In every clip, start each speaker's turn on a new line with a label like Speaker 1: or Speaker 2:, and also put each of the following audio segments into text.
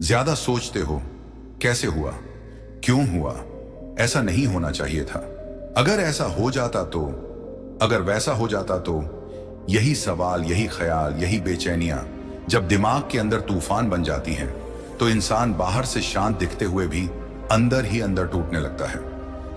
Speaker 1: ज्यादा सोचते हो, कैसे हुआ, क्यों हुआ, ऐसा नहीं होना चाहिए था, अगर ऐसा हो जाता तो, अगर वैसा हो जाता तो। यही सवाल, यही ख्याल, यही बेचैनियां जब दिमाग के अंदर तूफान बन जाती हैं, तो इंसान बाहर से शांत दिखते हुए भी अंदर ही अंदर टूटने लगता है।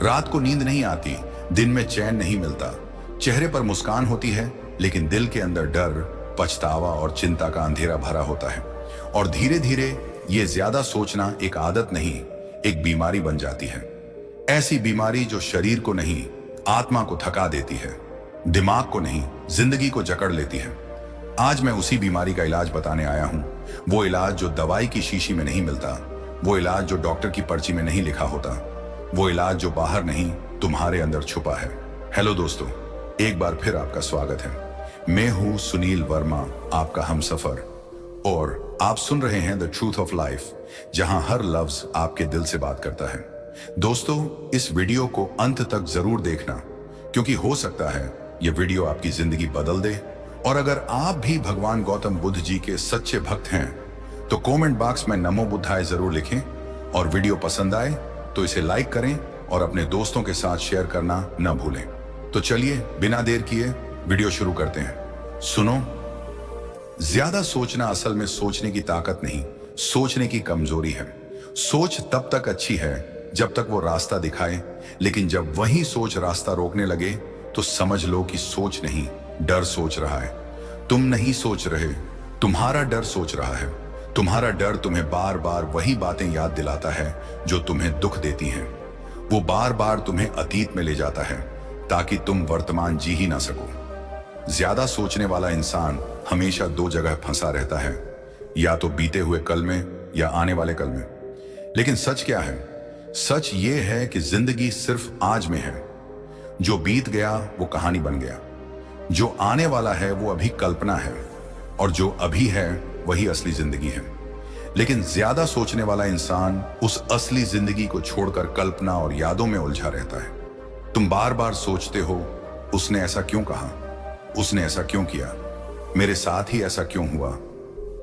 Speaker 1: रात को नींद नहीं आती, दिन में चैन नहीं मिलता, चेहरे पर मुस्कान होती है, लेकिन दिल के अंदर डर, पछतावा और चिंता का अंधेरा भरा होता है। और धीरे धीरे ये ज्यादा सोचना एक आदत नहीं, एक बीमारी बन जाती है। ऐसी बीमारी जो शरीर को नहीं, आत्मा को थका देती है, दिमाग को नहीं, जिंदगी को जकड़ लेती है। आज मैं उसी बीमारी का इलाज बताने आया हूं। वो इलाज जो दवाई की शीशी में नहीं मिलता, वो इलाज जो डॉक्टर की पर्ची में नहीं लिखा होता, वो इलाज जो बाहर नहीं, तुम्हारे अंदर छुपा है। हेलो दोस्तों, एक बार फिर आपका स्वागत है। मैं हूं सुनील वर्मा, आपका हमसफर, और आप सुन रहे हैं द ट्रूथ ऑफ लाइफ, जहां हर लफ्ज आपके दिल से बात करता है। दोस्तों, इस वीडियो को अंत तक जरूर देखना, क्योंकि हो सकता है यह वीडियो आपकी जिंदगी बदल दे। और अगर आप भी भगवान गौतम बुद्ध जी के सच्चे भक्त हैं, तो कमेंट बॉक्स में नमो बुद्धाय जरूर लिखें। और वीडियो पसंद आए तो इसे लाइक करें और अपने दोस्तों के साथ शेयर करना न भूलें। तो चलिए बिना देर किए वीडियो शुरू करते हैं। सुनो, ज्यादा सोचना असल में सोचने की ताकत नहीं, सोचने की कमजोरी है। सोच तब तक अच्छी है जब तक वो रास्ता दिखाए, लेकिन जब वही सोच रास्ता रोकने लगे तो समझ लो कि सोच नहीं, डर सोच रहा है। तुम नहीं सोच रहे, तुम्हारा डर सोच रहा है। तुम्हारा डर तुम्हें बार बार वही बातें याद दिलाता है जो तुम्हें दुख देती हैं। वो बार बार तुम्हें अतीत में ले जाता है ताकि तुम वर्तमान जी ही ना सको। ज्यादा सोचने वाला इंसान हमेशा दो जगह फंसा रहता है, या तो बीते हुए कल में या आने वाले कल में। लेकिन सच क्या है? सच ये है कि जिंदगी सिर्फ आज में है। जो बीत गया वो कहानी बन गया, जो आने वाला है वो अभी कल्पना है, और जो अभी है वही असली जिंदगी है। लेकिन ज्यादा सोचने वाला इंसान उस असली जिंदगी को छोड़कर कल्पना और यादों में उलझा रहता है। तुम बार बार सोचते हो, उसने ऐसा क्यों कहा, उसने ऐसा क्यों किया, मेरे साथ ही ऐसा क्यों हुआ,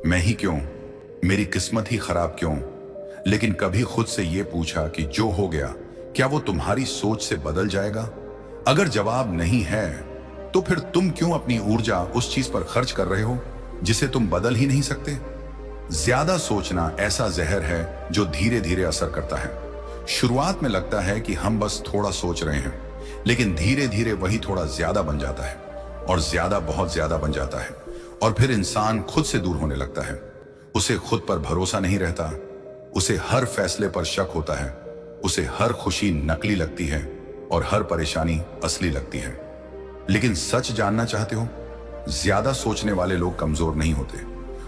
Speaker 1: मैं ही क्यों, मेरी किस्मत ही खराब क्यों। लेकिन कभी खुद से यह पूछा कि जो हो गया क्या वो तुम्हारी सोच से बदल जाएगा? अगर जवाब नहीं है तो फिर तुम क्यों अपनी ऊर्जा उस चीज पर खर्च कर रहे हो जिसे तुम बदल ही नहीं सकते? ज्यादा सोचना ऐसा जहर है जो धीरे धीरे असर करता है। शुरुआत में लगता है कि हम बस थोड़ा सोच रहे हैं, लेकिन धीरे धीरे वही थोड़ा ज्यादा बन जाता है, और ज्यादा बहुत ज्यादा बन जाता है। और फिर इंसान खुद से दूर होने लगता है। उसे खुद पर भरोसा नहीं रहता, उसे हर फैसले पर शक होता है, उसे हर खुशी नकली लगती है और हर परेशानी असली लगती है। लेकिन सच जानना चाहते हो? ज्यादा सोचने वाले लोग कमजोर नहीं होते।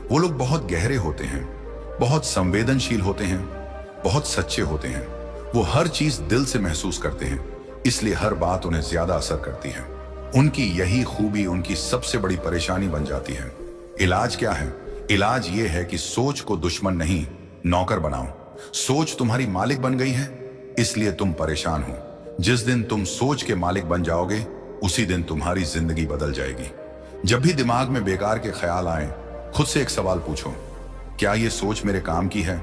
Speaker 1: वो लोग बहुत गहरे होते हैं, बहुत संवेदनशील होते हैं, बहुत सच्चे होते हैं। वो हर चीज दिल से महसूस करते हैं, इसलिए हर बात उन्हें ज्यादा असर करती है। उनकी यही खूबी उनकी सबसे बड़ी परेशानी बन जाती है। इलाज क्या है? इलाज ये है कि सोच को दुश्मन नहीं, नौकर बनाओ। सोच तुम्हारी मालिक बन गई है, इसलिए तुम परेशान हो। जिस दिन तुम सोच के मालिक बन जाओगे, उसी दिन तुम्हारी जिंदगी बदल जाएगी। जब भी दिमाग में बेकार के ख्याल आए, खुद से एक सवाल पूछो, क्या ये सोच मेरे काम की है?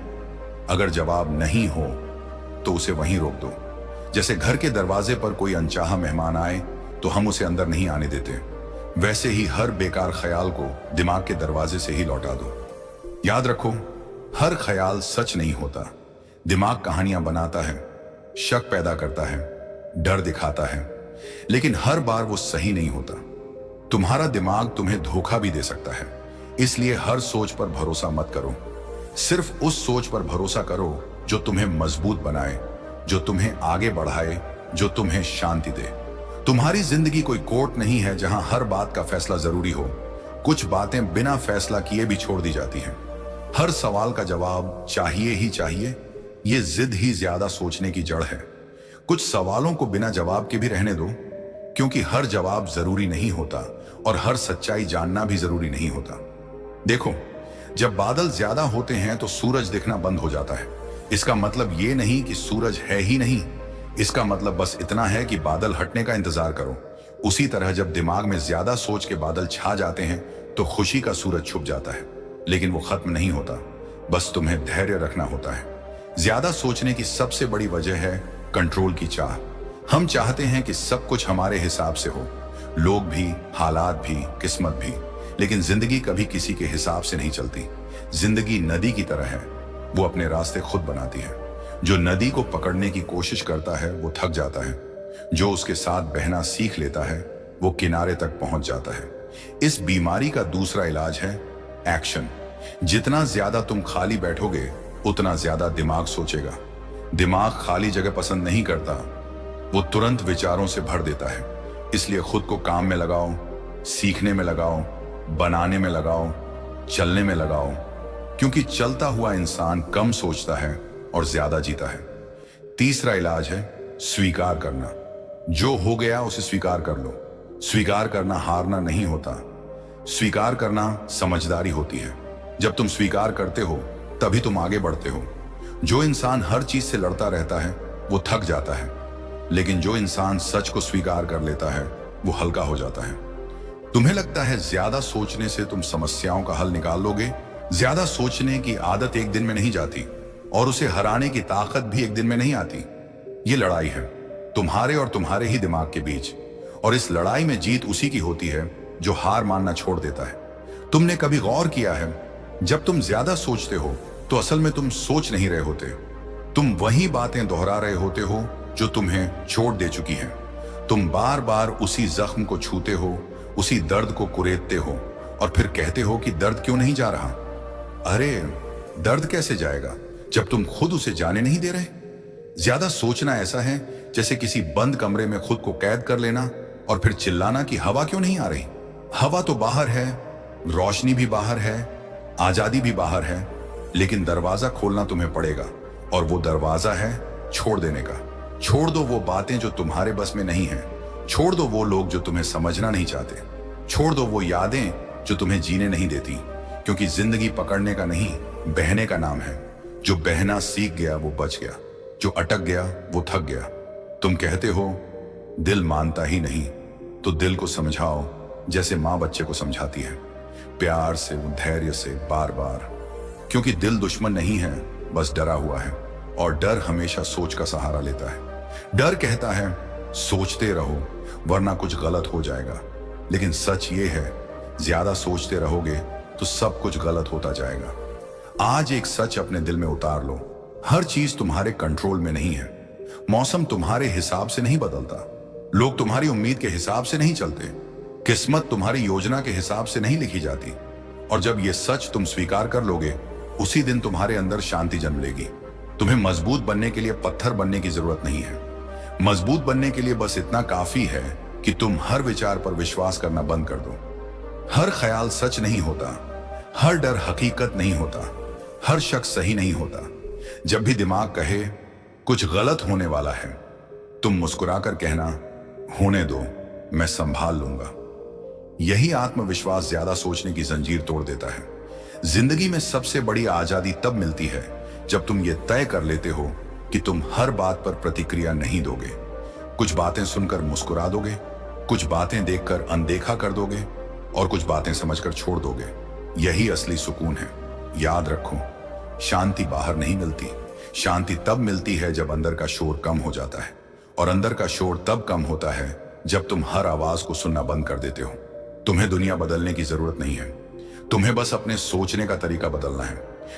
Speaker 1: अगर जवाब नहीं हो तो उसे वहीं रोक दो। जैसे घर के दरवाजे पर कोई अनचाहा मेहमान आए तो हम उसे अंदर नहीं आने देते, वैसे ही हर बेकार ख्याल को दिमाग के दरवाजे से ही लौटा दो। याद रखो, हर ख्याल सच नहीं होता। दिमाग कहानियां बनाता है, शक पैदा करता है, डर दिखाता है, लेकिन हर बार वो सही नहीं होता। तुम्हारा दिमाग तुम्हें धोखा भी दे सकता है, इसलिए हर सोच पर भरोसा मत करो। सिर्फ उस सोच पर भरोसा करो जो तुम्हें मजबूत बनाए, जो तुम्हें आगे बढ़ाए, जो तुम्हें शांति दे। तुम्हारी जिंदगी कोई कोर्ट नहीं है जहां हर बात का फैसला जरूरी हो। कुछ बातें बिना फैसला किए भी छोड़ दी जाती हैं। हर सवाल का जवाब चाहिए ही चाहिए, ये जिद ही ज्यादा सोचने की जड़ है। कुछ सवालों को बिना जवाब के भी रहने दो, क्योंकि हर जवाब जरूरी नहीं होता और हर सच्चाई जानना भी जरूरी नहीं होता। देखो, जब बादल ज्यादा होते हैं तो सूरज दिखना बंद हो जाता है। इसका मतलब ये नहीं कि सूरज है ही नहीं, इसका मतलब बस इतना है कि बादल हटने का इंतजार करो। उसी तरह जब दिमाग में ज्यादा सोच के बादल छा जाते हैं तो खुशी का सूरज छुप जाता है, लेकिन वो खत्म नहीं होता। बस तुम्हें धैर्य रखना होता है। ज्यादा सोचने की सबसे बड़ी वजह है कंट्रोल की चाह। हम चाहते हैं कि सब कुछ हमारे हिसाब से हो, लोग भी, हालात भी, किस्मत भी। लेकिन जिंदगी कभी किसी के हिसाब से नहीं चलती। जिंदगी नदी की तरह है, वो अपने रास्ते खुद बनाती है। जो नदी को पकड़ने की कोशिश करता है वो थक जाता है, जो उसके साथ बहना सीख लेता है वो किनारे तक पहुंच जाता है। इस बीमारी का दूसरा इलाज है एक्शन। जितना ज्यादा तुम खाली बैठोगे उतना ज्यादा दिमाग सोचेगा। दिमाग खाली जगह पसंद नहीं करता, वो तुरंत विचारों से भर देता है। इसलिए खुद को काम में लगाओ, सीखने में लगाओ, बनाने में लगाओ, चलने में लगाओ, क्योंकि चलता हुआ इंसान कम सोचता है और ज्यादा जीता है। तीसरा इलाज है स्वीकार करना। जो हो गया उसे स्वीकार कर लो। स्वीकार करना हारना नहीं होता, स्वीकार करना समझदारी होती है। जब तुम स्वीकार करते हो तभी तुम आगे बढ़ते हो। जो इंसान हर चीज से लड़ता रहता है वो थक जाता है, लेकिन जो इंसान सच को स्वीकार कर लेता है वो हल्का हो जाता है। तुम्हें लगता है ज्यादा सोचने से तुम समस्याओं का हल निकाल लोगे। ज्यादा सोचने की आदत एक दिन में नहीं जाती और उसे हराने की ताकत भी एक दिन में नहीं आती। ये लड़ाई है तुम्हारे और तुम्हारे ही दिमाग के बीच, और इस लड़ाई में जीत उसी की होती है जो हार मानना छोड़ देता है। तुमने कभी गौर किया है, जब तुम ज्यादा सोचते हो तो असल में तुम सोच नहीं रहे होते, तुम वही बातें दोहरा रहे होते हो जो तुम्हें चोट दे चुकी हैं। तुम बार बार उसी जख्म को छूते हो, उसी दर्द को कुरेदते हो और फिर कहते हो कि दर्द क्यों नहीं जा रहा। अरे दर्द कैसे जाएगा जब तुम खुद उसे जाने नहीं दे रहे। ज्यादा सोचना ऐसा है जैसे किसी बंद कमरे में खुद को कैद कर लेना और फिर चिल्लाना कि हवा क्यों नहीं आ रही। हवा तो बाहर है, रोशनी भी बाहर है, आजादी भी बाहर है, लेकिन दरवाजा खोलना तुम्हें पड़ेगा, और वो दरवाजा है छोड़ देने का। छोड़ दो वो बातें जो तुम्हारे बस में नहीं है। छोड़ दो वो लोग जो तुम्हें समझना नहीं चाहते। छोड़ दो वो यादें जो तुम्हें जीने नहीं देती, क्योंकि जिंदगी पकड़ने का नहीं, बहने का नाम है। जो बहना सीख गया वो बच गया, जो अटक गया वो थक गया। तुम कहते हो दिल मानता ही नहीं, तो दिल को समझाओ जैसे माँ बच्चे को समझाती है, प्यार से, धैर्य से, बार बार। क्योंकि दिल दुश्मन नहीं है, बस डरा हुआ है, और डर हमेशा सोच का सहारा लेता है। डर कहता है सोचते रहो वरना कुछ गलत हो जाएगा, लेकिन सच ये है ज्यादा सोचते रहोगे तो सब कुछ गलत होता जाएगा। आज एक सच अपने दिल में उतार लो, हर चीज तुम्हारे कंट्रोल में नहीं है। मौसम तुम्हारे हिसाब से नहीं बदलता, लोग तुम्हारी उम्मीद के हिसाब से नहीं चलते, किस्मत तुम्हारी योजना के हिसाब से नहीं लिखी जाती। और जब ये सच तुम स्वीकार कर लोगे, उसी दिन तुम्हारे अंदर शांति जन्म लेगी। तुम्हें मजबूत बनने के लिए पत्थर बनने की जरूरत नहीं है। मजबूत बनने के लिए बस इतना काफी है कि तुम हर विचार पर विश्वास करना बंद कर दो। हर ख्याल सच नहीं होता, हर डर हकीकत नहीं होता, हर शख्स सही नहीं होता। जब भी दिमाग कहे कुछ गलत होने वाला है, तुम मुस्कुराकर कहना होने दो, मैं संभाल लूंगा। यही आत्मविश्वास ज्यादा सोचने की जंजीर तोड़ देता है। जिंदगी में सबसे बड़ी आजादी तब मिलती है जब तुम ये तय कर लेते हो कि तुम हर बात पर प्रतिक्रिया नहीं दोगे। कुछ बातें सुनकर मुस्कुरा दोगे, कुछ बातें देखकर अनदेखा कर दोगे, और कुछ बातें समझकर छोड़ दोगे। यही असली सुकून है। याद रखो, शांति बाहर नहीं मिलती। शांति तब मिलती है जब अंदर का शोर कम हो जाता है, और अंदर का शोर तब कम होता है जब तुम हर आवाज को सुनना बंद कर देते हो। तुम्हें दुनिया बदलने की जरूरत नहीं है, तुम्हें बस अपने सोचने का तरीका बदलना है,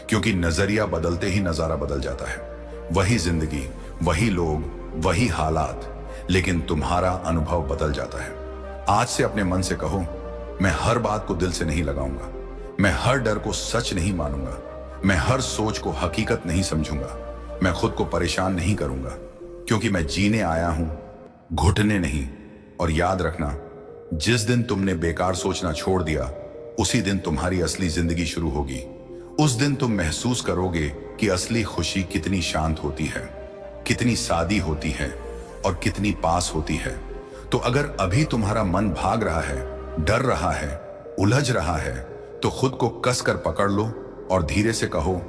Speaker 1: क्योंकि नजरिया बदलते ही नजारा बदल जाता है। वही जिंदगी, वही लोग, वही हालात, लेकिन तुम्हारा अनुभव बदल जाता है। आज से अपने मन से कहो, मैं हर बात को दिल से नहीं लगाऊंगा, मैं हर डर को सच नहीं मानूंगा, मैं हर सोच को हकीकत नहीं समझूंगा, मैं खुद को परेशान नहीं करूंगा, क्योंकि मैं जीने आया हूं, घुटने नहीं। और याद रखना, जिस दिन तुमने बेकार सोचना छोड़ दिया, उसी दिन तुम्हारी असली जिंदगी शुरू होगी। उस दिन तुम महसूस करोगे कि असली खुशी कितनी शांत होती है, कितनी सादी होती है, और कितनी पास होती है। तो अगर अभी तुम्हारा मन भाग रहा है, डर रहा है, उलझ रहा है, तो खुद को कसकर पकड़ लो और धीरे से कहो,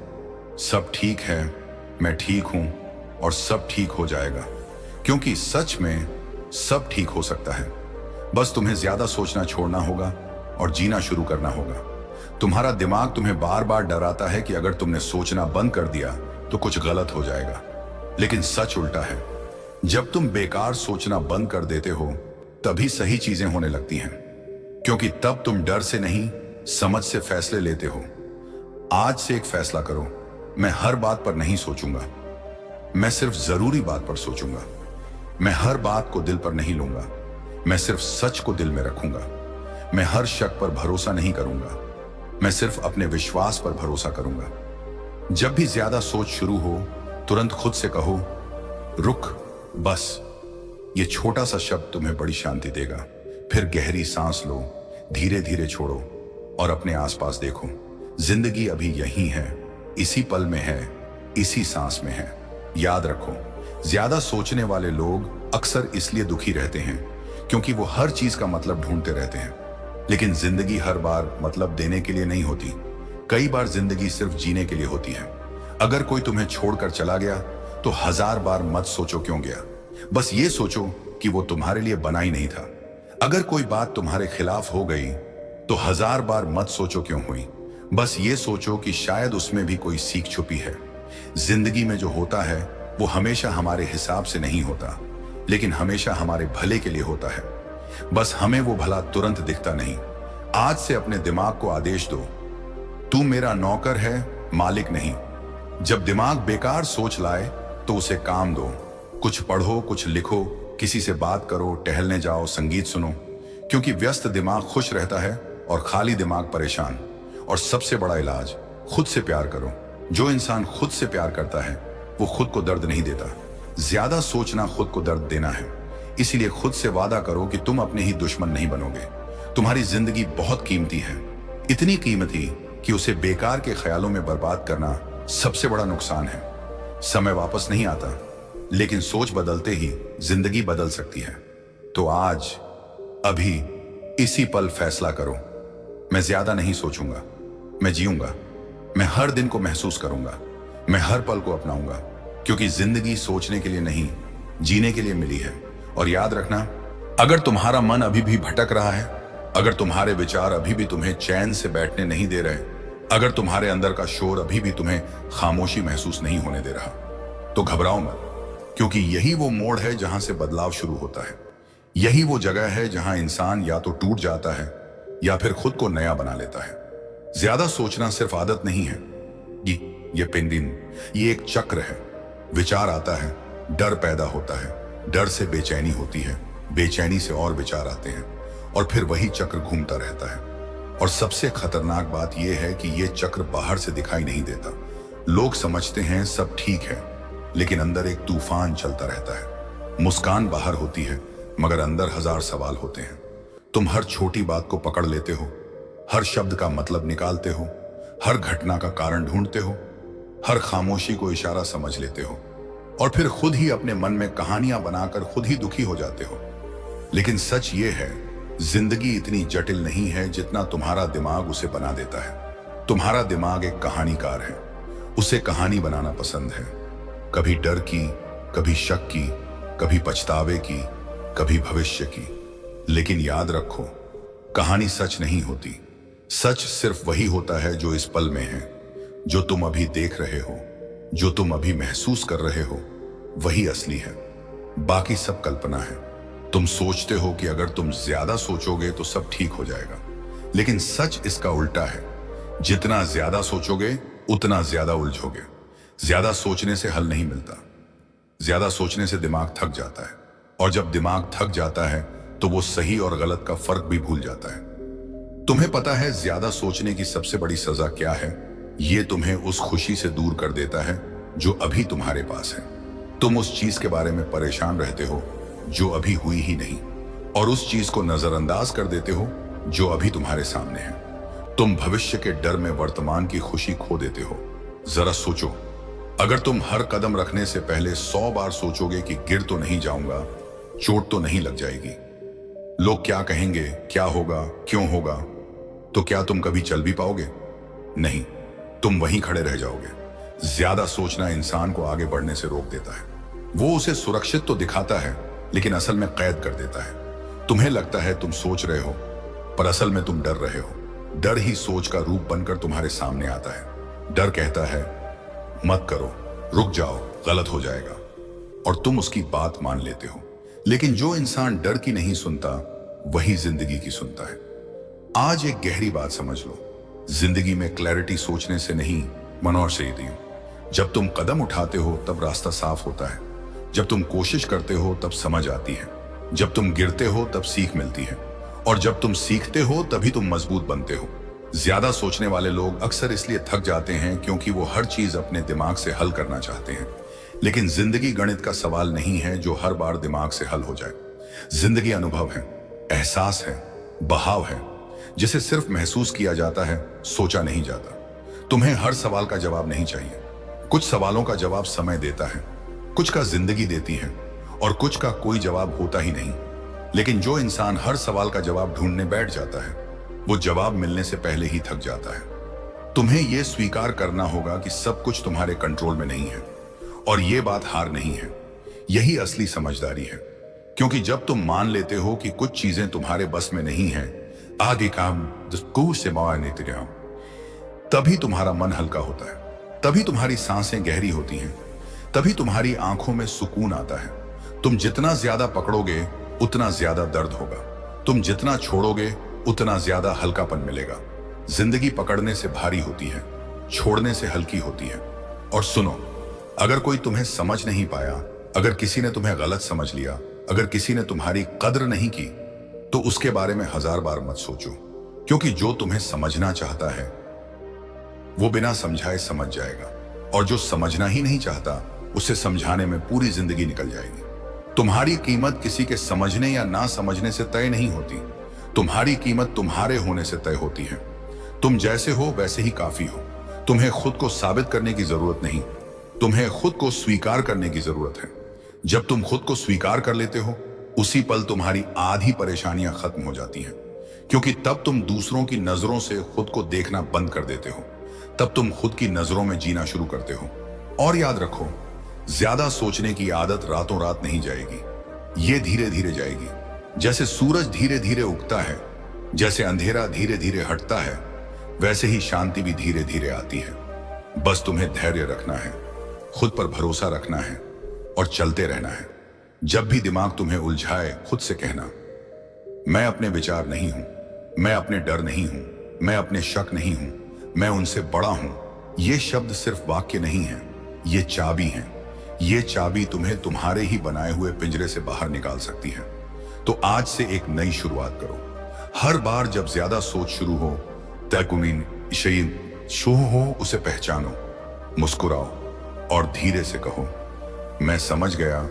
Speaker 1: सब ठीक है, मैं ठीक हूं, और सब ठीक हो जाएगा। क्योंकि सच में सब ठीक हो सकता है। बस तुम्हें ज्यादा सोचना छोड़ना होगा और जीना शुरू करना होगा। तुम्हारा दिमाग तुम्हें बार बार डराता है कि अगर तुमने सोचना बंद कर दिया तो कुछ गलत हो जाएगा। लेकिन सच उल्टा है। जब तुम बेकार सोचना बंद कर देते हो तभी सही चीजें होने लगती हैं, क्योंकि तब तुम डर से नहीं समझ से फैसले लेते हो। आज से एक फैसला करो, मैं हर बात पर नहीं सोचूंगा, मैं सिर्फ जरूरी बात पर सोचूंगा। मैं हर बात को दिल पर नहीं लूंगा, मैं सिर्फ सच को दिल में रखूंगा। मैं हर शक पर भरोसा नहीं करूंगा, मैं सिर्फ अपने विश्वास पर भरोसा करूंगा। जब भी ज्यादा सोच शुरू हो तुरंत खुद से कहो, रुक, बस। ये छोटा सा शब्द तुम्हें बड़ी शांति देगा। फिर गहरी सांस लो, धीरे धीरे छोड़ो और अपने आसपास देखो। जिंदगी अभी यहीं है, इसी पल में है, इसी सांस में है। याद रखो, ज्यादा सोचने वाले लोग अक्सर इसलिए दुखी रहते हैं क्योंकि वो हर चीज का मतलब ढूंढते रहते हैं। लेकिन जिंदगी हर बार मतलब देने के लिए नहीं होती, कई बार जिंदगी सिर्फ जीने के लिए होती है। अगर कोई तुम्हें छोड़कर चला गया तो 1000 बार मत सोचो क्यों गया, बस ये सोचो कि वो तुम्हारे लिए बना ही नहीं था। अगर कोई बात तुम्हारे खिलाफ हो गई तो 1000 बार मत सोचो क्यों हुई, बस ये सोचो कि शायद उसमें भी कोई सीख छुपी है। जिंदगी में जो होता है वो हमेशा हमारे हिसाब से नहीं होता, लेकिन हमेशा हमारे भले के लिए होता है। बस हमें वो भला तुरंत दिखता नहीं। आज से अपने दिमाग को आदेश दो, तू मेरा नौकर है, मालिक नहीं। जब दिमाग बेकार सोच लाए तो उसे काम दो। कुछ पढ़ो, कुछ लिखो, किसी से बात करो, टहलने जाओ, संगीत सुनो, क्योंकि व्यस्त दिमाग खुश रहता है और खाली दिमाग परेशान। और सबसे बड़ा इलाज, खुद से प्यार करो। जो इंसान खुद से प्यार करता है वो खुद को दर्द नहीं देता। ज्यादा सोचना खुद को दर्द देना है। इसीलिए खुद से वादा करो कि तुम अपने ही दुश्मन नहीं बनोगे। तुम्हारी जिंदगी बहुत कीमती है, इतनी कीमती कि उसे बेकार के ख्यालों में बर्बाद करना सबसे बड़ा नुकसान है। समय वापस नहीं आता, लेकिन सोच बदलते ही जिंदगी बदल सकती है। तो आज, अभी, इसी पल फैसला करो, मैं ज्यादा नहीं सोचूंगा, मैं जीऊंगा। मैं हर दिन को महसूस करूंगा, मैं हर पल को अपनाऊंगा, क्योंकि जिंदगी सोचने के लिए नहीं, जीने के लिए मिली है। और याद रखना, अगर तुम्हारा मन अभी भी भटक रहा है, अगर तुम्हारे विचार अभी भी तुम्हें चैन से बैठने नहीं दे रहे, अगर तुम्हारे अंदर का शोर अभी भी तुम्हें खामोशी महसूस नहीं होने दे रहा, तो घबराओ मत, क्योंकि यही वो मोड़ है जहां से बदलाव शुरू होता है। यही वो जगह है जहां इंसान या तो टूट जाता है या फिर खुद को नया बना लेता है। ज्यादा सोचना सिर्फ आदत नहीं है, ये पेंडिन, ये एक चक्र है। विचार आता है, डर पैदा होता है, डर से बेचैनी होती है, बेचैनी से और विचार आते हैं, और फिर वही चक्र घूमता रहता है। और सबसे खतरनाक बात यह है कि यह चक्र बाहर से दिखाई नहीं देता। लोग समझते हैं सब ठीक है, लेकिन अंदर एक तूफान चलता रहता है। मुस्कान बाहर होती है, मगर अंदर 1000 सवाल होते हैं। तुम हर छोटी बात को पकड़ लेते हो, हर शब्द का मतलब निकालते हो, हर घटना का कारण ढूंढते हो, हर खामोशी को इशारा समझ लेते हो, और फिर खुद ही अपने मन में कहानियां बनाकर खुद ही दुखी हो जाते हो। लेकिन सच ये है, जिंदगी इतनी जटिल नहीं है जितना तुम्हारा दिमाग उसे बना देता है। तुम्हारा दिमाग एक कहानीकार है, उसे कहानी बनाना पसंद है। कभी डर की, कभी शक की, कभी पछतावे की, कभी भविष्य की। लेकिन याद रखो, कहानी सच नहीं होती। सच सिर्फ वही होता है जो इस पल में है, जो तुम अभी देख रहे हो, जो तुम अभी महसूस कर रहे हो, वही असली है। बाकी सब कल्पना है। तुम सोचते हो कि अगर तुम ज्यादा सोचोगे तो सब ठीक हो जाएगा, लेकिन सच इसका उल्टा है। जितना ज्यादा सोचोगे उतना ज्यादा उलझोगे। ज्यादा सोचने से हल नहीं मिलता, ज्यादा सोचने से दिमाग थक जाता है, और जब दिमाग थक जाता है तो वो सही और गलत का फर्क भी भूल जाता है। तुम्हें पता है ज्यादा सोचने की सबसे बड़ी सजा क्या है? ये तुम्हें उस खुशी से दूर कर देता है जो अभी तुम्हारे पास है। तुम उस चीज के बारे में परेशान रहते हो जो अभी हुई ही नहीं, और उस चीज को नजरअंदाज कर देते हो जो अभी तुम्हारे सामने है। तुम भविष्य के डर में वर्तमान की खुशी खो देते हो। जरा सोचो, अगर तुम हर कदम रखने से पहले 100 बार सोचोगे कि गिर तो नहीं जाऊंगा, चोट तो नहीं लग जाएगी, लोग क्या कहेंगे, क्या होगा, क्यों होगा, तो क्या तुम कभी चल भी पाओगे? नहीं, तुम वहीं खड़े रह जाओगे। ज्यादा सोचना इंसान को आगे बढ़ने से रोक देता है। वो उसे सुरक्षित तो दिखाता है, लेकिन असल में कैद कर देता है। तुम्हें लगता है तुम सोच रहे हो, पर असल में तुम डर रहे हो। डर ही सोच का रूप बनकर तुम्हारे सामने आता है। डर कहता है मत करो, रुक जाओ, गलत हो जाएगा, और तुम उसकी बात मान लेते हो। लेकिन जो इंसान डर की नहीं सुनता वही जिंदगी की सुनता है। आज एक गहरी बात समझ लो, जिंदगी में क्लैरिटी सोचने से नहीं, मनोर से ही दी। जब तुम कदम उठाते हो तब रास्ता साफ होता है, जब तुम कोशिश करते हो तब समझ आती है, जब तुम गिरते हो तब सीख मिलती है, और जब तुम सीखते हो तभी तुम मजबूत बनते हो। ज्यादा सोचने वाले लोग अक्सर इसलिए थक जाते हैं क्योंकि वो हर चीज अपने दिमाग से हल करना चाहते हैं। लेकिन जिंदगी गणित का सवाल नहीं है जो हर बार दिमाग से हल हो जाए। जिंदगी अनुभव है, एहसास है, बहाव है, जिसे सिर्फ महसूस किया जाता है, सोचा नहीं जाता। तुम्हें हर सवाल का जवाब नहीं चाहिए। कुछ सवालों का जवाब समय देता है, कुछ का जिंदगी देती है, और कुछ का कोई जवाब होता ही नहीं। लेकिन जो इंसान हर सवाल का जवाब ढूंढने बैठ जाता है वो जवाब मिलने से पहले ही थक जाता है। तुम्हें यह स्वीकार करना होगा कि सब कुछ तुम्हारे कंट्रोल में नहीं है, और यह बात हार नहीं है। यही असली समझदारी है, क्योंकि जब तुम मान लेते हो कि कुछ चीजें तुम्हारे बस में नहीं है, आगे काम से तभी तुम्हारा मन हल्का होता है, तभी तुम्हारी सांसें गहरी होती हैं, तभी तुम्हारी आंखों में सुकून आता है। तुम जितना ज्यादा पकड़ोगे उतना ज्यादा दर्द होगा, तुम जितना छोड़ोगे उतना ज्यादा हल्कापन मिलेगा। जिंदगी पकड़ने से भारी होती है, छोड़ने से हल्की होती है। और सुनो, अगर कोई तुम्हें समझ नहीं पाया, अगर किसी ने तुम्हें गलत समझ लिया, अगर किसी ने तुम्हारी कद्र नहीं की, तो उसके बारे में 1000 बार मत सोचो, क्योंकि जो तुम्हें समझना चाहता है वो बिना समझाए समझ जाएगा, और जो समझना ही नहीं चाहता उसे समझाने में पूरी जिंदगी निकल जाएगी। तुम्हारी कीमत किसी के समझने या ना समझने से तय नहीं होती, तुम्हारी कीमत तुम्हारे होने से तय होती है। तुम जैसे हो वैसे ही काफी हो। तुम्हें खुद को साबित करने की जरूरत नहीं, तुम्हें खुद को स्वीकार करने की जरूरत है। जब तुम खुद को स्वीकार कर लेते हो, उसी पल तुम्हारी आधी परेशानियां खत्म हो जाती हैं, क्योंकि तब तुम दूसरों की नजरों से खुद को देखना बंद कर देते हो, तब तुम खुद की नजरों में जीना शुरू करते हो। और याद रखो, ज्यादा सोचने की आदत रातों रात नहीं जाएगी, ये धीरे धीरे जाएगी। जैसे सूरज धीरे धीरे उगता है, जैसे अंधेरा धीरे धीरे हटता है, वैसे ही शांति भी धीरे धीरे आती है। बस तुम्हें धैर्य रखना है, खुद पर भरोसा रखना है, और चलते रहना है। जब भी दिमाग तुम्हें उलझाए, खुद से कहना, मैं अपने विचार नहीं हूं, मैं अपने डर नहीं हूं, मैं अपने शक नहीं हूं, मैं उनसे बड़ा हूं। ये शब्द सिर्फ वाक्य नहीं है, ये चाबी है। ये चाबी तुम्हें तुम्हारे ही बनाए हुए पिंजरे से बाहर निकाल सकती है। तो आज से एक नई शुरुआत करो। हर बार जब ज्यादा सोच शुरू हो, तकुमीन शयीन शो हो, उसे पहचानो, मुस्कुराओ, और धीरे से कहो, मैं समझ गया,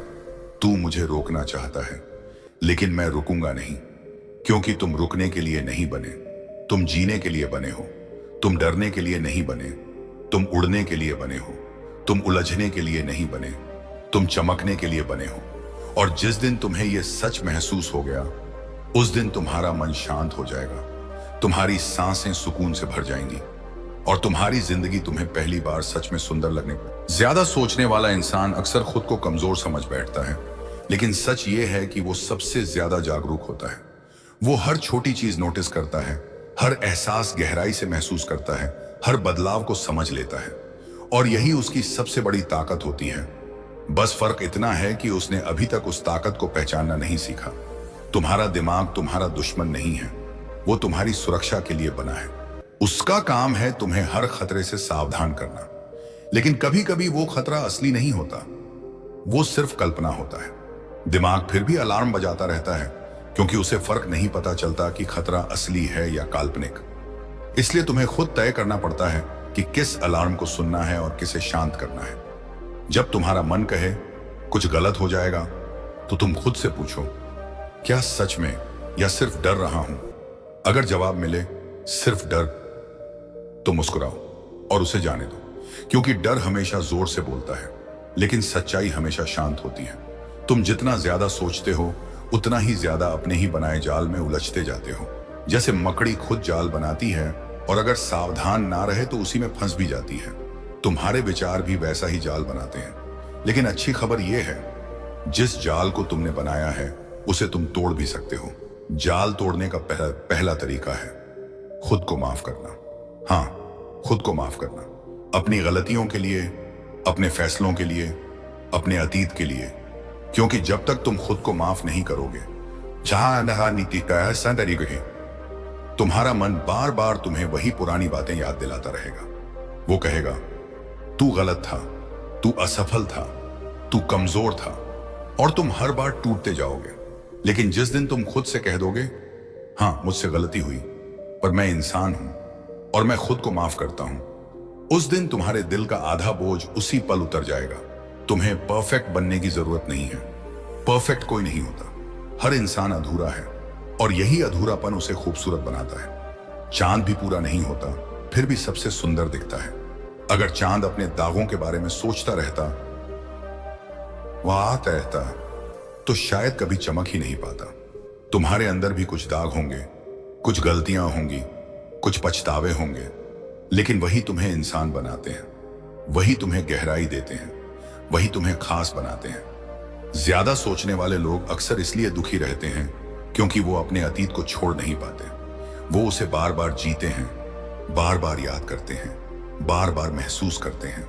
Speaker 1: तू मुझे रोकना चाहता है, लेकिन मैं रुकूंगा नहीं, क्योंकि तुम रुकने के लिए नहीं बने, तुम जीने के लिए बने हो। तुम डरने के लिए नहीं बने, तुम उड़ने के लिए बने हो। तुम उलझने के लिए नहीं बने, तुम चमकने के लिए बने हो। और जिस दिन तुम्हें यह सच महसूस हो गया, उस दिन तुम्हारा मन शांत हो जाएगा, तुम्हारी सांसें सुकून से भर जाएंगी, और तुम्हारी जिंदगी तुम्हें पहली बार सच में सुंदर लगने। ज्यादा सोचने वाला इंसान अक्सर खुद को कमजोर समझ बैठता है, लेकिन सच ये है कि वो सबसे ज्यादा जागरूक होता है। वो हर छोटी चीज नोटिस करता है, हर एहसास गहराई से महसूस करता है, हर बदलाव को समझ लेता है, और यही उसकी सबसे बड़ी ताकत होती है। बस फर्क इतना है कि उसने अभी तक उस ताकत को पहचानना नहीं सीखा। तुम्हारा दिमाग तुम्हारा दुश्मन नहीं है, वो तुम्हारी सुरक्षा के लिए बना है। उसका काम है तुम्हें हर खतरे से सावधान करना। लेकिन कभी कभी वो खतरा असली नहीं होता, वो सिर्फ कल्पना होता है। दिमाग फिर भी अलार्म बजाता रहता है, क्योंकि उसे फर्क नहीं पता चलता कि खतरा असली है या काल्पनिक। इसलिए तुम्हें खुद तय करना पड़ता है कि किस अलार्म को सुनना है और किसे शांत करना है। जब तुम्हारा मन कहे कुछ गलत हो जाएगा, तो तुम खुद से पूछो, क्या सच में या सिर्फ डर रहा हूं? अगर जवाब मिले सिर्फ डर, तो मुस्कुराओ और उसे जाने दो, क्योंकि डर हमेशा जोर से बोलता है, लेकिन सच्चाई हमेशा शांत होती है। तुम जितना ज्यादा सोचते हो, उतना ही ज्यादा अपने ही बनाए जाल में उलझते जाते हो। जैसे मकड़ी खुद जाल बनाती है, और अगर सावधान ना रहे तो उसी में फंस भी जाती है। तुम्हारे विचार भी वैसा ही जाल बनाते हैं। लेकिन अच्छी खबर यह है, जिस जाल को तुमने बनाया है उसे तुम तोड़ भी सकते हो। जाल तोड़ने का पहला तरीका है खुद को माफ करना। हाँ, खुद को माफ करना, अपनी गलतियों के लिए, अपने फैसलों के लिए, अपने अतीत के लिए। क्योंकि जब तक तुम खुद को माफ नहीं करोगे, जहां नहा नीति का ऐसा तरीके, तुम्हारा मन बार बार तुम्हें वही पुरानी बातें याद दिलाता रहेगा। वो कहेगा तू गलत था, तू असफल था, तू कमजोर था, और तुम हर बार टूटते जाओगे। लेकिन जिस दिन तुम खुद से कह दोगे हाँ मुझसे गलती हुई, पर मैं इंसान हूं और मैं खुद को माफ करता हूं, उस दिन तुम्हारे दिल का आधा बोझ उसी पल उतर जाएगा। तुम्हें परफेक्ट बनने की जरूरत नहीं है। परफेक्ट कोई नहीं होता, हर इंसान अधूरा है, और यही अधूरापन उसे खूबसूरत बनाता है। चांद भी पूरा नहीं होता, फिर भी सबसे सुंदर दिखता है। अगर चांद अपने दागों के बारे में सोचता रहता, वहां रहता, तो शायद कभी चमक ही नहीं पाता। तुम्हारे अंदर भी कुछ दाग होंगे, कुछ गलतियां होंगी, कुछ पछतावे होंगे, लेकिन वही तुम्हें इंसान बनाते हैं, वही तुम्हें गहराई देते हैं, वही तुम्हें खास बनाते हैं। ज्यादा सोचने वाले लोग अक्सर इसलिए दुखी रहते हैं क्योंकि वो अपने अतीत को छोड़ नहीं पाते। वो उसे बार बार जीते हैं, बार बार याद करते हैं, बार बार महसूस करते हैं।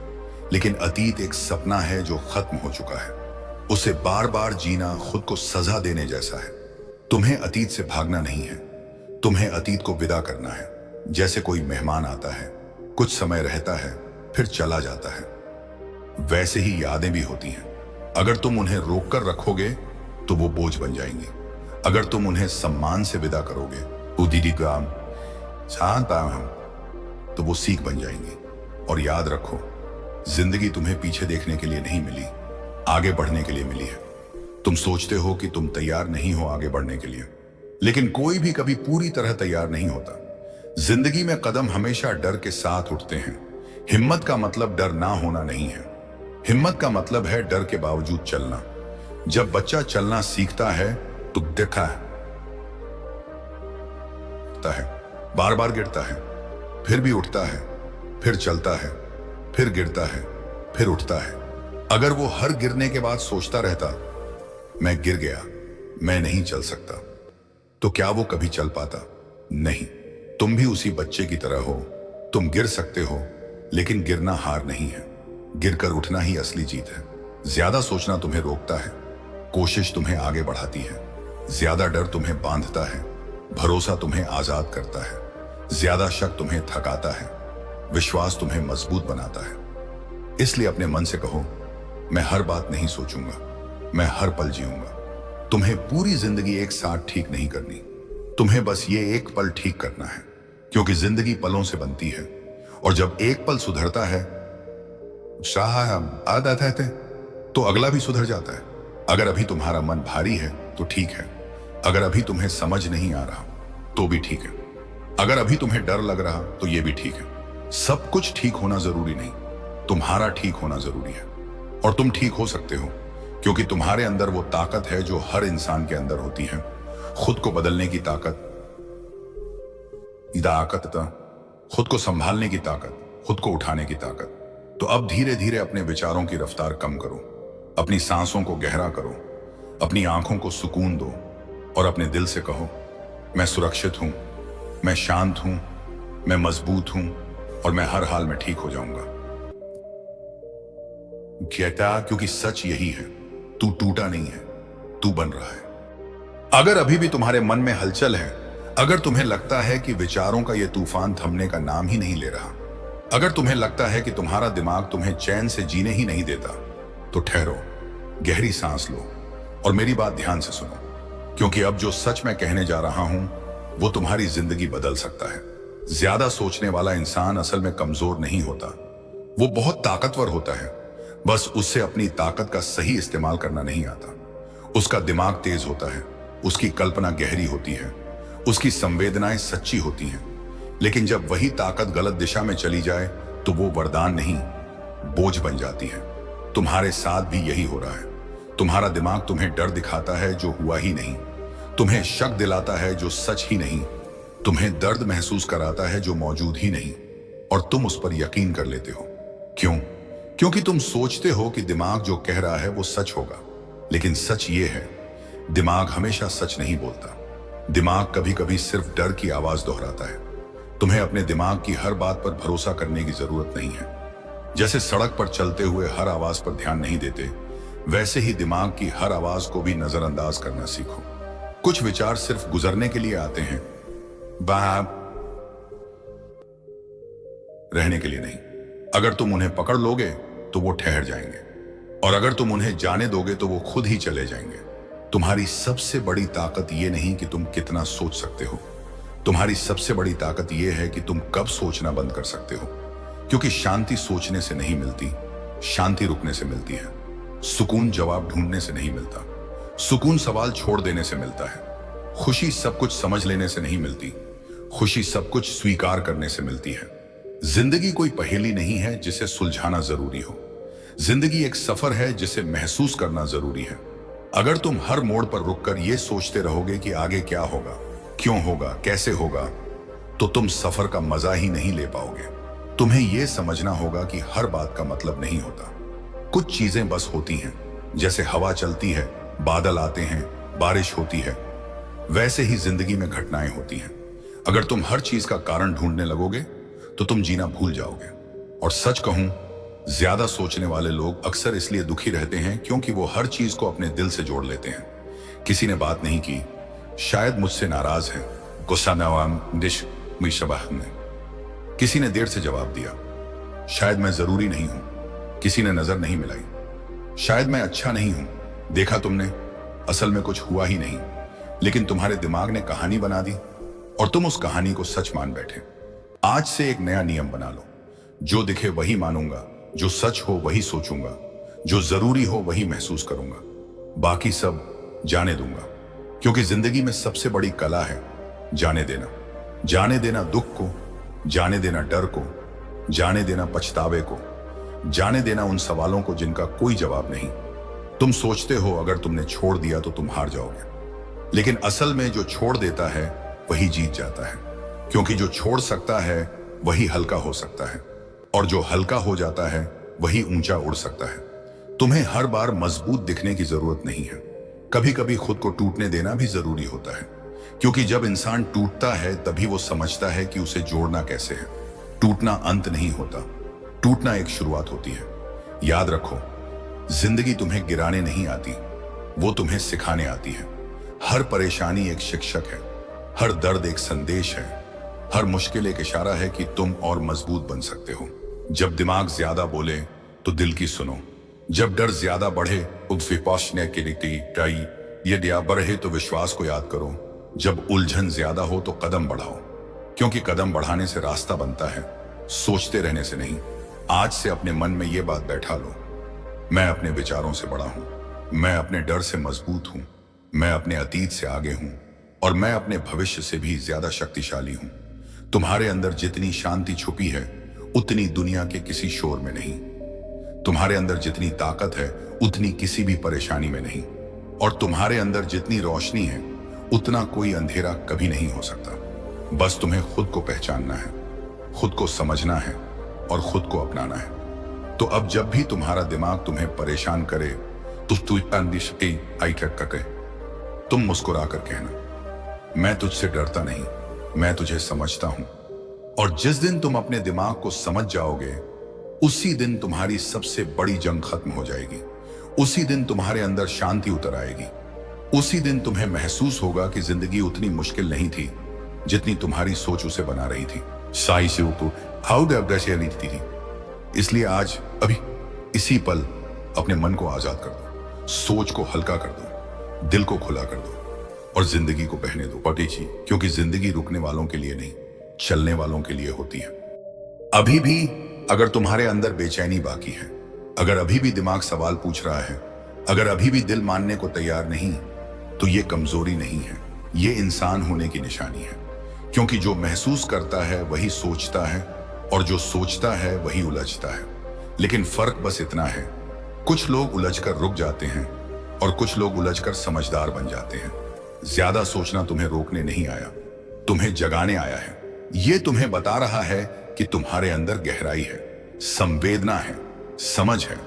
Speaker 1: लेकिन अतीत एक सपना है जो खत्म हो चुका है। उसे बार बार जीना खुद को सजा देने जैसा है। तुम्हें अतीत से भागना नहीं है, तुम्हें अतीत को विदा करना है। जैसे कोई मेहमान आता है, कुछ समय रहता है, फिर चला जाता है, वैसे ही यादें भी होती हैं। अगर तुम उन्हें रोक कर रखोगे तो वो बोझ बन जाएंगी। अगर तुम उन्हें सम्मान से विदा करोगे, उदीदी काम शांत हम, तो वो सीख बन जाएंगी। और याद रखो, जिंदगी तुम्हें पीछे देखने के लिए नहीं मिली, आगे बढ़ने के लिए मिली है। तुम सोचते हो कि तुम तैयार नहीं हो आगे बढ़ने के लिए, लेकिन कोई भी कभी पूरी तरह तैयार नहीं होता। जिंदगी में कदम हमेशा डर के साथ उठते हैं। हिम्मत का मतलब डर ना होना नहीं है, हिम्मत का मतलब है डर के बावजूद चलना। जब बच्चा चलना सीखता है तो देखा है, बार बार गिरता है, फिर भी उठता है, फिर चलता है, फिर गिरता है, फिर उठता है। अगर वो हर गिरने के बाद सोचता रहता मैं गिर गया, मैं नहीं चल सकता, तो क्या वो कभी चल पाता? नहीं। तुम भी उसी बच्चे की तरह हो। तुम गिर सकते हो, लेकिन गिरना हार नहीं है, गिरकर उठना ही असली जीत है। ज्यादा सोचना तुम्हें रोकता है, कोशिश तुम्हें आगे बढ़ाती है। ज्यादा डर तुम्हें बांधता है, भरोसा तुम्हें आजाद करता है। ज्यादा शक तुम्हें थकाता है, विश्वास तुम्हें मजबूत बनाता है। इसलिए अपने मन से कहो मैं हर बात नहीं सोचूंगा, मैं हर पल जीऊंगा। तुम्हें पूरी जिंदगी एक साथ ठीक नहीं करनी, तुम्हें बस ये एक पल ठीक करना है, क्योंकि जिंदगी पलों से बनती है। और जब एक पल सुधरता है, आदत है तो अगला भी सुधर जाता है। अगर अभी तुम्हारा मन भारी है तो ठीक है, अगर अभी तुम्हें समझ नहीं आ रहा तो भी ठीक है, अगर अभी तुम्हें डर लग रहा तो ये भी ठीक है। सब कुछ ठीक होना जरूरी नहीं, तुम्हारा ठीक होना जरूरी है। और तुम ठीक हो सकते हो, क्योंकि तुम्हारे अंदर वो ताकत है जो हर इंसान के अंदर होती है। खुद को बदलने की ताकत, खुद को संभालने की ताकत, खुद को उठाने की ताकत। तो अब धीरे धीरे अपने विचारों की रफ्तार कम करो, अपनी सांसों को गहरा करो, अपनी आंखों को सुकून दो, और अपने दिल से कहो मैं सुरक्षित हूं, मैं शांत हूं, मैं मजबूत हूं, और मैं हर हाल में ठीक हो जाऊंगा। क्योंकि सच यही है, तू टूटा नहीं है, तू बन रहा है। अगर अभी भी तुम्हारे मन में हलचल है, अगर तुम्हें लगता है कि विचारों का यह तूफान थमने का नाम ही नहीं ले रहा, अगर तुम्हें लगता है कि तुम्हारा दिमाग तुम्हें चैन से जीने ही नहीं देता, तो ठहरो, गहरी सांस लो, और मेरी बात ध्यान से सुनो, क्योंकि अब जो सच मैं कहने जा रहा हूं वो तुम्हारी जिंदगी बदल सकता है। ज्यादा सोचने वाला इंसान असल में कमजोर नहीं होता, वो बहुत ताकतवर होता है, बस उससे अपनी ताकत का सही इस्तेमाल करना नहीं आता। उसका दिमाग तेज होता है, उसकी कल्पना गहरी होती है, उसकी संवेदनाएं सच्ची होती हैं। लेकिन जब वही ताकत गलत दिशा में चली जाए तो वो वरदान नहीं, बोझ बन जाती है। तुम्हारे साथ भी यही हो रहा है। तुम्हारा दिमाग तुम्हें डर दिखाता है जो हुआ ही नहीं, तुम्हें शक दिलाता है जो सच ही नहीं, तुम्हें दर्द महसूस कराता है जो मौजूद ही नहीं, और तुम उस पर यकीन कर लेते हो। क्यों? क्योंकि तुम सोचते हो कि दिमाग जो कह रहा है वो सच होगा। लेकिन सच ये है, दिमाग हमेशा सच नहीं बोलता। दिमाग कभी कभी सिर्फ डर की आवाज दोहराता है। तुम्हें अपने दिमाग की हर बात पर भरोसा करने की जरूरत नहीं है। जैसे सड़क पर चलते हुए हर आवाज पर ध्यान नहीं देते, वैसे ही दिमाग की हर आवाज को भी नजरअंदाज करना सीखो। कुछ विचार सिर्फ गुजरने के लिए आते हैं, वहां रहने के लिए नहीं। अगर तुम उन्हें पकड़ लोगे तो वो ठहर जाएंगे, और अगर तुम उन्हें जाने दोगे तो वो खुद ही चले जाएंगे। तुम्हारी सबसे बड़ी ताकत ये नहीं कि तुम कितना सोच सकते हो, तुम्हारी सबसे बड़ी ताकत ये है कि तुम कब सोचना बंद कर सकते हो। क्योंकि शांति सोचने से नहीं मिलती, शांति रुकने से मिलती है। सुकून जवाब ढूंढने से नहीं मिलता, सुकून सवाल छोड़ देने से मिलता है। खुशी सब कुछ समझ लेने से नहीं मिलती, खुशी सब कुछ स्वीकार करने से मिलती है। जिंदगी कोई पहेली नहीं है जिसे सुलझाना जरूरी हो, जिंदगी एक सफर है जिसे महसूस करना जरूरी है। अगर तुम हर मोड़ पर रुककर यह सोचते रहोगे कि आगे क्या होगा, क्यों होगा, कैसे होगा, तो तुम सफर का मजा ही नहीं ले पाओगे। तुम्हें यह समझना होगा कि हर बात का मतलब नहीं होता। कुछ चीजें बस होती हैं, जैसे हवा चलती है, बादल आते हैं, बारिश होती है, वैसे ही जिंदगी में घटनाएं होती हैं। अगर तुम हर चीज का कारण ढूंढने लगोगे तो तुम जीना भूल जाओगे। और सच कहूं, ज्यादा सोचने वाले लोग अक्सर इसलिए दुखी रहते हैं क्योंकि वो हर चीज को अपने दिल से जोड़ लेते हैं। किसी ने बात नहीं की, शायद मुझसे नाराज है, गुस्सा नवाम दिश मुशबाह ने। किसी ने देर से जवाब दिया, शायद मैं जरूरी नहीं हूं। किसी ने नजर नहीं मिलाई, शायद मैं अच्छा नहीं हूं। देखा तुमने, असल में कुछ हुआ ही नहीं, लेकिन तुम्हारे दिमाग ने कहानी बना दी और तुम उस कहानी को सच मान बैठे। आज से एक नया नियम बना लो, जो दिखे वही मानूंगा, जो सच हो वही सोचूंगा, जो जरूरी हो वही महसूस करूंगा, बाकी सब जाने दूंगा। क्योंकि जिंदगी में सबसे बड़ी कला है जाने देना। जाने देना दुख को, जाने देना डर को, जाने देना पछतावे को, जाने देना उन सवालों को जिनका कोई जवाब नहीं। तुम सोचते हो अगर तुमने छोड़ दिया तो तुम हार जाओगे, लेकिन असल में जो छोड़ देता है वही जीत जाता है। क्योंकि जो छोड़ सकता है वही हल्का हो सकता है, और जो हल्का हो जाता है वही ऊंचा उड़ सकता है। तुम्हें हर बार मजबूत दिखने की जरूरत नहीं है, कभी कभी खुद को टूटने देना भी जरूरी होता है। क्योंकि जब इंसान टूटता है तभी वो समझता है कि उसे जोड़ना कैसे है। टूटना अंत नहीं होता, टूटना एक शुरुआत होती है। याद रखो, जिंदगी तुम्हें गिराने नहीं आती, वो तुम्हें सिखाने आती है। हर परेशानी एक शिक्षक है, हर दर्द एक संदेश है, हर मुश्किल एक इशारा है कि तुम और मजबूत बन सकते हो। जब दिमाग ज्यादा बोले तो दिल की सुनो, जब डर ज्यादा बढ़े यदि आप बढ़े तो विश्वास को याद करो, जब उलझन ज्यादा हो तो कदम बढ़ाओ, क्योंकि कदम बढ़ाने से रास्ता बनता है, सोचते रहने से नहीं। आज से अपने मन में यह बात बैठा लो, मैं अपने विचारों से बड़ा हूं, मैं अपने डर से मजबूत हूं, मैं अपने अतीत से आगे हूं, और मैं अपने भविष्य से भी ज्यादा शक्तिशाली हूं। तुम्हारे अंदर जितनी शांति छुपी है उतनी दुनिया के किसी शोर में नहीं। तुम्हारे अंदर जितनी ताकत है उतनी किसी भी परेशानी में नहीं। और तुम्हारे अंदर जितनी रोशनी है उतना कोई अंधेरा कभी नहीं हो सकता। बस तुम्हें खुद को पहचानना है, खुद को समझना है और खुद को अपनाना है। तो अब जब भी तुम्हारा दिमाग तुम्हें परेशान करे तो तुम मुस्कुरा कर कहना, मैं तुझसे डरता नहीं, मैं तुझे समझता हूं। और जिस दिन तुम अपने दिमाग को समझ जाओगे, उसी दिन तुम्हारी सबसे बड़ी जंग खत्म हो जाएगी। उसी दिन तुम्हारे अंदर शांति उतर आएगी। उसी दिन तुम्हें महसूस होगा कि जिंदगी उतनी मुश्किल नहीं थी जितनी तुम्हारी सोच उसे बना रही थी। साई से थी। इसलिए आज अभी इसी पल अपने मन को आजाद कर दो, सोच को हल्का कर दो, दिल को खुला कर दो और जिंदगी को बहने दो। पटीची, क्योंकि जिंदगी रुकने वालों के लिए नहीं, चलने वालों के लिए होती है। अभी भी अगर तुम्हारे अंदर बेचैनी बाकी है, अगर अभी भी दिमाग सवाल पूछ रहा है, अगर अभी भी दिल मानने को तैयार नहीं, तो ये कमजोरी नहीं है, ये इंसान होने की निशानी है। क्योंकि जो महसूस करता है वही सोचता है, और जो सोचता है वही उलझता है। लेकिन फर्क बस इतना है, कुछ लोग उलझकर रुक जाते हैं और कुछ लोग उलझकर समझदार बन जाते हैं। ज्यादा सोचना तुम्हें रोकने नहीं आया, तुम्हें जगाने आया है। ये तुम्हें बता रहा है कि तुम्हारे अंदर गहराई है, संवेदना है, समझ है।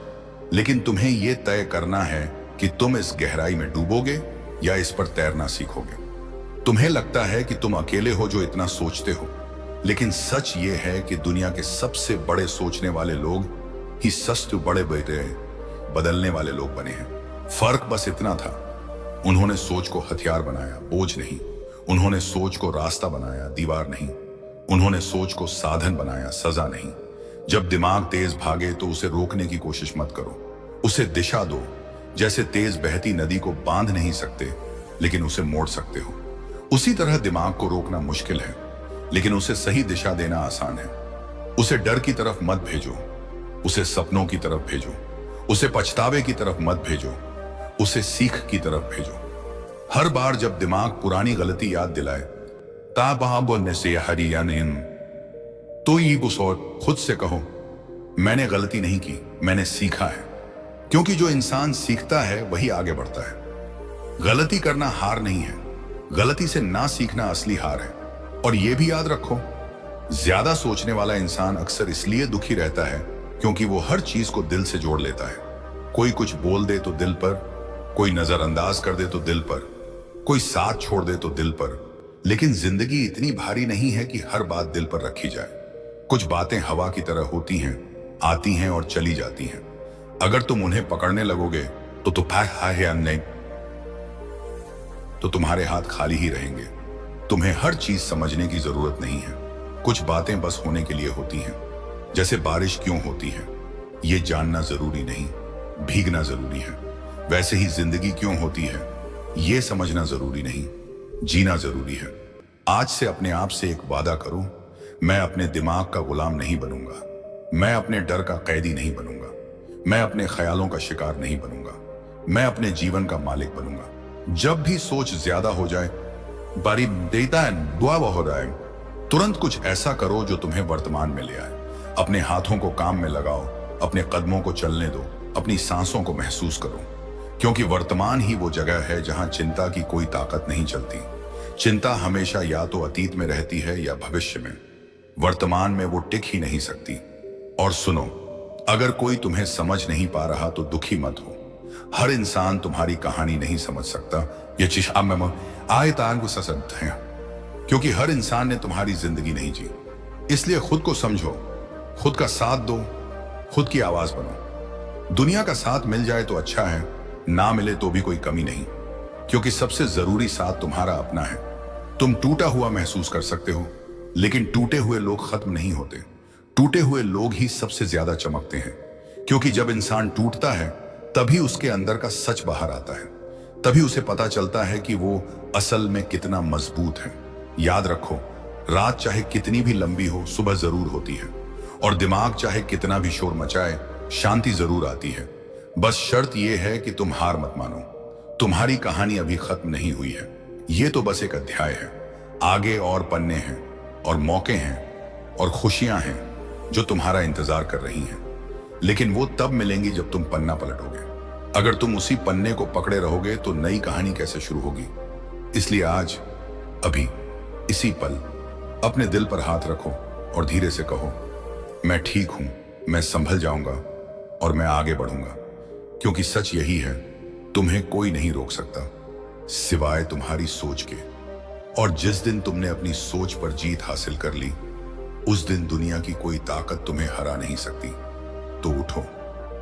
Speaker 1: लेकिन तुम्हें यह तय करना है कि तुम इस गहराई में डूबोगे या इस पर तैरना सीखोगे। तुम्हें लगता है कि तुम अकेले हो जो इतना सोचते हो, लेकिन सच ये है कि दुनिया के सबसे बड़े सोचने वाले लोग ही सच बड़े बेटे बदलने वाले लोग बने हैं। फर्क बस इतना था, उन्होंने सोच को हथियार बनाया, बोझ नहीं। उन्होंने सोच को रास्ता बनाया, दीवार नहीं। उन्होंने सोच को साधन बनाया, सजा नहीं। जब दिमाग तेज भागे तो उसे रोकने की कोशिश मत करो, उसे दिशा दो। जैसे तेज बहती नदी को बांध नहीं सकते, लेकिन उसे मोड़ सकते हो। उसी तरह दिमाग को रोकना मुश्किल है, लेकिन उसे सही दिशा देना आसान है। उसे डर की तरफ मत भेजो, उसे सपनों की तरफ भेजो। उसे पछतावे की तरफ मत भेजो, उसे सीख की तरफ भेजो। हर बार जब दिमाग पुरानी गलती याद दिलाए, ता बोलने से हरियाणा तो ये खुद से कहो, मैंने गलती नहीं की, मैंने सीखा है। क्योंकि जो इंसान सीखता है वही आगे बढ़ता है। गलती करना हार नहीं है, गलती से ना सीखना असली हार है। और यह भी याद रखो, ज्यादा सोचने वाला इंसान अक्सर इसलिए दुखी रहता है क्योंकि वो हर चीज को दिल से जोड़ लेता है। कोई कुछ बोल दे तो दिल पर, कोई नजरअंदाज कर दे तो दिल पर, कोई साथ छोड़ दे तो दिल पर। लेकिन जिंदगी इतनी भारी नहीं है कि हर बात दिल पर रखी जाए। कुछ बातें हवा की तरह होती हैं, आती हैं और चली जाती हैं। अगर तुम उन्हें पकड़ने लगोगे तो तो तुम्हारे हाथ खाली ही रहेंगे। तुम्हें हर चीज समझने की जरूरत नहीं है, कुछ बातें बस होने के लिए होती हैं। जैसे बारिश क्यों होती है ये जानना जरूरी नहीं, भीगना जरूरी है। वैसे ही जिंदगी क्यों होती है ये समझना जरूरी नहीं, जीना जरूरी है। आज से अपने आप से एक वादा करो, मैं अपने दिमाग का गुलाम नहीं बनूंगा, मैं अपने डर का कैदी नहीं बनूंगा, मैं अपने ख्यालों का शिकार नहीं बनूंगा, मैं अपने जीवन का मालिक बनूंगा। जब भी सोच ज्यादा हो जाए, बारी देता है दुआ हो रहा है, तुरंत कुछ ऐसा करो जो तुम्हें वर्तमान में ले आए। अपने हाथों को काम में लगाओ, अपने कदमों को चलने दो, अपनी सांसों को महसूस करो। क्योंकि वर्तमान ही वो जगह है जहां चिंता की कोई ताकत नहीं चलती। चिंता हमेशा या तो अतीत में रहती है या भविष्य में, वर्तमान में वो टिक ही नहीं सकती। और सुनो, अगर कोई तुम्हें समझ नहीं पा रहा तो दुखी मत हो। हर इंसान तुम्हारी कहानी नहीं समझ सकता, ये चिशा में आए तान को ससंत है, क्योंकि हर इंसान ने तुम्हारी जिंदगी नहीं जी। इसलिए खुद को समझो, खुद का साथ दो, खुद की आवाज बनो। दुनिया का साथ मिल जाए तो अच्छा है, ना मिले तो भी कोई कमी नहीं, क्योंकि सबसे जरूरी साथ तुम्हारा अपना है। तुम टूटा हुआ महसूस कर सकते हो, लेकिन टूटे हुए लोग खत्म नहीं होते। टूटे हुए लोग ही सबसे ज्यादा चमकते हैं, क्योंकि जब इंसान टूटता है तभी उसके अंदर का सच बाहर आता है। तभी उसे पता चलता है कि वो असल में कितना मजबूत है। याद रखो, रात चाहे कितनी भी लंबी हो, सुबह जरूर होती है। और दिमाग चाहे कितना भी शोर मचाए, शांति जरूर आती है। बस शर्त यह है कि तुम हार मत मानो। तुम्हारी कहानी अभी खत्म नहीं हुई है, ये तो बस एक अध्याय है। आगे और पन्ने हैं, और मौके हैं, और खुशियां हैं जो तुम्हारा इंतजार कर रही हैं। लेकिन वो तब मिलेंगी जब तुम पन्ना पलटोगे। अगर तुम उसी पन्ने को पकड़े रहोगे तो नई कहानी कैसे शुरू होगी। इसलिए आज, अभी, इसी पल अपने दिल पर हाथ रखो और धीरे से कहो, मैं ठीक हूं, मैं संभल जाऊंगा और मैं आगे बढ़ूंगा। क्योंकि सच यही है, तुम्हें कोई नहीं रोक सकता सिवाय तुम्हारी सोच के। और जिस दिन तुमने अपनी सोच पर जीत हासिल कर ली, उस दिन दुनिया की कोई ताकत तुम्हें हरा नहीं सकती। तो उठो,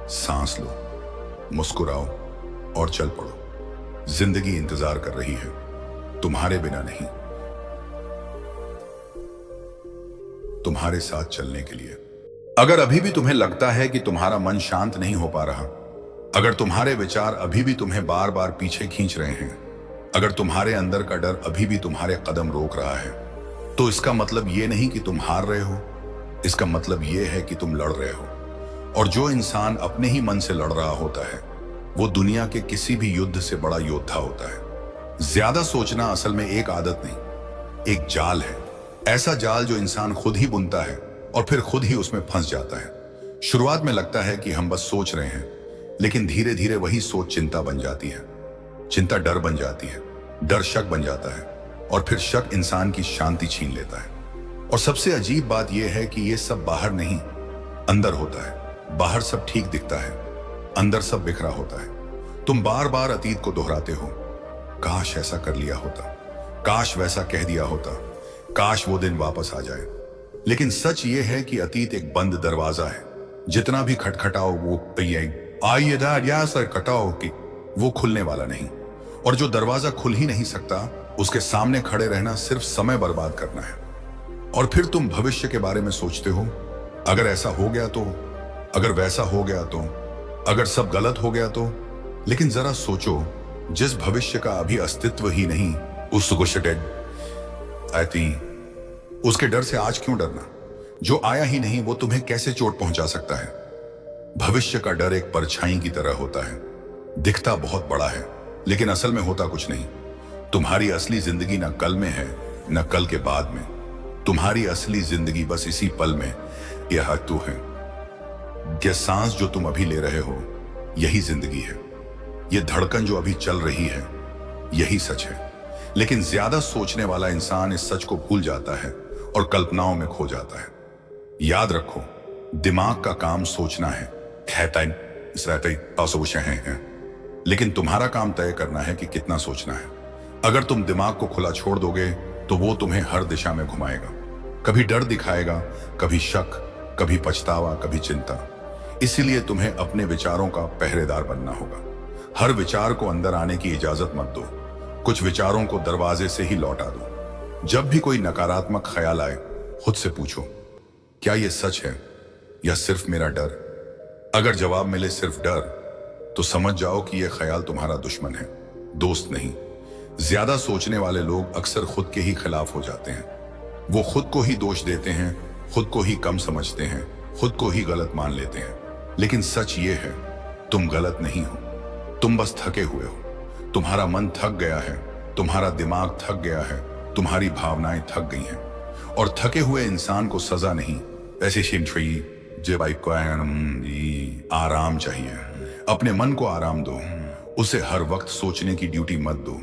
Speaker 1: सांस लो, मुस्कुराओ और चल पड़ो। जिंदगी इंतजार कर रही है, तुम्हारे बिना नहीं, तुम्हारे साथ चलने के लिए। अगर अभी भी तुम्हें लगता है कि तुम्हारा मन शांत नहीं हो पा रहा, अगर तुम्हारे विचार अभी भी तुम्हें बार बार पीछे खींच रहे हैं, अगर तुम्हारे अंदर का डर अभी भी तुम्हारे कदम रोक रहा है, तो इसका मतलब ये नहीं कि तुम हार रहे हो, इसका मतलब ये है कि तुम लड़ रहे हो। और जो इंसान अपने ही मन से लड़ रहा होता है, वो दुनिया के किसी भी युद्ध से बड़ा योद्धा होता है। ज्यादा सोचना असल में एक आदत नहीं, एक जाल है। ऐसा जाल जो इंसान खुद ही बुनता है और फिर खुद ही उसमें फंस जाता है। शुरुआत में लगता है कि हम बस सोच रहे हैं, लेकिन धीरे धीरे वही सोच चिंता बन जाती है, चिंता डर बन जाती है, डर शक बन जाता है, और फिर शक इंसान की शांति छीन लेता है। और सबसे अजीब बात यह है कि यह सब बाहर नहीं, अंदर होता है। बाहर सब ठीक दिखता है, अंदर सब बिखरा होता है। तुम बार बार अतीत को दोहराते हो, काश ऐसा कर लिया होता, काश वैसा कह दिया होता, काश वो दिन वापस आ जाए। लेकिन सच ये है कि अतीत एक बंद दरवाजा है। जितना भी खटखटाओ वो आइए डैड या सर खटाओ कि वो खुलने वाला नहीं। और जो दरवाजा खुल ही नहीं सकता उसके सामने खड़े रहना सिर्फ समय बर्बाद करना है। और फिर तुम भविष्य के बारे में सोचते हो, अगर ऐसा हो गया तो, अगर वैसा हो गया तो, अगर सब गलत हो गया तो। लेकिन जरा सोचो, जिस भविष्य का अभी अस्तित्व ही नहीं, उसके डर से आज क्यों डरना? जो आया ही नहीं वो तुम्हें कैसे चोट पहुंचा सकता है? भविष्य का डर एक परछाई की तरह होता है, दिखता बहुत बड़ा है लेकिन असल में होता कुछ नहीं। तुम्हारी असली जिंदगी न कल में है न कल के बाद में। तुम्हारी असली जिंदगी बस इसी पल में, यह तू है। यह सांस जो तुम अभी ले रहे हो यही जिंदगी है। यह धड़कन जो अभी चल रही है यही सच है। लेकिन ज्यादा सोचने वाला इंसान इस सच को भूल जाता है और कल्पनाओं में खो जाता है। याद रखो, दिमाग का काम सोचना है, लेकिन तुम्हारा काम तय करना है कि कितना सोचना है। अगर तुम दिमाग को खुला छोड़ दोगे तो वो तुम्हें हर दिशा में घुमाएगा। कभी डर दिखाएगा, कभी शक, कभी पछतावा, कभी चिंता। इसीलिए तुम्हें अपने विचारों का पहरेदार बनना होगा। हर विचार को अंदर आने की इजाजत मत दो। कुछ विचारों को दरवाजे से ही लौटा दो। जब भी कोई नकारात्मक ख्याल आए, खुद से पूछो, क्या यह सच है या सिर्फ मेरा डर? अगर जवाब मिले सिर्फ डर, तो समझ जाओ कि यह ख्याल तुम्हारा दुश्मन है, दोस्त नहीं। ज्यादा सोचने वाले लोग अक्सर खुद के ही खिलाफ हो जाते हैं। वो खुद को ही दोष देते हैं, खुद को ही कम समझते हैं, खुद को ही गलत मान लेते हैं। लेकिन सच ये है, तुम गलत नहीं हो, तुम बस थके हुए हो। तुम्हारा मन थक गया है, तुम्हारा दिमाग थक गया है, तुम्हारी भावनाएं थक गई हैं। और थके हुए इंसान को सजा नहीं, ऐसे आराम चाहिए। अपने मन को आराम दो, उसे हर वक्त सोचने की ड्यूटी मत दो।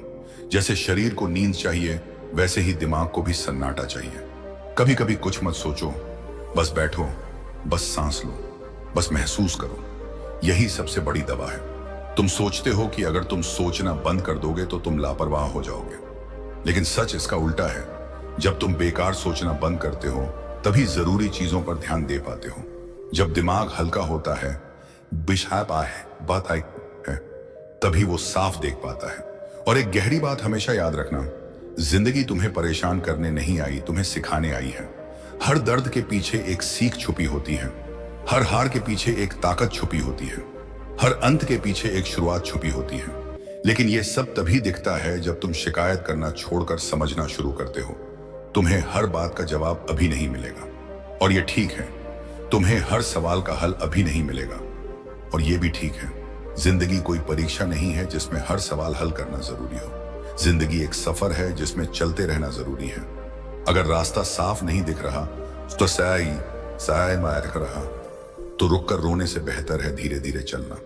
Speaker 1: जैसे शरीर को नींद चाहिए वैसे ही दिमाग को भी सन्नाटा चाहिए। कभी कभी कुछ मत सोचो, बस बैठो, बस सांस लो, बस महसूस करो। यही सबसे बड़ी दवा है। तुम सोचते हो कि अगर तुम सोचना बंद कर दोगे तो तुम लापरवाह हो जाओगे, लेकिन सच इसका उल्टा है। जब तुम बेकार सोचना बंद करते हो तभी जरूरी चीजों पर ध्यान दे पाते हो। जब दिमाग हल्का होता है, बात आई है, तभी वो साफ देख पाता है। और एक गहरी बात हमेशा याद रखना, जिंदगी तुम्हें परेशान करने नहीं आई, तुम्हें सिखाने आई है। हर दर्द के पीछे एक सीख छुपी होती है, हर हार के पीछे एक ताकत छुपी होती है, हर अंत के पीछे एक शुरुआत छुपी होती है। लेकिन यह सब तभी दिखता है जब तुम शिकायत करना छोड़कर समझना शुरू करते हो। तुम्हें हर बात का जवाब अभी नहीं मिलेगा, और यह ठीक है। तुम्हें हर सवाल का हल अभी नहीं मिलेगा, और यह भी ठीक है। जिंदगी कोई परीक्षा नहीं है जिसमें हर सवाल हल करना जरूरी हो। जिंदगी एक सफर है जिसमें चलते रहना जरूरी है। अगर रास्ता साफ नहीं दिख रहा तो तो रुक कर रोने से बेहतर है धीरे धीरे चलना,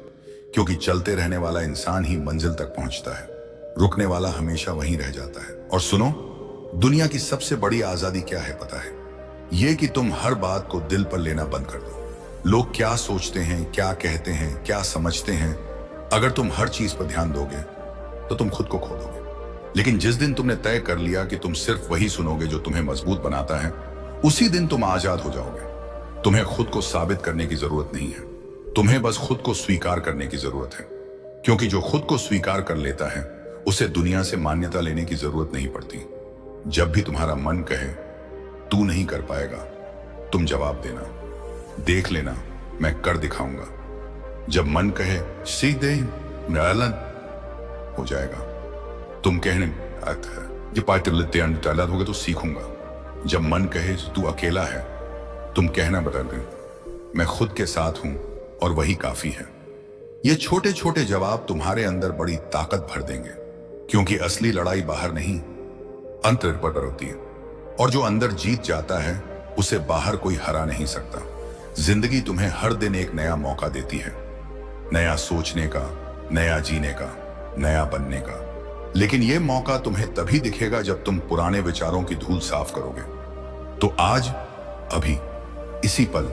Speaker 1: क्योंकि चलते रहने वाला इंसान ही मंजिल तक पहुंचता है, रुकने वाला हमेशा वहीं रह जाता है। और सुनो, दुनिया की सबसे बड़ी आजादी क्या है पता है? यह कि तुम हर बात को दिल पर लेना बंद कर दो। लोग क्या सोचते हैं, क्या कहते हैं, क्या समझते हैं, अगर तुम हर चीज पर ध्यान दोगे तो तुम खुद को खो दोगे। लेकिन जिस दिन तुमने तय कर लिया कि तुम सिर्फ वही सुनोगे जो तुम्हें मजबूत बनाता है, उसी दिन तुम आजाद हो जाओगे। तुम्हें खुद को साबित करने की जरूरत नहीं है, तुम्हें बस खुद को स्वीकार करने की जरूरत है। क्योंकि जो खुद को स्वीकार कर लेता है उसे दुनिया से मान्यता लेने की जरूरत नहीं पड़ती। जब भी तुम्हारा मन कहे तू नहीं कर पाएगा, तुम जवाब देना, देख लेना मैं कर दिखाऊंगा। जब मन कहे सीधे हो जाएगा, तुम कहने होगे तो सीखूंगा। जब मन कहे तू अकेला है, तुम कहना बता दे मैं खुद के साथ हूं और वही काफी है। ये छोटे छोटे जवाब तुम्हारे अंदर बड़ी ताकत भर देंगे, क्योंकि असली लड़ाई बाहर नहीं अंतर पर होती है, और जो अंदर जीत जाता है उसे बाहर कोई हरा नहीं सकता। जिंदगी तुम्हें हर दिन एक नया मौका देती है, नया सोचने का, नया जीने का, नया बनने का। लेकिन यह मौका तुम्हें तभी दिखेगा जब तुम पुराने विचारों की धूल साफ करोगे। तो आज, अभी, इसी पल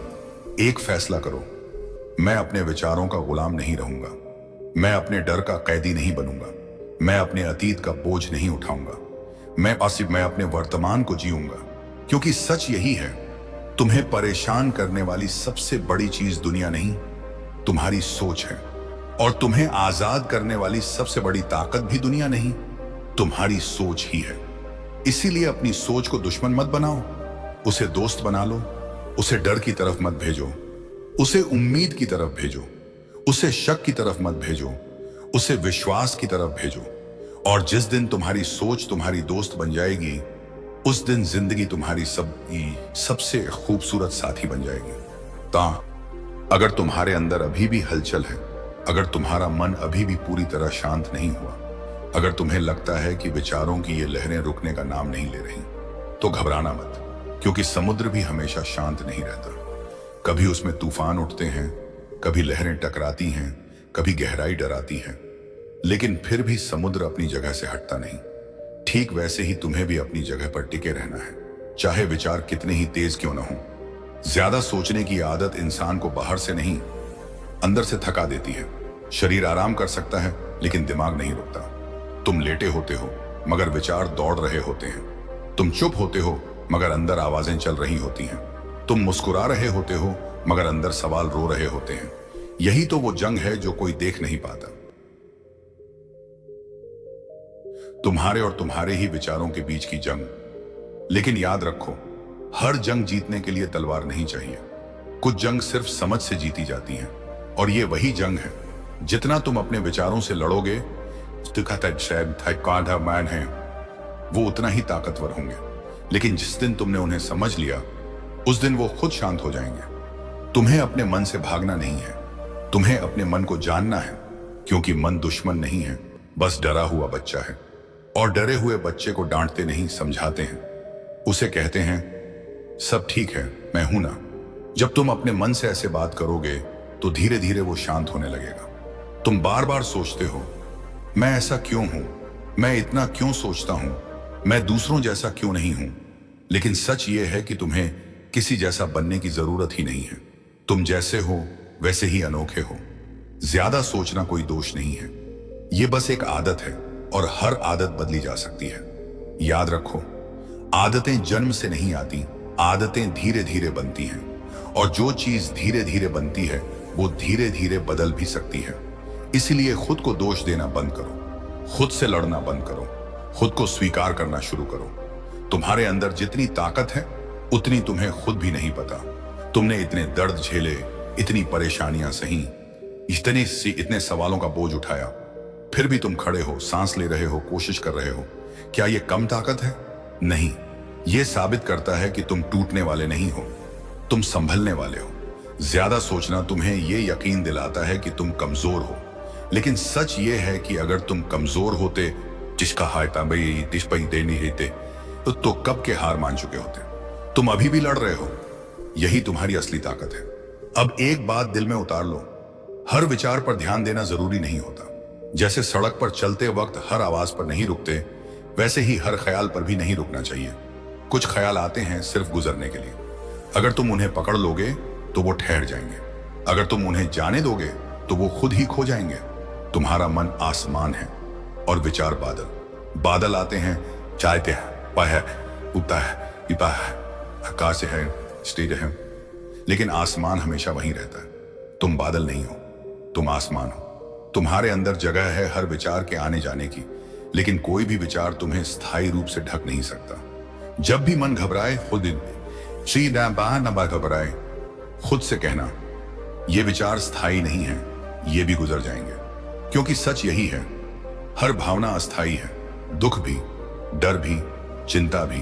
Speaker 1: एक फैसला करो, मैं अपने विचारों का गुलाम नहीं रहूंगा, मैं अपने डर का कैदी नहीं बनूंगा, मैं अपने अतीत का बोझ नहीं उठाऊंगा, मैं अपने वर्तमान को जीऊंगा। क्योंकि सच यही है, तुम्हें परेशान करने वाली सबसे बड़ी चीज दुनिया नहीं, तुम्हारी सोच है। और तुम्हें आजाद करने वाली सबसे बड़ी ताकत भी दुनिया नहीं, तुम्हारी सोच ही है। इसीलिए अपनी सोच को दुश्मन मत बनाओ, उसे दोस्त बना लो। उसे डर की तरफ मत भेजो, उसे उम्मीद की तरफ भेजो। उसे शक की तरफ मत भेजो, उसे विश्वास की तरफ भेजो। और जिस दिन तुम्हारी सोच तुम्हारी दोस्त बन जाएगी, उस दिन जिंदगी तुम्हारी सबसे खूबसूरत साथी बन जाएगी। अगर तुम्हारे अंदर अभी भी हलचल है, अगर तुम्हारा मन अभी भी पूरी तरह शांत नहीं हुआ, अगर तुम्हें लगता है कि विचारों की ये लहरें रुकने का नाम नहीं ले रही, तो घबराना मत, क्योंकि समुद्र भी हमेशा शांत नहीं रहता। कभी उसमें तूफान उठते हैं, कभी लहरें टकराती हैं, कभी गहराई डराती है, लेकिन फिर भी समुद्र अपनी जगह से हटता नहीं। ठीक वैसे ही तुम्हें भी अपनी जगह पर टिके रहना है, चाहे विचार कितने ही तेज क्यों न हो। ज्यादा सोचने की आदत इंसान को बाहर से नहीं, अंदर से थका देती है। शरीर आराम कर सकता है, लेकिन दिमाग नहीं रुकता। तुम लेटे होते हो, मगर विचार दौड़ रहे होते हैं। तुम चुप होते हो, मगर अंदर आवाजें चल रही होती हैं। तुम मुस्कुरा रहे होते हो, मगर अंदर सवाल रो रहे होते हैं। यही तो वो जंग है जो कोई देख नहीं पाता। तुम्हारे और तुम्हारे ही विचारों के बीच की जंग। लेकिन याद रखो, हर जंग जीतने के लिए तलवार नहीं चाहिए। कुछ जंग सिर्फ समझ से जीती जाती हैं, और ये वही जंग है। जितना तुम अपने विचारों से लड़ोगे, मैन है, वो उतना ही ताकतवर होंगे। लेकिन जिस दिन तुमने उन्हें समझ लिया, उस दिन वो खुद शांत हो जाएंगे। तुम्हें अपने मन से भागना नहीं है, तुम्हें अपने मन को जानना है, क्योंकि मन दुश्मन नहीं है, बस डरा हुआ बच्चा है। और डरे हुए बच्चे को डांटते नहीं, समझाते हैं। उसे कहते हैं, सब ठीक है, मैं हूं ना। जब तुम अपने मन से ऐसे बात करोगे, तो धीरे धीरे वो शांत होने लगेगा। तुम बार बार सोचते हो, मैं ऐसा क्यों हूं, मैं इतना क्यों सोचता हूं, मैं दूसरों जैसा क्यों नहीं हूं। लेकिन सच ये है कि तुम्हें किसी जैसा बनने की जरूरत ही नहीं है। तुम जैसे हो वैसे ही अनोखे हो। ज्यादा सोचना कोई दोष नहीं है, ये बस एक आदत है, और हर आदत बदली जा सकती है। याद रखो, आदतें जन्म से नहीं आती, आदतें धीरे धीरे बनती हैं। और जो चीज धीरे धीरे बनती है, वो धीरे धीरे बदल भी सकती है। इसलिए खुद को दोष देना बंद करो, खुद से लड़ना बंद करो, खुद को स्वीकार करना शुरू करो। तुम्हारे अंदर जितनी ताकत है, उतनी तुम्हें खुद भी नहीं पता। तुमने इतने दर्द झेले, इतनी परेशानियां सही, इतने सवालों का बोझ उठाया, फिर भी तुम खड़े हो, सांस ले रहे हो, कोशिश कर रहे हो। क्या ये कम ताकत है? नहीं, ये साबित करता है कि तुम टूटने वाले नहीं हो, तुम संभलने वाले हो। ज्यादा सोचना तुम्हें ये यकीन दिलाता है कि तुम कमजोर हो, लेकिन सच ये है कि अगर तुम कमजोर होते, जिसका हायता भाई दिश पई देनी हेते, तो कब के हार मान चुके होते। तुम अभी भी लड़ रहे हो, यही तुम्हारी असली ताकत है। अब एक बात दिल में उतार लो, हर विचार पर ध्यान देना जरूरी नहीं होता। जैसे सड़क पर चलते वक्त हर आवाज पर नहीं रुकते, वैसे ही हर ख्याल पर भी नहीं रुकना चाहिए। कुछ ख्याल आते हैं सिर्फ गुजरने के लिए। अगर तुम उन्हें पकड़ लोगे, तो वो ठहर जाएंगे। अगर तुम उन्हें जाने दोगे, तो वो खुद ही खो जाएंगे। तुम्हारा मन आसमान है और विचार बादल। बादल आते हैं, चाहते हैं, है, उगता है, पिता है, आकाश है, स्टेज है, लेकिन आसमान हमेशा वहीं रहता है। तुम बादल नहीं हो, तुम आसमान हो। तुम्हारे अंदर जगह है हर विचार के आने जाने की, लेकिन कोई भी विचार तुम्हें स्थायी रूप से ढक नहीं सकता। जब भी मन घबराए, खुद घबराए, खुद से कहना, ये विचार स्थायी नहीं है, ये भी गुजर जाएंगे। क्योंकि सच यही है, हर भावना अस्थायी है। दुख भी, डर भी, चिंता भी,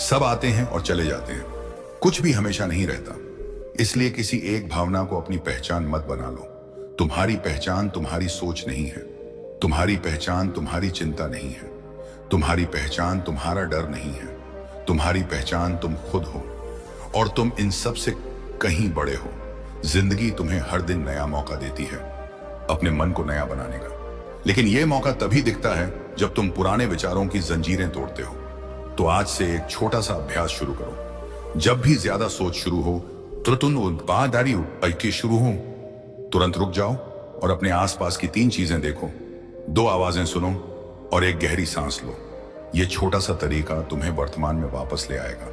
Speaker 1: सब आते हैं और चले जाते हैं। कुछ भी हमेशा नहीं रहता। इसलिए किसी एक भावना को अपनी पहचान मत बना लो। तुम्हारी पहचान तुम्हारी सोच नहीं है, तुम्हारी पहचान तुम्हारी चिंता नहीं है, तुम्हारी पहचान तुम्हारा डर नहीं है, तुम्हारी पहचान तुम खुद हो। और तुम इन सब से कहीं बड़े हो। जिंदगी तुम्हें हर दिन नया मौका देती है अपने मन को नया बनाने का, लेकिन यह मौका तभी दिखता है जब तुम पुराने विचारों की जंजीरें तोड़ते हो। तो आज से एक छोटा सा अभ्यास शुरू करो। जब भी ज्यादा सोच शुरू हो, शुरू हो, तुरंत रुक जाओ और अपने आसपास की 3 चीजें देखो, 2 आवाजें सुनो और एक गहरी सांस लो। यह छोटा सा तरीका तुम्हें वर्तमान में वापस ले आएगा।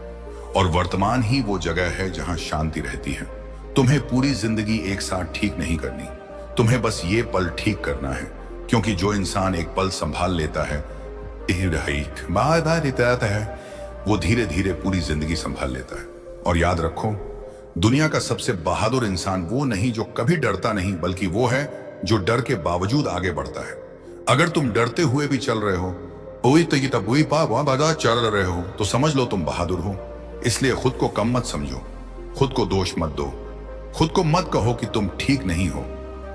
Speaker 1: और वर्तमान ही वो जगह है जहां शांति रहती है। तुम्हें पूरी जिंदगी एक साथ ठीक नहीं करनी, तुम्हें बस ये पल ठीक करना है, क्योंकि जो इंसान एक पल संभाल लेता है वो धीरे धीरे पूरी जिंदगी संभाल लेता है। और याद रखो, दुनिया का सबसे बहादुर इंसान वो नहीं जो कभी डरता नहीं, बल्कि वो है जो डर के बावजूद आगे बढ़ता है। अगर तुम डरते हुए भी चल रहे हो, चल रहे हो, तो समझ लो तुम बहादुर हो। इसलिए खुद को कम मत समझो, खुद को दोष मत दो, खुद को मत कहो कि तुम ठीक नहीं हो।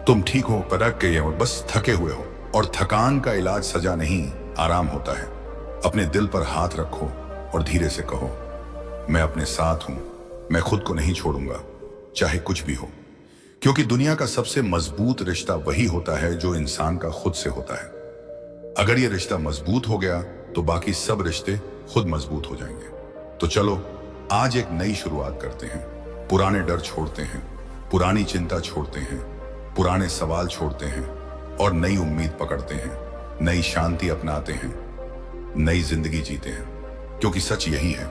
Speaker 1: तुम ठीक हो, पटक गए हो, बस थके हुए हो। और थकान का इलाज सजा नहीं, आराम होता है। अपने दिल पर हाथ रखो और धीरे से कहो, मैं अपने साथ हूं, मैं खुद को नहीं छोड़ूंगा, चाहे कुछ भी हो। क्योंकि दुनिया का सबसे मजबूत रिश्ता वही होता है जो इंसान का खुद से होता है। अगर ये रिश्ता मजबूत हो गया तो बाकी सब रिश्ते खुद मजबूत हो जाएंगे। तो चलो आज एक नई शुरुआत करते हैं। पुराने डर छोड़ते हैं, पुरानी चिंता छोड़ते हैं, पुराने सवाल छोड़ते हैं और नई उम्मीद पकड़ते हैं, नई शांति अपनाते हैं, नई जिंदगी जीते हैं। क्योंकि सच यही है,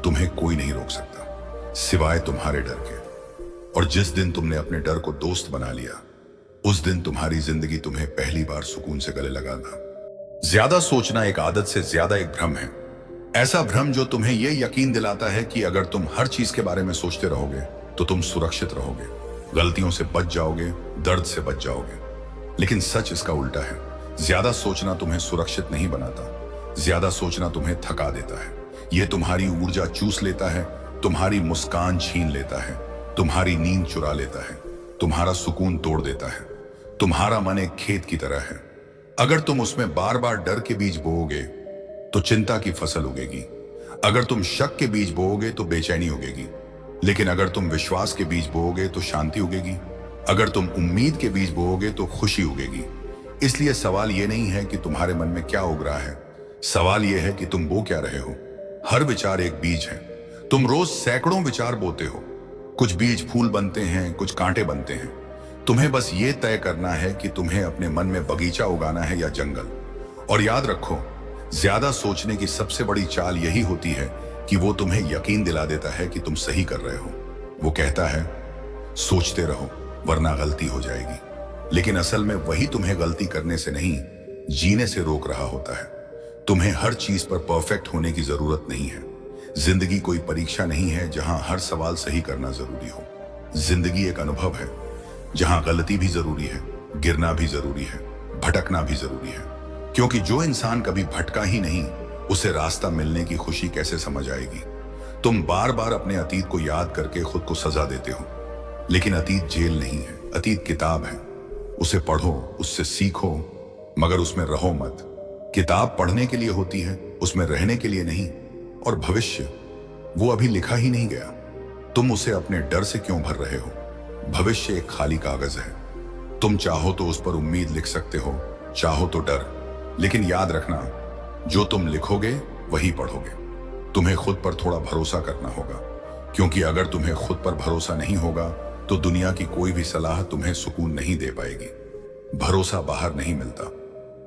Speaker 1: तुम्हें कोई नहीं रोक सकता सिवाय तुम्हारे डर के। और जिस दिन तुमने अपने डर को दोस्त बना लिया, उस दिन तुम्हारी जिंदगी तुम्हें पहली बार सुकून से गले लगाना। ज्यादा सोचना एक आदत से ज्यादा एक भ्रम है। ऐसा भ्रम जो तुम्हें यह यकीन दिलाता है कि अगर तुम हर चीज के बारे में सोचते रहोगे तो तुम सुरक्षित रहोगे, गलतियों से बच जाओगे, दर्द से बच जाओगे। लेकिन सच इसका उल्टा है। ज्यादा सोचना तुम्हें सुरक्षित नहीं बनाता, ज्यादा सोचना तुम्हें थका देता है। यह तुम्हारी ऊर्जा चूस लेता है, तुम्हारी मुस्कान छीन लेता है, तुम्हारी नींद चुरा लेता है, तुम्हारा सुकून तोड़ देता है। तुम्हारा मन एक खेत की तरह है। अगर तुम उसमें बार बार डर के बीज बोओगे तो चिंता की फसल उगेगी। अगर तुम शक के बीज बोओगे तो बेचैनी उगेगी। लेकिन अगर तुम विश्वास के बीज बोओगे तो शांति उगेगी। अगर तुम उम्मीद के बीज बोओगे तो खुशी उगेगी। इसलिए सवाल यह नहीं है कि तुम्हारे मन में क्या उग रहा है, सवाल यह है कि तुम बो क्या रहे हो। हर विचार एक बीज है। तुम रोज सैकड़ों विचार बोते हो। कुछ बीज फूल बनते हैं, कुछ कांटे बनते हैं। तुम्हें बस ये तय करना है कि तुम्हें अपने मन में बगीचा उगाना है या जंगल। और याद रखो, ज्यादा सोचने की सबसे बड़ी चाल यही होती है कि वो तुम्हें यकीन दिला देता है कि तुम सही कर रहे हो। वो कहता है सोचते रहो वरना गलती हो जाएगी। लेकिन असल में वही तुम्हें गलती करने से नहीं, जीने से रोक रहा होता है। तुम्हें हर चीज पर परफेक्ट होने की जरूरत नहीं है। जिंदगी कोई परीक्षा नहीं है जहां हर सवाल सही करना जरूरी हो। जिंदगी एक अनुभव है जहां गलती भी जरूरी है, गिरना भी जरूरी है, भटकना भी जरूरी है। क्योंकि जो इंसान कभी भटका ही नहीं, उसे रास्ता मिलने की खुशी कैसे समझ आएगी। तुम बार बार अपने अतीत को याद करके खुद को सजा देते हो। लेकिन अतीत जेल नहीं है, अतीत किताब है। उसे पढ़ो, उससे सीखो, मगर उसमें रहो मत। किताब पढ़ने के लिए होती है, उसमें रहने के लिए नहीं। और भविष्य वो अभी लिखा ही नहीं गया, तुम उसे अपने डर से क्यों भर रहे हो। भविष्य एक खाली कागज है। तुम चाहो तो उस पर उम्मीद लिख सकते हो, चाहो तो डर। लेकिन याद रखना, जो तुम लिखोगे वही पढ़ोगे। तुम्हें खुद पर थोड़ा भरोसा करना होगा, क्योंकि अगर तुम्हें खुद पर भरोसा नहीं होगा तो दुनिया की कोई भी सलाह तुम्हें सुकून नहीं दे पाएगी। भरोसा बाहर नहीं मिलता,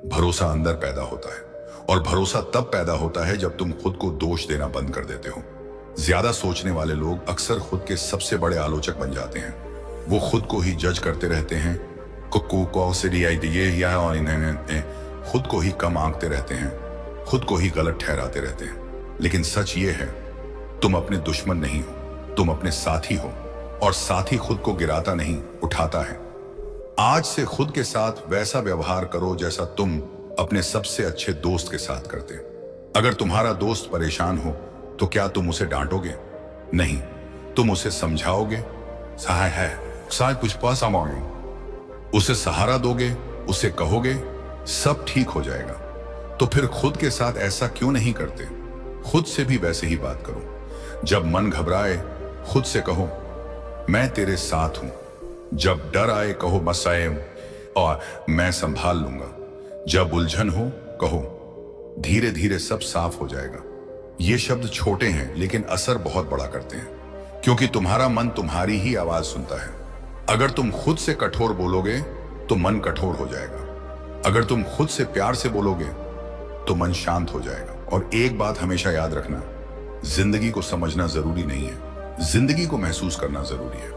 Speaker 1: भरोसा अंदर पैदा होता है। और भरोसा तब पैदा होता है जब तुम खुद को दोष देना बंद कर देते हो। ज्यादा सोचने वाले लोग अक्सर खुद के सबसे बड़े आलोचक बन जाते हैं। वो खुद को ही जज करते रहते हैं, खुद को ही कम आंकते रहते हैं, खुद को ही गलत ठहराते रहते हैं। लेकिन सच ये है, तुम अपने दुश्मन नहीं हो, तुम अपने साथी हो। और साथी खुद को गिराता नहीं, उठाता है। आज से खुद के साथ वैसा व्यवहार करो जैसा तुम अपने सबसे अच्छे दोस्त के साथ करते। अगर तुम्हारा दोस्त परेशान हो तो क्या तुम उसे डांटोगे? नहीं, तुम उसे समझाओगे। सहाय है, सहाय कुछ पैसा मांगे, उसे सहारा दोगे, उसे कहोगे सब ठीक हो जाएगा। तो फिर खुद के साथ ऐसा क्यों नहीं करते? खुद से भी वैसे ही बात करो। जब मन घबराए खुद से कहो मैं तेरे साथ हूं। जब डर आए कहो मसाए और मैं संभाल लूंगा। जब उलझन हो कहो धीरे धीरे सब साफ हो जाएगा। ये शब्द छोटे हैं लेकिन असर बहुत बड़ा करते हैं, क्योंकि तुम्हारा मन तुम्हारी ही आवाज सुनता है। अगर तुम खुद से कठोर बोलोगे तो मन कठोर हो जाएगा। अगर तुम खुद से प्यार से बोलोगे तो मन शांत हो जाएगा। और एक बात हमेशा याद रखना, जिंदगी को समझना जरूरी नहीं है, जिंदगी को महसूस करना जरूरी है।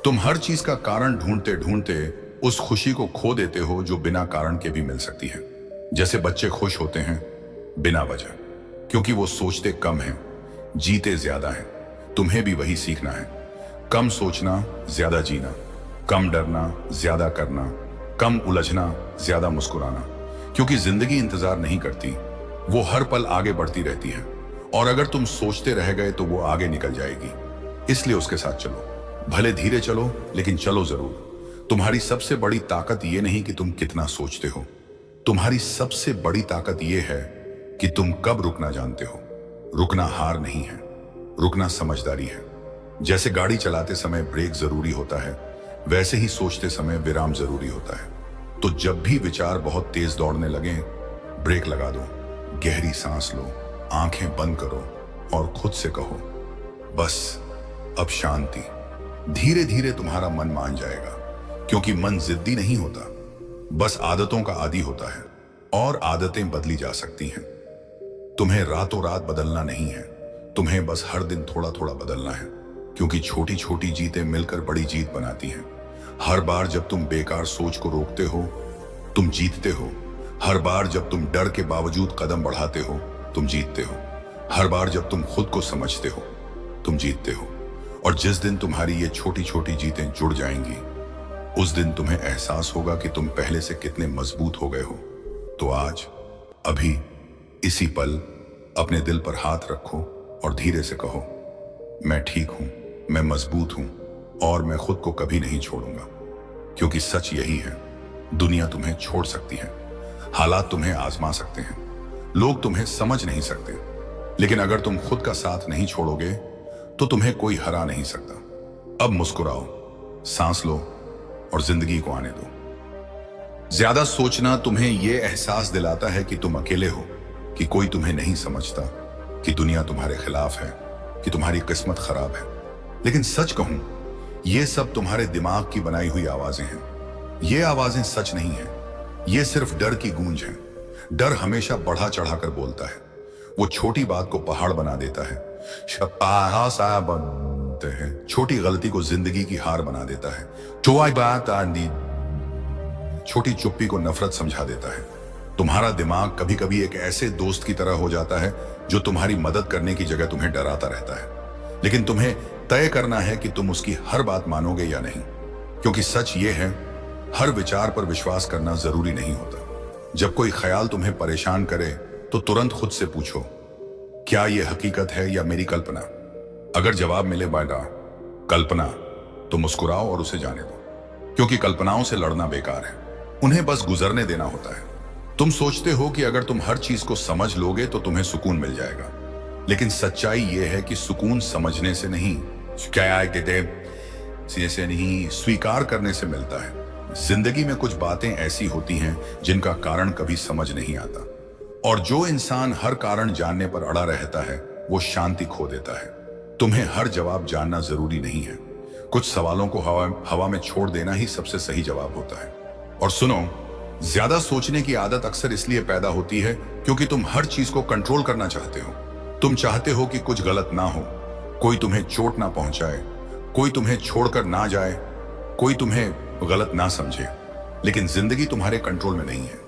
Speaker 1: तुम हर चीज का कारण ढूंढते ढूंढते उस खुशी को खो देते हो जो बिना कारण के भी मिल सकती है। जैसे बच्चे खुश होते हैं बिना वजह, क्योंकि वो सोचते कम हैं, जीते ज्यादा हैं। तुम्हें भी वही सीखना है। कम सोचना, ज्यादा जीना, कम डरना, ज्यादा करना, कम उलझना, ज्यादा मुस्कुराना। क्योंकि जिंदगी इंतजार नहीं करती, वो हर पल आगे बढ़ती रहती है। और अगर तुम सोचते रह गए तो वो आगे निकल जाएगी। इसलिए उसके साथ चलो, भले धीरे चलो लेकिन चलो जरूर। तुम्हारी सबसे बड़ी ताकत ये नहीं कि तुम कितना सोचते हो, तुम्हारी सबसे बड़ी ताकत ये है कि तुम कब रुकना जानते हो। रुकना हार नहीं है, रुकना समझदारी है। जैसे गाड़ी चलाते समय ब्रेक जरूरी होता है, वैसे ही सोचते समय विराम जरूरी होता है। तो जब भी विचार बहुत तेज दौड़ने लगे, ब्रेक लगा दो, गहरी सांस लो, आंखें बंद करो और खुद से कहो, बस अब शांति। धीरे धीरे तुम्हारा मन मान जाएगा, क्योंकि मन जिद्दी नहीं होता, बस आदतों का आदी होता है। और आदतें बदली जा सकती हैं। तुम्हें रातों रात बदलना नहीं है, तुम्हें बस हर दिन थोड़ा थोड़ा बदलना है। क्योंकि छोटी छोटी जीतें मिलकर बड़ी जीत बनाती हैं। हर बार जब तुम बेकार सोच को रोकते हो, तुम जीतते हो। हर बार जब तुम डर के बावजूद कदम बढ़ाते हो, तुम जीतते हो। हर बार जब तुम खुद को समझते हो, तुम जीतते हो। और जिस दिन तुम्हारी ये छोटी छोटी जीतें जुड़ जाएंगी, उस दिन तुम्हें एहसास होगा कि तुम पहले से कितने मजबूत हो गए हो। तो आज, अभी, इसी पल अपने दिल पर हाथ रखो और धीरे से कहो, मैं ठीक हूं, मैं मजबूत हूं और मैं खुद को कभी नहीं छोड़ूंगा। क्योंकि सच यही है, दुनिया तुम्हें छोड़ सकती है, हालात तुम्हें आजमा सकते हैं, लोग तुम्हें समझ नहीं सकते, लेकिन अगर तुम खुद का साथ नहीं छोड़ोगे तो तुम्हें कोई हरा नहीं सकता। अब मुस्कुराओ, सांस लो और जिंदगी को आने दो। ज्यादा सोचना तुम्हें यह एहसास दिलाता है कि तुम अकेले हो, कि कोई तुम्हें नहीं समझता, कि दुनिया तुम्हारे खिलाफ है, कि तुम्हारी किस्मत खराब है। लेकिन सच कहूं, ये सब तुम्हारे दिमाग की बनाई हुई आवाजें हैं। ये आवाजें सच नहीं है, ये सिर्फ डर की गूंज है। डर हमेशा बढ़ा चढ़ाकर बोलता है, वो छोटी बात को पहाड़ बना देता है, बनते हैं, छोटी गलती को जिंदगी की हार बना देता है, छोटी चुप्पी को नफरत समझा देता है। तुम्हारा दिमाग कभी कभी एक ऐसे दोस्त की तरह हो जाता है जो तुम्हारी मदद करने की जगह तुम्हें डराता रहता है। लेकिन तुम्हें तय करना है कि तुम उसकी हर बात मानोगे या नहीं। क्योंकि सच ये है, हर विचार पर विश्वास करना जरूरी नहीं होता। जब कोई ख्याल तुम्हें परेशान करे तो तुरंत खुद से पूछो, क्या यह हकीकत है या मेरी कल्पना? अगर जवाब मिले बेटा कल्पना, तो मुस्कुराओ और उसे जाने दो। क्योंकि कल्पनाओं से लड़ना बेकार है, उन्हें बस गुजरने देना होता है। तुम सोचते हो कि अगर तुम हर चीज को समझ लोगे तो तुम्हें सुकून मिल जाएगा, लेकिन सच्चाई यह है कि सुकून समझने से नहीं, से नहीं, स्वीकार करने से मिलता है। जिंदगी में कुछ बातें ऐसी होती हैं जिनका कारण कभी समझ नहीं आता, और जो इंसान हर कारण जानने पर अड़ा रहता है वो शांति खो देता है। तुम्हें हर जवाब जानना जरूरी नहीं है, कुछ सवालों को हवा में छोड़ देना ही सबसे सही जवाब होता है। और सुनो, ज्यादा सोचने की आदत अक्सर इसलिए पैदा होती है क्योंकि तुम हर चीज को कंट्रोल करना चाहते हो। तुम चाहते हो कि कुछ गलत ना हो, कोई तुम्हें चोट ना पहुंचाए, कोई तुम्हें छोड़कर ना जाए, कोई तुम्हें गलत ना समझे। लेकिन जिंदगी तुम्हारे कंट्रोल में नहीं है।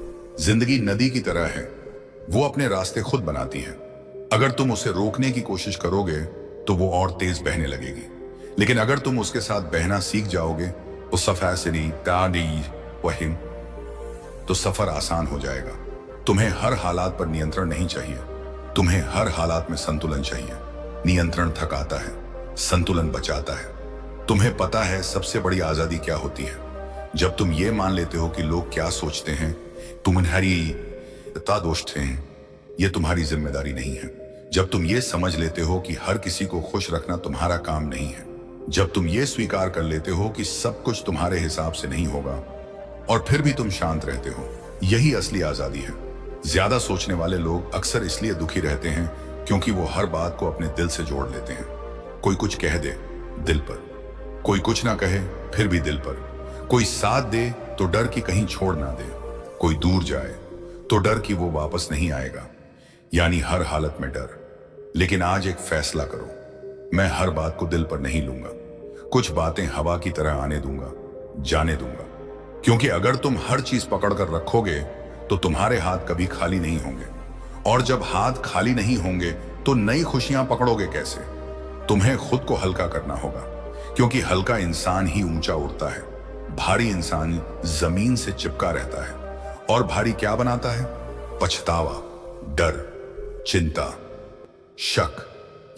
Speaker 1: जिंदगी नदी की तरह है, वो अपने रास्ते खुद बनाती है। अगर तुम उसे रोकने की कोशिश करोगे तो वो और तेज बहने लगेगी, लेकिन अगर तुम उसके साथ बहना सीख जाओगे उस वहीम, तो सफर आसान हो जाएगा। तुम्हें हर हालात पर नियंत्रण नहीं चाहिए, तुम्हें हर हालात में संतुलन चाहिए। नियंत्रण थकाता है, संतुलन बचाता है। तुम्हें पता है सबसे बड़ी आजादी क्या होती है? जब तुम ये मान लेते हो कि लोग क्या सोचते हैं तुम्हारी दोष हैं, ये तुम्हारी जिम्मेदारी नहीं है। जब तुम ये समझ लेते हो कि हर किसी को खुश रखना तुम्हारा काम नहीं है, जब तुम ये स्वीकार कर लेते हो कि सब कुछ तुम्हारे हिसाब से नहीं होगा और फिर भी तुम शांत रहते हो, यही असली आजादी है। ज्यादा सोचने वाले लोग अक्सर इसलिए दुखी रहते हैं क्योंकि वो हर बात को अपने दिल से जोड़ लेते हैं। कोई कुछ कह दे दिल पर, कोई कुछ ना कहे फिर भी दिल पर, कोई साथ दे तो डर की कहीं छोड़ ना दे, कोई दूर जाए तो डर कि वो वापस नहीं आएगा। यानी हर हालत में डर। लेकिन आज एक फैसला करो, मैं हर बात को दिल पर नहीं लूंगा। कुछ बातें हवा की तरह आने दूंगा, जाने दूंगा। क्योंकि अगर तुम हर चीज पकड़कर रखोगे तो तुम्हारे हाथ कभी खाली नहीं होंगे, और जब हाथ खाली नहीं होंगे तो नई खुशियां पकड़ोगे कैसे? तुम्हें खुद को हल्का करना होगा, क्योंकि हल्का इंसान ही ऊंचा उड़ता है। भारी इंसान जमीन से चिपका रहता है, और भारी क्या बनाता है? पछतावा, डर, चिंता, शक।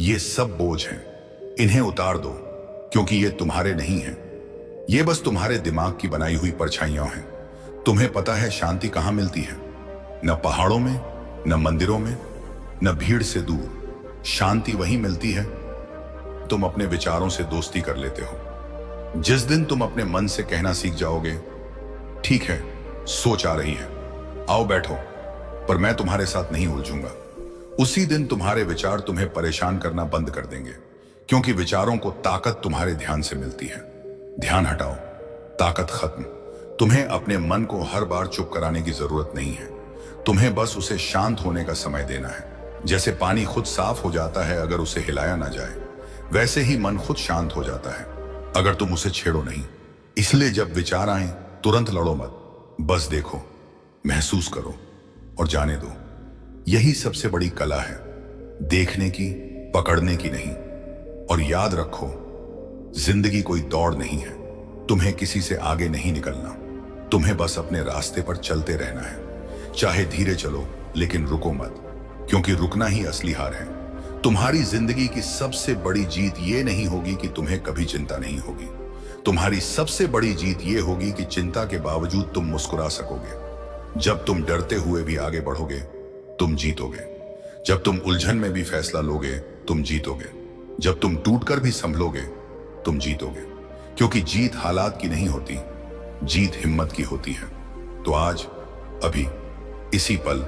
Speaker 1: ये सब बोझ हैं, इन्हें उतार दो, क्योंकि ये तुम्हारे नहीं हैं। ये बस तुम्हारे दिमाग की बनाई हुई परछाइयां हैं। तुम्हें पता है शांति कहां मिलती है? न पहाड़ों में, न मंदिरों में, न भीड़ से दूर। शांति वहीं मिलती है तुम अपने विचारों से दोस्ती कर लेते हो। जिस दिन तुम अपने मन से कहना सीख जाओगे, ठीक है, सोच आ रही है, आओ बैठो, पर मैं तुम्हारे साथ नहीं उलझूंगा, उसी दिन तुम्हारे विचार तुम्हें परेशान करना बंद कर देंगे। क्योंकि विचारों को ताकत तुम्हारे ध्यान से मिलती है। ध्यान हटाओ, ताकत खत्म। तुम्हें अपने मन को हर बार चुप कराने की जरूरत नहीं है। तुम्हें बस उसे शांत होने का समय देना है। जैसे पानी खुद साफ हो जाता है अगर उसे हिलाया ना जाए, वैसे ही मन खुद शांत हो जाता है अगर तुम उसे छेड़ो नहीं। इसलिए जब विचार आए तुरंत लड़ो मत, बस देखो, महसूस करो और जाने दो। यही सबसे बड़ी कला है, देखने की, पकड़ने की नहीं। और याद रखो, जिंदगी कोई दौड़ नहीं है। तुम्हें किसी से आगे नहीं निकलना, तुम्हें बस अपने रास्ते पर चलते रहना है। चाहे धीरे चलो, लेकिन रुको मत, क्योंकि रुकना ही असली हार है। तुम्हारी जिंदगी की सबसे बड़ी जीत ये नहीं होगी कि तुम्हें कभी चिंता नहीं होगी। तुम्हारी सबसे बड़ी जीत ये होगी कि चिंता के बावजूद तुम मुस्कुरा सकोगे। जब तुम डरते हुए भी आगे बढ़ोगे, तुम जीतोगे। जब तुम उलझन में भी फैसला लोगे, तुम जीतोगे। जब तुम टूटकर भी संभलोगे, तुम जीतोगे। क्योंकि जीत हालात की नहीं होती, जीत हिम्मत की होती है। तो आज, अभी, इसी पल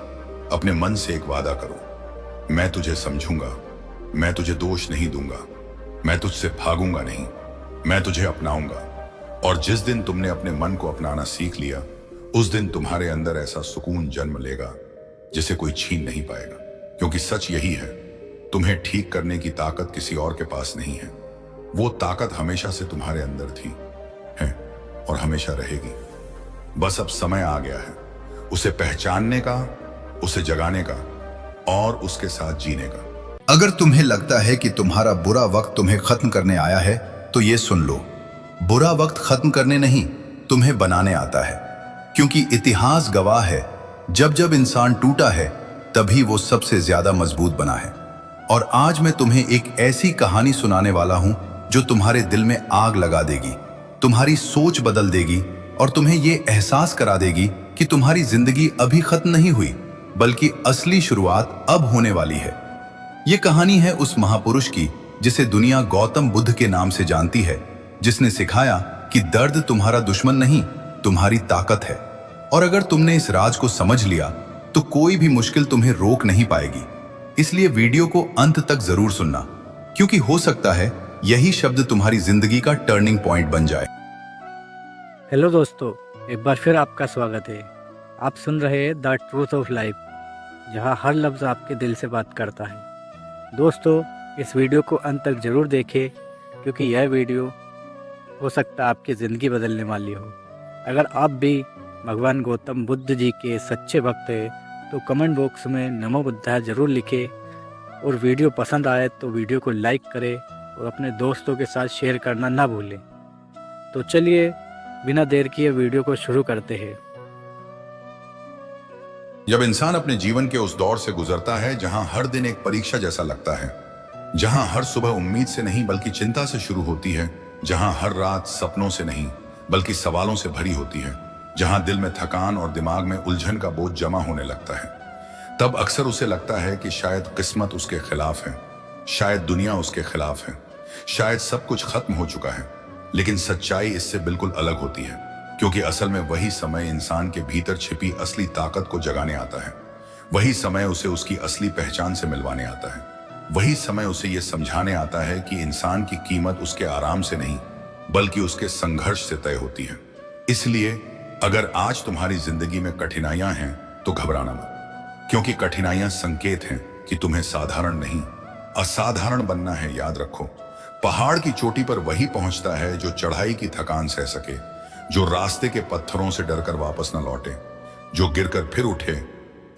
Speaker 1: अपने मन से एक वादा करो, मैं तुझे समझूंगा, मैं तुझे दोष नहीं दूंगा, मैं तुझसे भागूंगा नहीं, मैं तुझे अपनाऊंगा। और जिस दिन तुमने अपने मन को अपनाना सीख लिया, उस दिन तुम्हारे अंदर ऐसा सुकून जन्म लेगा जिसे कोई छीन नहीं पाएगा। क्योंकि सच यही है, तुम्हें ठीक करने की ताकत किसी और के पास नहीं है। वो ताकत हमेशा से तुम्हारे अंदर थी, है और हमेशा रहेगी। बस अब समय आ गया है उसे पहचानने का, उसे जगाने का और उसके साथ जीने का।
Speaker 2: अगर तुम्हें लगता है कि तुम्हारा बुरा वक्त तुम्हें खत्म करने आया है, तो ये सुन लो, बुरा वक्त खत्म करने नहीं, तुम्हें बनाने आता है। क्योंकि इतिहास गवाह है, जब जब इंसान टूटा है तभी वो सबसे ज्यादा मजबूत बना है। और आज मैं तुम्हें एक ऐसी कहानी सुनाने वाला हूं जो तुम्हारे दिल में आग लगा देगी, तुम्हारी सोच बदल देगी और तुम्हें ये एहसास करा देगी कि तुम्हारी जिंदगी अभी खत्म नहीं हुई, बल्कि असली शुरुआत अब होने वाली है। ये कहानी है उस महापुरुष की जिसे दुनिया गौतम बुद्ध के नाम से जानती है, जिसने सिखाया कि दर्द तुम्हारा दुश्मन नहीं, तुम्हारी ताकत है। और अगर तुमने इस राज को समझ लिया तो कोई भी मुश्किल तुम्हें रोक नहीं पाएगी। इसलिए वीडियो को अंत तक जरूर सुनना, क्योंकि हो सकता है यही शब्द तुम्हारी जिंदगी का टर्निंग पॉइंट बन जाए।
Speaker 3: हेलो दोस्तों, एक बार फिर आपका स्वागत है। आप सुन रहे हैं द ट्रूथ ऑफ लाइफ, जहां हर लफ्ज़ आपके दिल से बात करता है। दोस्तों, इस वीडियो को अंत तक ज़रूर देखें, क्योंकि यह वीडियो हो सकता है आपकी ज़िंदगी बदलने वाली हो। अगर आप भी भगवान गौतम बुद्ध जी के सच्चे भक्त हैं तो कमेंट बॉक्स में नमो बुद्धाय ज़रूर लिखें। और वीडियो पसंद आए तो वीडियो को लाइक करें और अपने दोस्तों के साथ शेयर करना ना भूलें। तो चलिए बिना देर किए वीडियो को शुरू करते हैं।
Speaker 1: जब इंसान अपने जीवन के उस दौर से गुजरता है जहां हर दिन एक परीक्षा जैसा लगता है, जहां हर सुबह उम्मीद से नहीं बल्कि चिंता से शुरू होती है, जहां हर रात सपनों से नहीं बल्कि सवालों से भरी होती है, जहां दिल में थकान और दिमाग में उलझन का बोझ जमा होने लगता है, तब अक्सर उसे लगता है कि शायद किस्मत उसके खिलाफ है, शायद दुनिया उसके खिलाफ है, शायद सब कुछ खत्म हो चुका है। लेकिन सच्चाई इससे बिल्कुल अलग होती है, क्योंकि असल में वही समय इंसान के भीतर छिपी असली ताकत को जगाने आता है। वही समय उसे उसकी असली पहचान से मिलवाने आता है। वही समय उसे यह समझाने आता है कि इंसान की कीमत उसके आराम से नहीं बल्कि उसके संघर्ष से तय होती है। इसलिए अगर आज तुम्हारी जिंदगी में कठिनाइयां हैं तो घबराना मत, क्योंकि कठिनाइयां संकेत हैं कि तुम्हें साधारण नहीं असाधारण बनना है, याद रखो। पहाड़ की चोटी पर वही पहुंचता है जो चढ़ाई की थकान सह सके, जो रास्ते के पत्थरों से डरकर वापस न लौटे, जो गिरकर फिर उठे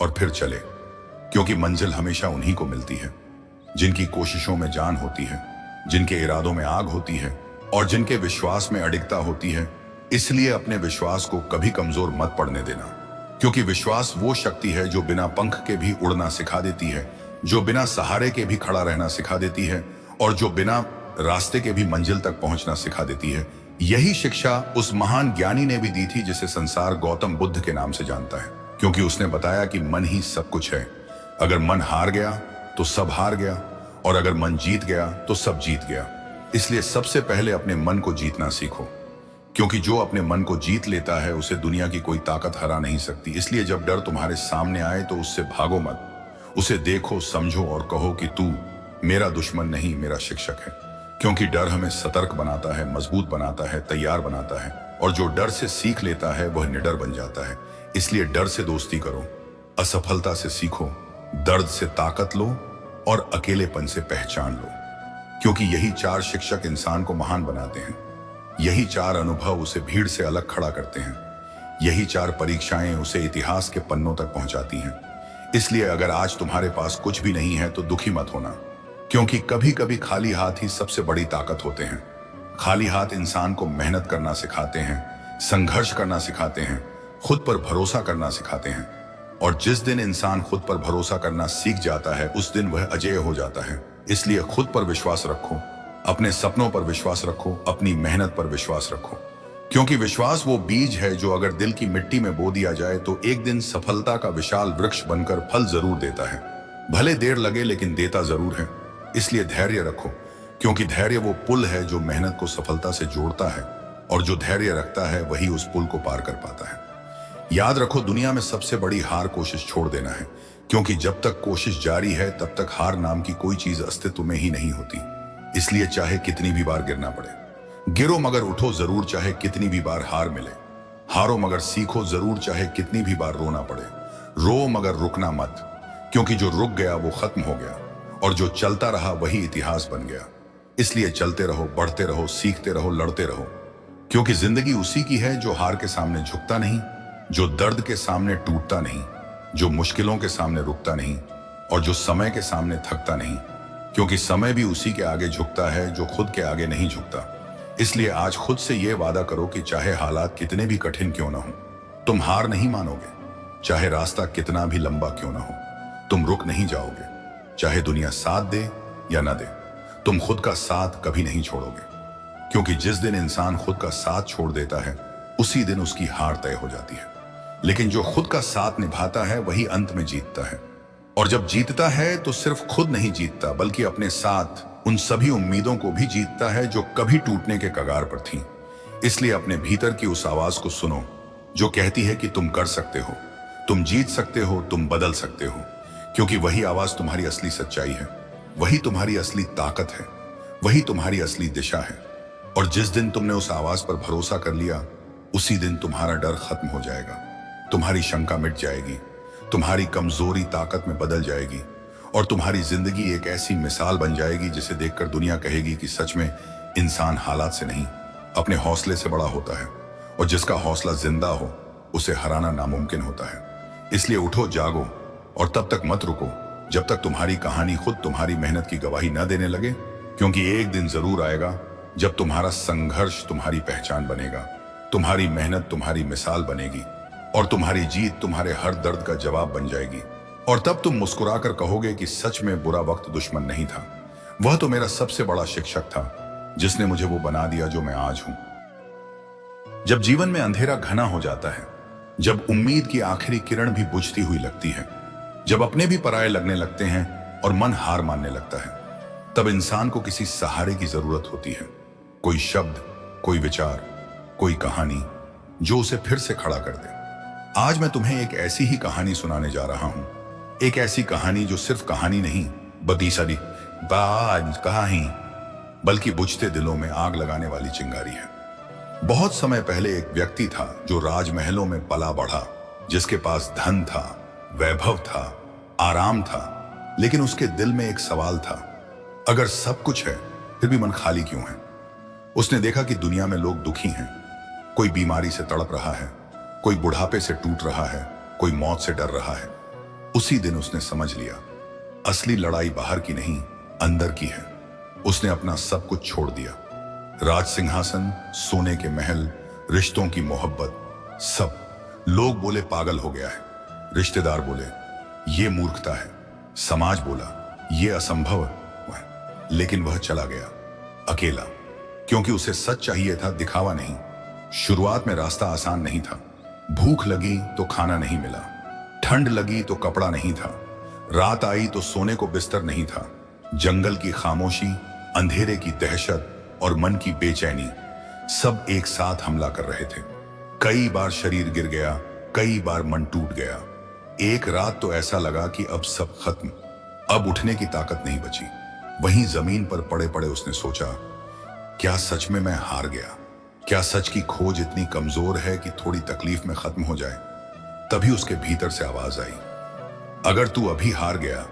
Speaker 1: और फिर चले। क्योंकि मंजिल हमेशा उन्हीं को मिलती है जिनकी कोशिशों में जान होती है, जिनके इरादों में आग होती है और जिनके विश्वास में अडिगता होती है। इसलिए अपने विश्वास को कभी कमजोर मत पड़ने देना, क्योंकि विश्वास वो शक्ति है जो बिना पंख के भी उड़ना सिखा देती है, जो बिना सहारे के भी खड़ा रहना सिखा देती है और जो बिना रास्ते के भी मंजिल तक पहुंचना सिखा देती है। यही शिक्षा उस महान ज्ञानी ने भी दी थी जिसे संसार गौतम बुद्ध के नाम से जानता है, क्योंकि उसने बताया कि मन ही सब कुछ है। अगर मन हार गया तो सब हार गया, और अगर मन जीत गया तो सब जीत गया। इसलिए सबसे पहले अपने मन को जीतना सीखो, क्योंकि जो अपने मन को जीत लेता है उसे दुनिया की कोई ताकत हरा नहीं सकती। इसलिए जब डर तुम्हारे सामने आए तो उससे भागो मत, उसे देखो, समझो और कहो कि तू मेरा दुश्मन नहीं, मेरा शिक्षक है। क्योंकि डर हमें सतर्क बनाता है, मजबूत बनाता है, तैयार बनाता है, और जो डर से सीख लेता है वह निडर बन जाता है। इसलिए डर से दोस्ती करो, असफलता से सीखो, दर्द से ताकत लो और अकेलेपन से पहचान लो, क्योंकि यही चार शिक्षक इंसान को महान बनाते हैं। यही चार अनुभव उसे भीड़ से अलग खड़ा करते हैं। यही चार परीक्षाएं उसे इतिहास के पन्नों तक पहुंचाती हैं। इसलिए अगर आज तुम्हारे पास कुछ भी नहीं है तो दुखी मत होना, क्योंकि कभी कभी खाली हाथ ही सबसे बड़ी ताकत होते हैं। खाली हाथ इंसान को मेहनत करना सिखाते हैं, संघर्ष करना सिखाते हैं, खुद पर भरोसा करना सिखाते हैं। और जिस दिन इंसान खुद पर भरोसा करना सीख जाता है उस दिन वह अजेय हो जाता है। इसलिए खुद पर विश्वास रखो, अपने सपनों पर विश्वास रखो, अपनी मेहनत पर विश्वास रखो, क्योंकि विश्वास वो बीज है जो अगर दिल की मिट्टी में बो दिया जाए तो एक दिन सफलता का विशाल वृक्ष बनकर फल जरूर देता है। भले देर लगे लेकिन देता जरूर है। इसलिए धैर्य रखो, क्योंकि धैर्य वो पुल है जो मेहनत को सफलता से जोड़ता है, और जो धैर्य रखता है वही उस पुल को पार कर पाता है। याद रखो, दुनिया में सबसे बड़ी हार कोशिश छोड़ देना है, क्योंकि जब तक कोशिश जारी है तब तक हार नाम की कोई चीज अस्तित्व में ही नहीं होती। इसलिए चाहे कितनी भी बार गिरना पड़े, गिरो मगर उठो जरूर, चाहे कितनी भी बार हार मिले। हारो मगर सीखो जरूर, चाहे कितनी भी बार रोना पड़े। रो मगर रुकना मत, क्योंकि जो रुक गया वो खत्म हो गया, और जो चलता रहा वही इतिहास बन गया। इसलिए चलते रहो, बढ़ते रहो, सीखते रहो, लड़ते रहो, क्योंकि जिंदगी उसी की है जो हार के सामने झुकता नहीं, जो दर्द के सामने टूटता नहीं, जो मुश्किलों के सामने रुकता नहीं, और जो समय के सामने थकता नहीं। क्योंकि समय भी उसी के आगे झुकता है जो खुद के आगे नहीं झुकता। इसलिए आज खुद से यह वादा करो कि चाहे हालात कितने भी कठिन क्यों ना हो, तुम हार नहीं मानोगे। चाहे रास्ता कितना भी लंबा क्यों ना हो, तुम रुक नहीं जाओगे। चाहे दुनिया साथ दे या ना दे, तुम खुद का साथ कभी नहीं छोड़ोगे। क्योंकि जिस दिन इंसान खुद का साथ छोड़ देता है उसी दिन उसकी हार तय हो जाती है। लेकिन जो खुद का साथ निभाता है वही अंत में जीतता है। और जब जीतता है तो सिर्फ खुद नहीं जीतता, बल्कि अपने साथ उन सभी उम्मीदों को भी जीतता है जो कभी टूटने के कगार पर थीं। इसलिए अपने भीतर की उस आवाज को सुनो जो कहती है कि तुम कर सकते हो, तुम जीत सकते हो, तुम बदल सकते हो। क्योंकि वही आवाज तुम्हारी असली सच्चाई है, वही तुम्हारी असली ताकत है, वही तुम्हारी असली दिशा है। और जिस दिन तुमने उस आवाज पर भरोसा कर लिया उसी दिन तुम्हारा डर खत्म हो जाएगा, तुम्हारी शंका मिट जाएगी, तुम्हारी कमजोरी ताकत में बदल जाएगी, और तुम्हारी जिंदगी एक ऐसी मिसाल बन जाएगी जिसे देखकर दुनिया कहेगी कि सच में इंसान हालात से नहीं अपने हौसले से बड़ा होता है, और जिसका हौसला जिंदा हो उसे हराना नामुमकिन होता है। इसलिए उठो, जागो, और तब तक मत रुको जब तक तुम्हारी कहानी खुद तुम्हारी मेहनत की गवाही न देने लगे। क्योंकि एक दिन जरूर आएगा जब तुम्हारा संघर्ष तुम्हारी पहचान बनेगा, तुम्हारी मेहनत तुम्हारी मिसाल बनेगी, और तुम्हारी जीत तुम्हारे हर दर्द का जवाब बन जाएगी। और तब तुम मुस्कुराकर कहोगे कि सच में बुरा वक्त दुश्मन नहीं था, वह तो मेरा सबसे बड़ा शिक्षक था जिसने मुझे वो बना दिया जो मैं आज हूं। जब जीवन में अंधेरा घना हो जाता है, जब उम्मीद की आखिरी किरण भी बुझती हुई लगती है, जब अपने भी पराये लगने लगते हैं और मन हार मानने लगता है, तब इंसान को किसी सहारे की जरूरत होती है। कोई शब्द, कोई विचार, कोई कहानी जो उसे फिर से खड़ा कर दे। आज मैं तुम्हें एक ऐसी ही कहानी सुनाने जा रहा हूं, एक ऐसी कहानी जो सिर्फ कहानी नहीं बल्कि बुझते दिलों में आग लगाने वाली चिंगारी है। बहुत समय पहले एक व्यक्ति था जो राजमहलों में पला बढ़ा, जिसके पास धन था, वैभव था, आराम था, लेकिन उसके दिल में एक सवाल था। अगर सब कुछ है फिर भी मन खाली क्यों है? उसने देखा कि दुनिया में लोग दुखी हैं। कोई बीमारी से तड़प रहा है, कोई बुढ़ापे से टूट रहा है, कोई मौत से डर रहा है। उसी दिन उसने समझ लिया, असली लड़ाई बाहर की नहीं, अंदर की है। उसने अपना सब कुछ छोड़ दिया, राज सिंहासन, सोने के महल, रिश्तों की मोहब्बत, सब। लोग बोले पागल हो गया है, रिश्तेदार बोले ये मूर्खता है, समाज बोला ये असंभव है। लेकिन वह चला गया अकेला, क्योंकि उसे सच चाहिए था, दिखावा नहीं। शुरुआत में रास्ता आसान नहीं था। भूख लगी तो खाना नहीं मिला, ठंड लगी तो कपड़ा नहीं था, रात आई तो सोने को बिस्तर नहीं था। जंगल की खामोशी, अंधेरे की दहशत और मन की बेचैनी सब एक साथ हमला कर रहे थे। कई बार शरीर गिर गया, कई बार मन टूट गया। एक रात तो ऐसा लगा कि अब सब खत्म, अब उठने की ताकत नहीं बची। वहीं जमीन पर पड़े पड़े उसने सोचा, क्या सच में मैं हार गया? क्या सच की खोज इतनी कमजोर है कि थोड़ी तकलीफ में खत्म हो जाए? तभी उसके भीतर से आवाज आई, अगर तू अभी हार गया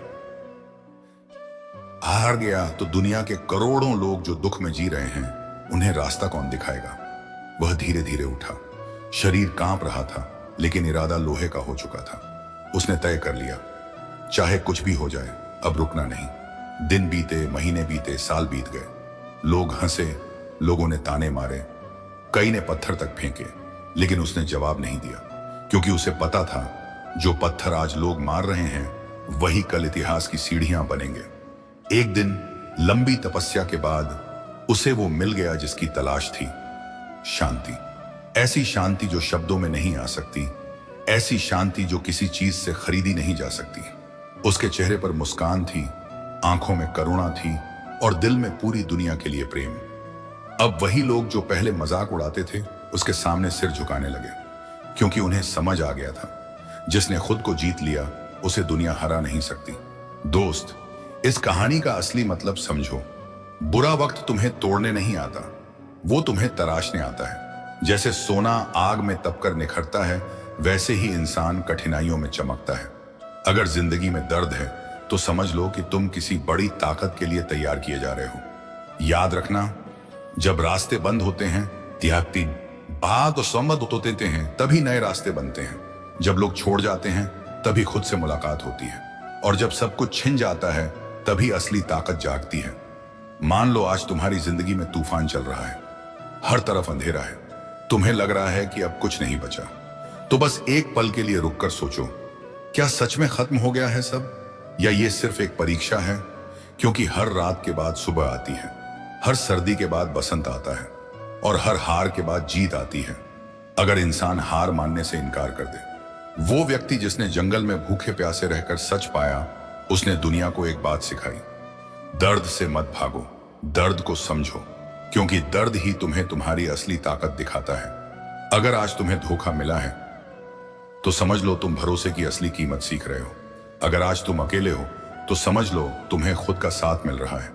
Speaker 1: तो दुनिया के करोड़ों लोग जो दुख में जी रहे हैं, उन्हें रास्ता कौन दिखाएगा? वह धीरे धीरे उठा। शरीर कांप रहा था, लेकिन इरादा लोहे का हो चुका था। उसने तय कर लिया, चाहे कुछ भी हो जाए, अब रुकना नहीं। दिन बीते, महीने बीते, साल बीत गए। लोग हंसे, लोगों ने ताने मारे, कई ने पत्थर तक फेंके, लेकिन उसने जवाब नहीं दिया, क्योंकि उसे पता था जो पत्थर आज लोग मार रहे हैं वही कल इतिहास की सीढ़ियां बनेंगे। एक दिन लंबी तपस्या के बाद उसे वो मिल गया जिसकी तलाश थी, शांति। ऐसी शांति जो शब्दों में नहीं आ सकती, ऐसी शांति जो किसी चीज से खरीदी नहीं जा सकती। उसके चेहरे पर मुस्कान थी, आंखों में करुणा थी और दिल में पूरी दुनिया के लिए प्रेम। अब वही लोग जो पहले मजाक उड़ाते थे, उसके सामने सिर झुकाने लगे, क्योंकि उन्हें समझ आ गया था, जिसने खुद को जीत लिया उसे दुनिया हरा नहीं सकती। दोस्त, इस कहानी का असली मतलब समझो। बुरा वक्त तुम्हें तोड़ने नहीं आता, वो तुम्हें तराशने आता है। जैसे सोना आग में तपकर निखरता है, वैसे ही इंसान कठिनाइयों में चमकता है। अगर जिंदगी में दर्द है तो समझ लो कि तुम किसी बड़ी ताकत के लिए तैयार किए जा रहे हो। याद रखना, जब रास्ते बंद होते हैं, त्यागती बात और सम्मत होते हैं, तभी नए रास्ते बनते हैं। जब लोग छोड़ जाते हैं, तभी खुद से मुलाकात होती है। और जब सब कुछ छिन जाता है, तभी असली ताकत जागती है। मान लो आज तुम्हारी जिंदगी में तूफान चल रहा है, हर तरफ अंधेरा है, तुम्हें लग रहा है कि अब कुछ नहीं बचा, तो बस एक पल के लिए रुककर सोचो, क्या सच में खत्म हो गया है सब, या ये सिर्फ एक परीक्षा है? क्योंकि हर रात के बाद सुबह आती है, हर सर्दी के बाद बसंत आता है और हर हार के बाद जीत आती है। अगर इंसान हार मानने से इनकार कर दे, वो व्यक्ति जिसने जंगल में भूखे प्यासे रहकर सच पाया, उसने दुनिया को एक बात सिखाई, दर्द से मत भागो, दर्द को समझो, क्योंकि दर्द ही तुम्हें तुम्हारी असली ताकत दिखाता है। अगर आज तुम्हें धोखा मिला है तो समझ लो तुम भरोसे की असली कीमत सीख रहे हो। अगर आज तुम अकेले हो तो समझ लो तुम्हें खुद का साथ मिल रहा है।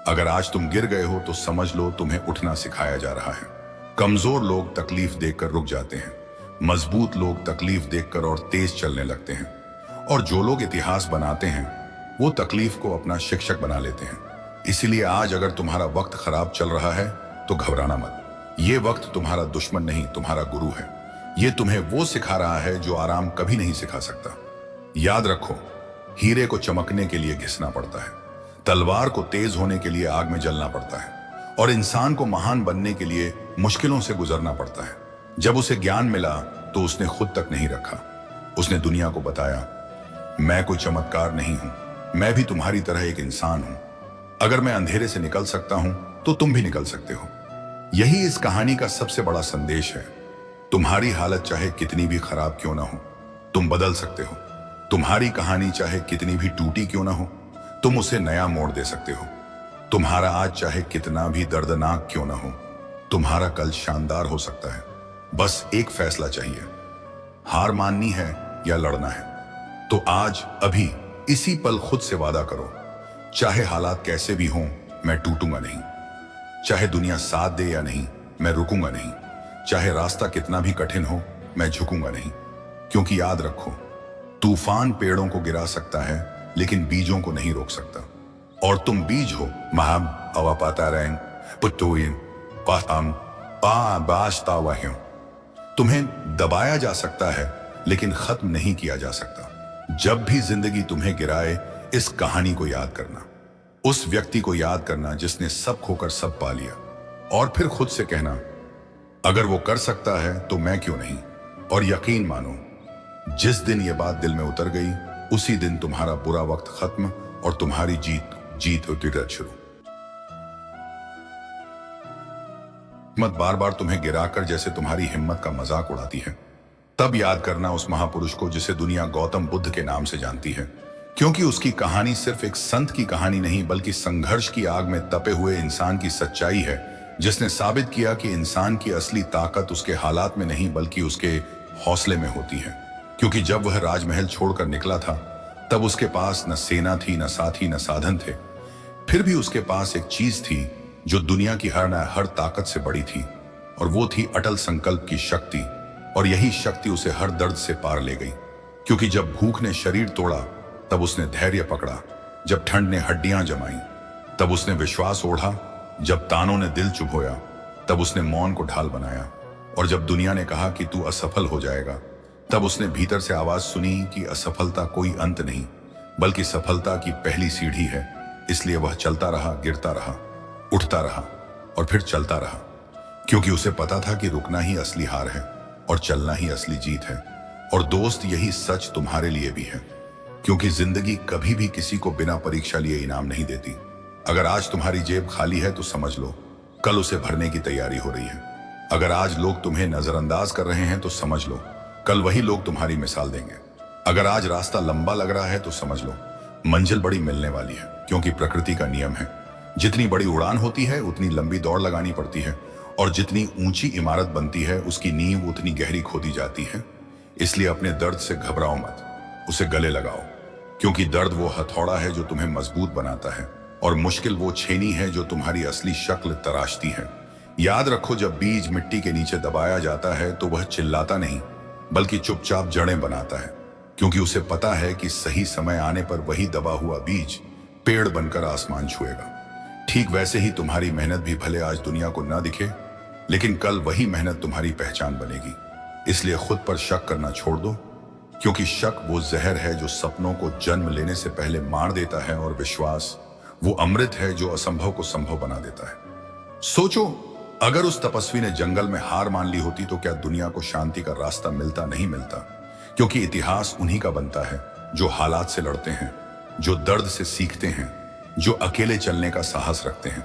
Speaker 1: अगर आज तुम गिर गए हो तो समझ लो तुम्हें उठना सिखाया जा रहा है। कमजोर लोग तकलीफ देखकर रुक जाते हैं, मजबूत लोग तकलीफ देखकर और तेज चलने लगते हैं, और जो लोग इतिहास बनाते हैं वो तकलीफ को अपना शिक्षक बना लेते हैं। इसीलिए आज अगर तुम्हारा वक्त खराब चल रहा है तो घबराना मत। ये वक्त तुम्हारा दुश्मन नहीं, तुम्हारा गुरु है। ये तुम्हें वो सिखा रहा है जो आराम कभी नहीं सिखा सकता। याद रखो, हीरे को चमकने के लिए घिसना पड़ता है, तलवार को तेज होने के लिए आग में जलना पड़ता है, और इंसान को महान बनने के लिए मुश्किलों से गुजरना पड़ता है। जब उसे ज्ञान मिला तो उसने खुद तक नहीं रखा। उसने दुनिया को बताया, मैं कोई चमत्कार नहीं हूं, मैं भी तुम्हारी तरह एक इंसान हूं। अगर मैं अंधेरे से निकल सकता हूं तो तुम भी निकल सकते हो। यही इस कहानी का सबसे बड़ा संदेश है। तुम्हारी हालत चाहे कितनी भी खराब क्यों ना हो, तुम बदल सकते हो। तुम्हारी कहानी चाहे कितनी भी टूटी क्यों ना हो, तुम उसे नया मोड़ दे सकते हो। तुम्हारा आज चाहे कितना भी दर्दनाक क्यों ना हो, तुम्हारा कल शानदार हो सकता है। बस एक फैसला चाहिए, हार माननी है या लड़ना है। तो आज अभी इसी पल खुद से वादा करो, चाहे हालात कैसे भी हों, मैं टूटूंगा नहीं। चाहे दुनिया साथ दे या नहीं, मैं रुकूंगा नहीं। चाहे रास्ता कितना भी कठिन हो, मैं झुकूंगा नहीं। क्योंकि याद रखो, तूफान पेड़ों को गिरा सकता है लेकिन बीजों को नहीं रोक सकता। और तुम बीज हो। महाम अवापातारैंग पुत्तोइन पाम पा बास्तावाह्यों। तुम्हें दबाया जा सकता है लेकिन खत्म नहीं किया जा सकता। जब भी जिंदगी तुम्हें गिराए, इस कहानी को याद करना, उस व्यक्ति को याद करना जिसने सब खोकर सब पा लिया, और फिर खुद से कहना, अगर वो कर सकता है तो मैं क्यों नहीं। और यकीन मानो, जिस दिन ये बात दिल में उतर गई, उसी दिन तुम्हारा बुरा वक्त खत्म और तुम्हारी जीत होती शुरू। मत बार बार तुम्हें गिराकर जैसे तुम्हारी हिम्मत का मजाक उड़ाती है, तब याद करना उस महापुरुष को जिसे दुनिया गौतम बुद्ध के नाम से जानती है, क्योंकि उसकी कहानी सिर्फ एक संत की कहानी नहीं बल्कि संघर्ष की आग में तपे हुए इंसान की सच्चाई है, जिसने साबित किया कि इंसान की असली ताकत उसके हालात में नहीं बल्कि उसके हौसले में होती है। क्योंकि जब वह राजमहल छोड़कर निकला था, तब उसके पास न सेना थी, न साथी, न साधन थे। फिर भी उसके पास एक चीज थी जो दुनिया की हर ताकत से बड़ी थी, और वो थी अटल संकल्प की शक्ति। और यही शक्ति उसे हर दर्द से पार ले गई। क्योंकि जब भूख ने शरीर तोड़ा, तब उसने धैर्य पकड़ा। जब ठंड ने हड्डियां जमाई, तब उसने विश्वास ओढ़ा। जब तानों ने दिल चुभोया, तब उसने मौन को ढाल बनाया। और जब दुनिया ने कहा कि तू असफल हो जाएगा, तब उसने भीतर से आवाज सुनी कि असफलता कोई अंत नहीं बल्कि सफलता की पहली सीढ़ी है। इसलिए वह चलता रहा, गिरता रहा, उठता रहा और फिर चलता रहा, क्योंकि उसे पता था कि रुकना ही असली हार है और चलना ही असली जीत है। और दोस्त, यही सच तुम्हारे लिए भी है, क्योंकि जिंदगी कभी भी किसी को बिना परीक्षा लिए इनाम नहीं देती। अगर आज तुम्हारी जेब खाली है तो समझ लो कल उसे भरने की तैयारी हो रही है। अगर आज लोग तुम्हें नजरअंदाज कर रहे हैं तो समझ लो कल वही लोग तुम्हारी मिसाल देंगे। अगर आज रास्ता लंबा लग रहा है तो समझ लो मंजिल बड़ी मिलने वाली है, क्योंकि प्रकृति का नियम है, जितनी बड़ी उड़ान होती है उतनी लंबी दौड़ लगानी पड़ती है, और जितनी ऊंची इमारत बनती है उसकी नींव उतनी गहरी खोदी जाती है। इसलिए अपने दर्द से घबराओ मत, उसे गले लगाओ, क्योंकि दर्द वो हथौड़ा है जो तुम्हें मजबूत बनाता है, और मुश्किल वो छेनी है जो तुम्हारी असली शक्ल तराशती है। याद रखो, जब बीज मिट्टी के नीचे दबाया जाता है तो वह चिल्लाता नहीं बल्कि चुपचाप जड़ें बनाता है, क्योंकि उसे पता है कि सही समय आने पर वही दबा हुआ बीज पेड़ बनकर आसमान छुएगा। ठीक वैसे ही तुम्हारी मेहनत भी भले आज दुनिया को न दिखे, लेकिन कल वही मेहनत तुम्हारी पहचान बनेगी। इसलिए खुद पर शक करना छोड़ दो, क्योंकि शक वो जहर है जो सपनों को जन्म लेने से पहले मार देता है, और विश्वास वो अमृत है जो असंभव को संभव बना देता है। सोचो, अगर उस तपस्वी ने जंगल में हार मान ली होती तो क्या दुनिया को शांति का रास्ता मिलता? नहीं मिलता, क्योंकि इतिहास उन्हीं का बनता है जो हालात से लड़ते हैं, जो दर्द से सीखते हैं, जो अकेले चलने का साहस रखते हैं।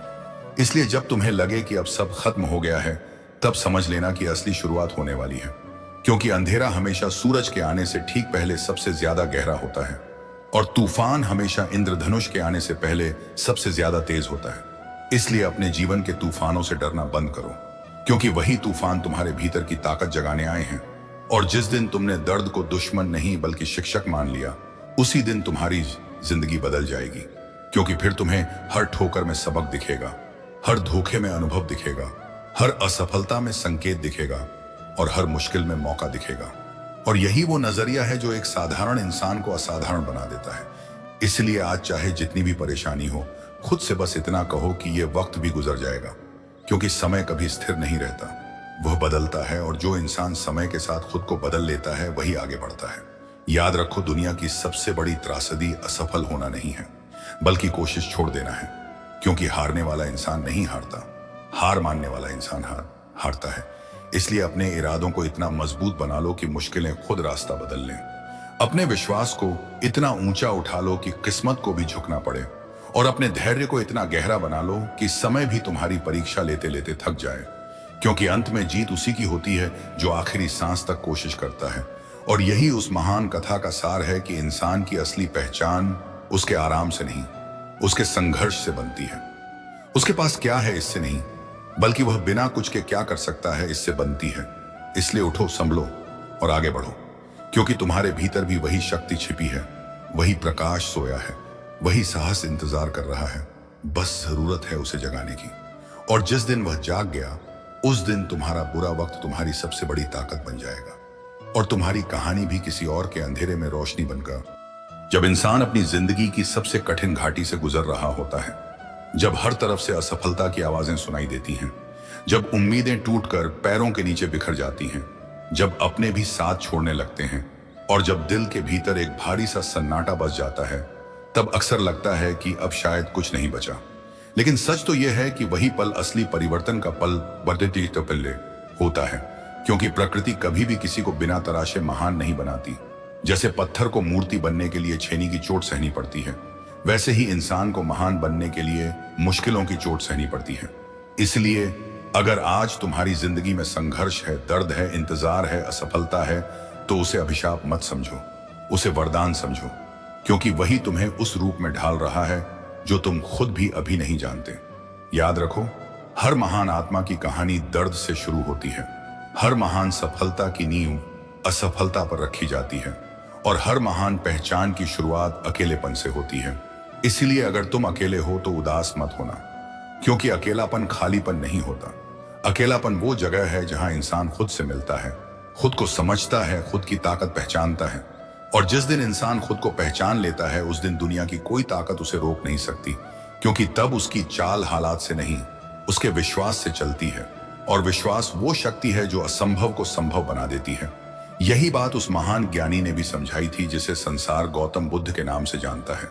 Speaker 1: इसलिए जब तुम्हें लगे कि अब सब खत्म हो गया है, तब समझ लेना कि असली शुरुआत होने वाली है, क्योंकि अंधेरा हमेशा सूरज के आने से ठीक पहले सबसे ज्यादा गहरा होता है, और तूफान हमेशा इंद्रधनुष के आने से पहले सबसे ज्यादा तेज होता है। इसलिए अपने जीवन के तूफानों से डरना बंद करो, क्योंकि वही तूफान तुम्हारे भीतर की ताकत जगाने आए हैं। और जिस दिन तुमने दर्द को दुश्मन नहीं बल्कि शिक्षक मान लिया, उसी दिन तुम्हारी जिंदगी बदल जाएगी, क्योंकि फिर तुम्हें हर ठोकर में सबक दिखेगा, हर धोखे में अनुभव दिखेगा, हर असफलता में संकेत दिखेगा, और हर मुश्किल में मौका दिखेगा। और यही वो नजरिया है जो एक साधारण इंसान को असाधारण बना देता है। इसलिए आज चाहे जितनी भी परेशानी हो, खुद से बस इतना कहो कि ये वक्त भी गुजर जाएगा, क्योंकि समय कभी स्थिर नहीं रहता, वह बदलता है, और जो इंसान समय के साथ खुद को बदल लेता है वही आगे बढ़ता है। याद रखो, दुनिया की सबसे बड़ी त्रासदी असफल होना नहीं है बल्कि कोशिश छोड़ देना है, क्योंकि हारने वाला इंसान नहीं हारता, हार मानने वाला इंसान हारता है। इसलिए अपने इरादों को इतना मजबूत बना लो कि मुश्किलें खुद रास्ता बदल लें। अपने विश्वास को इतना ऊंचा उठा लो कि किस्मत को भी झुकना पड़े, और अपने धैर्य को इतना गहरा बना लो कि समय भी तुम्हारी परीक्षा लेते लेते थक जाए, क्योंकि अंत में जीत उसी की होती है जो आखिरी सांस तक कोशिश करता है। और यही उस महान कथा का सार है कि इंसान की असली पहचान उसके आराम से नहीं, उसके संघर्ष से बनती है। उसके पास क्या है इससे नहीं, बल्कि वह बिना कुछ के क्या कर सकता है इससे बनती है। इसलिए उठो, संभलो और आगे बढ़ो, क्योंकि तुम्हारे भीतर भी वही शक्ति छिपी है, वही प्रकाश सोया है, वही साहस इंतजार कर रहा है, बस जरूरत है उसे जगाने की। और जिस दिन वह जाग गया, उस दिन तुम्हारा बुरा वक्त तुम्हारी सबसे बड़ी ताकत बन जाएगा, और तुम्हारी कहानी भी किसी और के अंधेरे में रोशनी बनकर जब इंसान अपनी जिंदगी की सबसे कठिन घाटी से गुजर रहा होता है, जब हर तरफ से असफलता की आवाजें सुनाई देती हैं, जब उम्मीदें टूटकर पैरों के नीचे बिखर जाती हैं, जब अपने भी साथ छोड़ने लगते हैं और जब दिल के भीतर एक भारी सा सन्नाटा बस जाता है, तब अक्सर लगता है कि अब शायद कुछ नहीं बचा। लेकिन सच तो यह है कि वही पल असली परिवर्तन का पल बदती तपल्ले होता है, क्योंकि प्रकृति कभी भी किसी को बिना तराशे महान नहीं बनाती। जैसे पत्थर को मूर्ति बनने के लिए छेनी की चोट सहनी पड़ती है, वैसे ही इंसान को महान बनने के लिए मुश्किलों की चोट सहनी पड़ती है। इसलिए अगर आज तुम्हारी जिंदगी में संघर्ष है, दर्द है, इंतजार है, असफलता है, तो उसे अभिशाप मत समझो, उसे वरदान समझो, क्योंकि वही तुम्हें उस रूप में ढाल रहा है जो तुम खुद भी अभी नहीं जानते। याद रखो, हर महान आत्मा की कहानी दर्द से शुरू होती है, हर महान सफलता की नींव असफलता पर रखी जाती है और हर महान पहचान की शुरुआत अकेलेपन से होती है। इसलिए अगर तुम अकेले हो तो उदास मत होना, क्योंकि अकेलापन खालीपन नहीं होता। अकेलापन वो जगह है जहां इंसान खुद से मिलता है, खुद को समझता है, खुद की ताकत पहचानता है। और जिस दिन इंसान खुद को पहचान लेता है, उस दिन दुनिया की कोई ताकत उसे रोक नहीं सकती, क्योंकि तब उसकी चाल हालात से नहीं, उसके विश्वास से चलती है। और विश्वास वो शक्ति है जो असंभव को संभव बना देती है। यही बात उस महान ज्ञानी ने भी समझाई थी जिसे संसार गौतम बुद्ध के नाम से जानता है,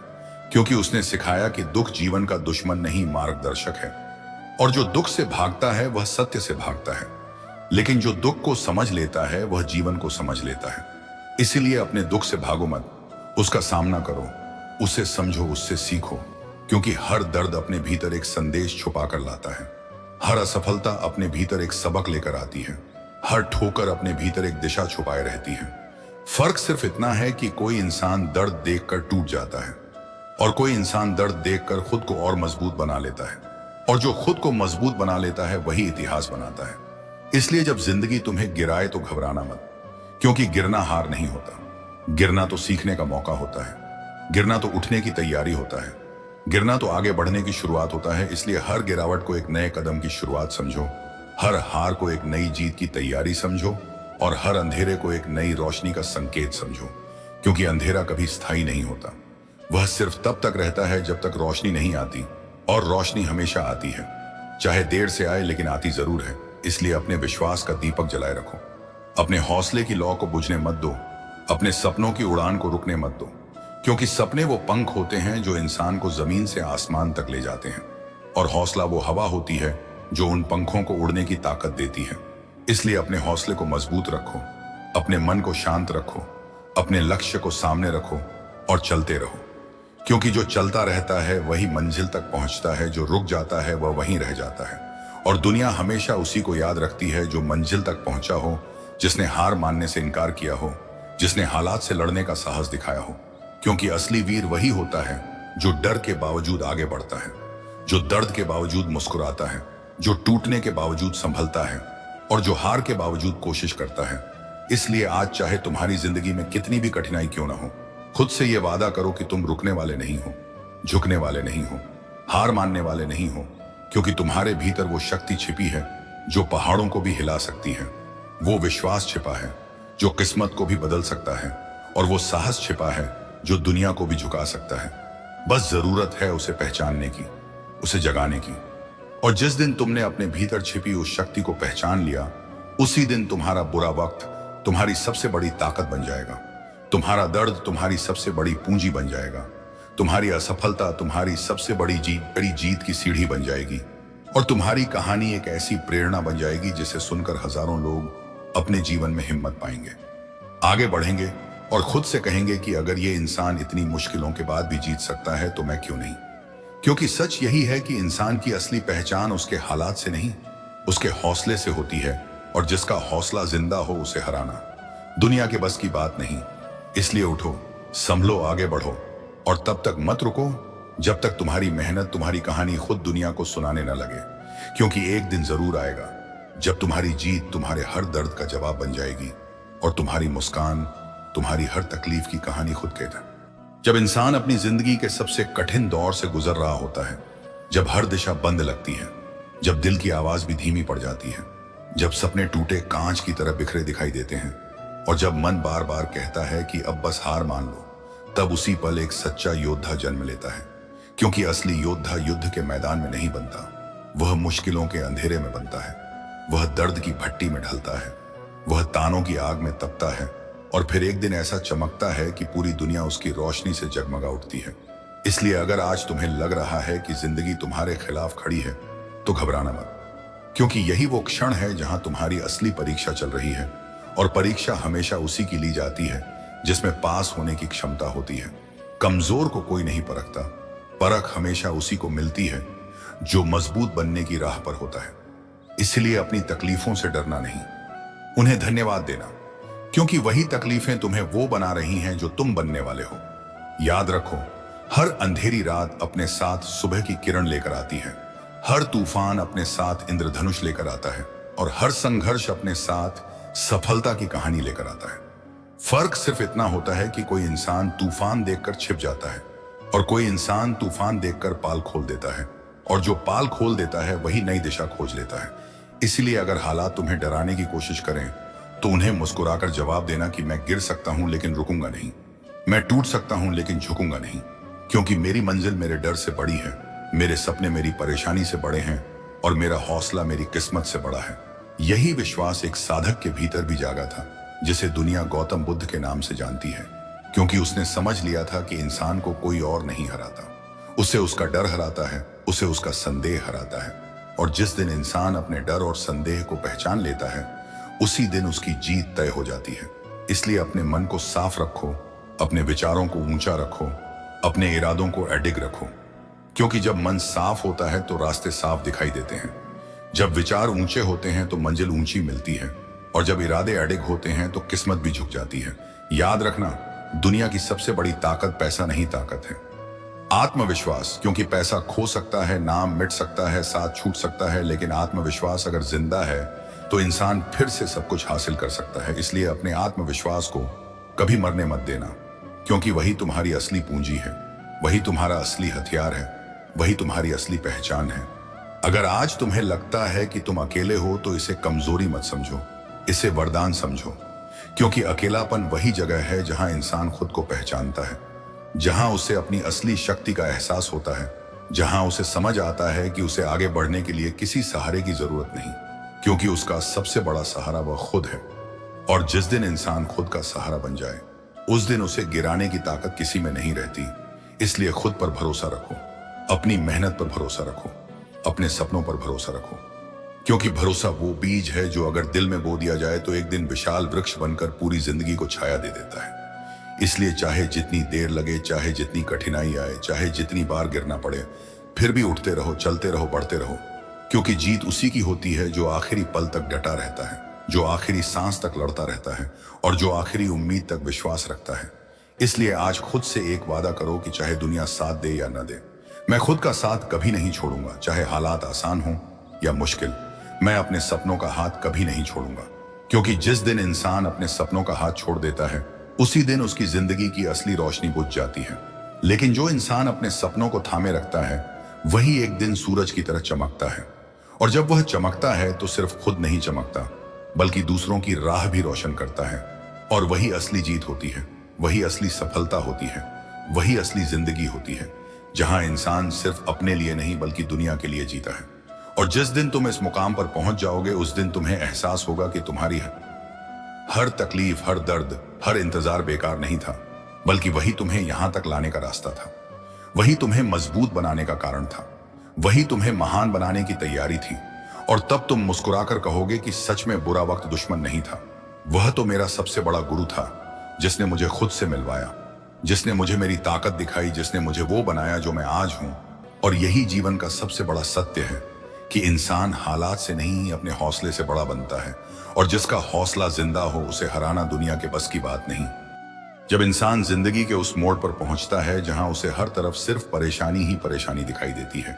Speaker 1: क्योंकि उसने सिखाया कि दुख जीवन का दुश्मन नहीं, मार्गदर्शक है। और जो दुख से भागता है वह सत्य से भागता है, लेकिन जो दुख को समझ लेता है वह जीवन को समझ लेता है। इसलिए अपने दुख से भागो मत, उसका सामना करो, उसे समझो, उससे सीखो, क्योंकि हर दर्द अपने भीतर एक संदेश छुपा कर लाता है। हर असफलता अपने भीतर एक सबक लेकर आती है, हर ठोकर अपने भीतर एक दिशा छुपाए रहती है। फर्क सिर्फ इतना है कि कोई इंसान दर्द देखकर टूट जाता है और कोई इंसान दर्द देखकर खुद को और मजबूत बना लेता है। और जो खुद को मजबूत बना लेता है वही इतिहास बनाता है। इसलिए जब जिंदगी तुम्हें गिराए तो घबराना मत, क्योंकि गिरना हार नहीं होता। गिरना तो सीखने का मौका होता है, गिरना तो उठने की तैयारी होता है, गिरना तो आगे बढ़ने की शुरुआत होता है। इसलिए हर गिरावट को एक नए कदम की शुरुआत समझो, हर हार को एक नई जीत की तैयारी समझो और हर अंधेरे को एक नई रोशनी का संकेत समझो, क्योंकि अंधेरा कभी स्थायी नहीं होता। वह सिर्फ तब तक रहता है जब तक रोशनी नहीं आती, और रोशनी हमेशा आती है, चाहे देर से आए, लेकिन आती जरूर है। इसलिए अपने विश्वास का दीपक जलाए रखो, अपने हौसले की लौ को बुझने मत दो, अपने सपनों की उड़ान को रुकने मत दो, क्योंकि सपने वो पंख होते हैं जो इंसान को जमीन से आसमान तक ले जाते हैं, और हौसला वो हवा होती है जो उन पंखों को उड़ने की ताकत देती है। इसलिए अपने हौसले को मजबूत रखो, अपने मन को शांत रखो, अपने लक्ष्य को सामने रखो और चलते रहो, क्योंकि जो चलता रहता है वही मंजिल तक पहुंचता है, जो रुक जाता है वह वहीं रह जाता है। और दुनिया हमेशा उसी को याद रखती है जो मंजिल तक पहुंचा हो, जिसने हार मानने से इनकार किया हो, जिसने हालात से लड़ने का साहस दिखाया हो। क्योंकि असली वीर वही होता है जो डर के बावजूद आगे बढ़ता है, जो दर्द के बावजूद मुस्कुराता है, जो टूटने के बावजूद संभलता है और जो हार के बावजूद कोशिश करता है। इसलिए आज चाहे तुम्हारी जिंदगी में कितनी भी कठिनाई क्यों ना हो, खुद से यह वादा करो कि तुम रुकने वाले नहीं हो, झुकने वाले नहीं हो, हार मानने वाले नहीं हो, क्योंकि तुम्हारे भीतर वो शक्ति छिपी है जो पहाड़ों को भी हिला सकती है। वो विश्वास छिपा है जो किस्मत को भी बदल सकता है, और वो साहस छिपा है जो दुनिया को भी झुका सकता है। बस जरूरत है उसे पहचानने की, उसे जगाने की। और जिस दिन तुमने अपने भीतर छिपी उस शक्ति को पहचान लिया, उसी दिन तुम्हारा बुरा वक्त तुम्हारी सबसे बड़ी ताकत बन जाएगा, तुम्हारा दर्द तुम्हारी सबसे बड़ी पूंजी बन जाएगा, तुम्हारी असफलता तुम्हारी सबसे बड़ी जीत की सीढ़ी बन जाएगी, और तुम्हारी कहानी एक ऐसी प्रेरणा बन जाएगी जिसे सुनकर हजारों लोग अपने जीवन में हिम्मत पाएंगे, आगे बढ़ेंगे और खुद से कहेंगे कि अगर ये इंसान इतनी मुश्किलों के बाद भी जीत सकता है तो मैं क्यों नहीं। क्योंकि सच यही है कि इंसान की असली पहचान उसके हालात से नहीं, उसके हौसले से होती है, और जिसका हौसला जिंदा हो उसे हराना दुनिया के बस की बात नहीं। इसलिए उठो, संभलो, आगे बढ़ो, और तब तक मत रुको जब तक तुम्हारी मेहनत, तुम्हारी कहानी खुद दुनिया को सुनाने न लगे, क्योंकि एक दिन जरूर आएगा जब तुम्हारी जीत तुम्हारे हर दर्द का जवाब बन जाएगी और तुम्हारी मुस्कान तुम्हारी हर तकलीफ की कहानी खुद कहता है। जब इंसान अपनी जिंदगी के सबसे कठिन दौर से गुजर रहा होता है, जब हर दिशा बंद लगती है, जब दिल की आवाज भी धीमी पड़ जाती है, जब सपने टूटे कांच की तरह बिखरे दिखाई देते हैं, और जब मन बार बार कहता है कि अब बस हार मान लो, तब उसी पल एक सच्चा योद्धा जन्म लेता है। क्योंकि असली योद्धा युद्ध के मैदान में नहीं बनता, वह मुश्किलों के अंधेरे में बनता है। वह दर्द की भट्टी में ढलता है, वह तानों की आग में तपता है और फिर एक दिन ऐसा चमकता है कि पूरी दुनिया उसकी रोशनी से जगमगा उठती है। इसलिए अगर आज तुम्हें लग रहा है कि जिंदगी तुम्हारे खिलाफ खड़ी है तो घबराना मत, क्योंकि यही वो क्षण है जहां तुम्हारी असली परीक्षा चल रही है। और परीक्षा हमेशा उसी की ली जाती है जिसमें पास होने की क्षमता होती है। कमजोर को कोई नहीं परखता, परख हमेशा उसी को मिलती है जो मजबूत बनने की राह पर होता है। इसलिए अपनी तकलीफों से डरना नहीं, उन्हें धन्यवाद देना, क्योंकि वही तकलीफें तुम्हें वो बना रही हैं जो तुम बनने वाले हो। याद रखो, हर अंधेरी रात अपने साथ सुबह की किरण लेकर आती है, हर तूफान अपने साथ इंद्रधनुष लेकर आता है और हर संघर्ष अपने साथ सफलता की कहानी लेकर आता है। फर्क सिर्फ इतना होता है कि कोई इंसान तूफान देखकर छिप जाता है और कोई इंसान तूफान देखकर पाल खोल देता है, और जो पाल खोल देता है वही नई दिशा खोज लेता है। इसलिए अगर हालात तुम्हें डराने की कोशिश करें तो उन्हें मुस्कुराकर जवाब देना कि मैं गिर सकता हूं लेकिन रुकूंगा नहीं, मैं टूट सकता हूं लेकिन झुकूंगा नहीं, क्योंकि मेरी मंजिल मेरे डर से बड़ी है, मेरे सपने मेरी परेशानी से बड़े हैं और मेरा हौसला मेरी किस्मत से बड़ा है। यही विश्वास एक साधक के भीतर भी जागा था, जिसे दुनिया गौतम बुद्ध के नाम से जानती है, क्योंकि उसने समझ लिया था कि इंसान को कोई और नहीं हराता, उसे उसका डर हराता है, उसे उसका संदेह हराता है। और जिस दिन इंसान अपने डर और संदेह को पहचान लेता है, उसी दिन उसकी जीत तय हो जाती है। इसलिए अपने मन को साफ रखो, अपने विचारों को ऊंचा रखो, अपने इरादों को अडिग रखो, क्योंकि जब मन साफ होता है तो रास्ते साफ दिखाई देते हैं। जब विचार ऊंचे होते हैं तो मंजिल ऊंची मिलती है, और जब इरादे अडिग होते हैं तो किस्मत भी झुक जाती है। याद रखना, दुनिया की सबसे बड़ी ताकत पैसा नहीं, ताकत है आत्मविश्वास। क्योंकि पैसा खो सकता है, नाम मिट सकता है, साथ छूट सकता है, लेकिन आत्मविश्वास अगर जिंदा है तो इंसान फिर से सब कुछ हासिल कर सकता है। इसलिए अपने आत्मविश्वास को कभी मरने मत देना, क्योंकि वही तुम्हारी असली पूंजी है, वही तुम्हारा असली हथियार है, वही तुम्हारी असली पहचान है। अगर आज तुम्हें लगता है कि तुम अकेले हो तो इसे कमजोरी मत समझो, इसे वरदान समझो, क्योंकि अकेलापन वही जगह है जहां इंसान खुद को पहचानता है, जहां उसे अपनी असली शक्ति का एहसास होता है, जहां उसे समझ आता है कि उसे आगे बढ़ने के लिए किसी सहारे की जरूरत नहीं, क्योंकि उसका सबसे बड़ा सहारा वह खुद है। और जिस दिन इंसान खुद का सहारा बन जाए, उस दिन उसे गिराने की ताकत किसी में नहीं रहती। इसलिए खुद पर भरोसा रखो, अपनी मेहनत पर भरोसा रखो, अपने सपनों पर भरोसा रखो, क्योंकि भरोसा वो बीज है जो अगर दिल में बो दिया जाए तो एक दिन विशाल वृक्ष बनकर पूरी जिंदगी को छाया दे देता है। इसलिए चाहे जितनी देर लगे, चाहे जितनी कठिनाई आए, चाहे जितनी बार गिरना पड़े, फिर भी उठते रहो, चलते रहो, बढ़ते रहो, क्योंकि जीत उसी की होती है जो आखिरी पल तक डटा रहता है, जो आखिरी सांस तक लड़ता रहता है और जो आखिरी उम्मीद तक विश्वास रखता है। इसलिए आज खुद से एक वादा करो कि चाहे दुनिया साथ दे या न दे, मैं खुद का साथ कभी नहीं छोड़ूंगा। चाहे हालात आसान हो या मुश्किल, मैं अपने सपनों का हाथ कभी नहीं छोड़ूंगा, क्योंकि जिस दिन इंसान अपने सपनों का हाथ छोड़ देता है, उसी दिन उसकी जिंदगी की असली रोशनी बुझ जाती है। लेकिन जो इंसान अपने सपनों को थामे रखता है, वही एक दिन सूरज की तरह चमकता है। और जब वह चमकता है तो सिर्फ खुद नहीं चमकता, बल्कि दूसरों की राह भी रोशन करता है। और वही असली जीत होती है, वही असली सफलता होती है, वही असली जिंदगी होती है, जहां इंसान सिर्फ अपने लिए नहीं बल्कि दुनिया के लिए जीता है। और जिस दिन तुम इस मुकाम पर पहुंच जाओगे, उस दिन तुम्हें एहसास होगा कि तुम्हारी हर तकलीफ, हर दर्द, हर इंतजार बेकार नहीं था, बल्कि वही तुम्हें यहां तक लाने का रास्ता था, वही तुम्हें मजबूत बनाने का कारण था, वही तुम्हें महान बनाने की तैयारी थी। और तब तुम मुस्कुराकर कहोगे कि सच में बुरा वक्त दुश्मन नहीं था, वह तो मेरा सबसे बड़ा गुरु था, जिसने मुझे खुद से मिलवाया, जिसने मुझे मेरी ताकत दिखाई, जिसने मुझे वो बनाया जो मैं आज हूं। और यही जीवन का सबसे बड़ा सत्य है कि इंसान हालात से नहीं, अपने हौसले से बड़ा बनता है, और जिसका हौसला जिंदा हो उसे हराना दुनिया के बस की बात नहीं। जब इंसान जिंदगी के उस मोड़ पर पहुंचता है जहां उसे हर तरफ सिर्फ परेशानी ही परेशानी दिखाई देती है,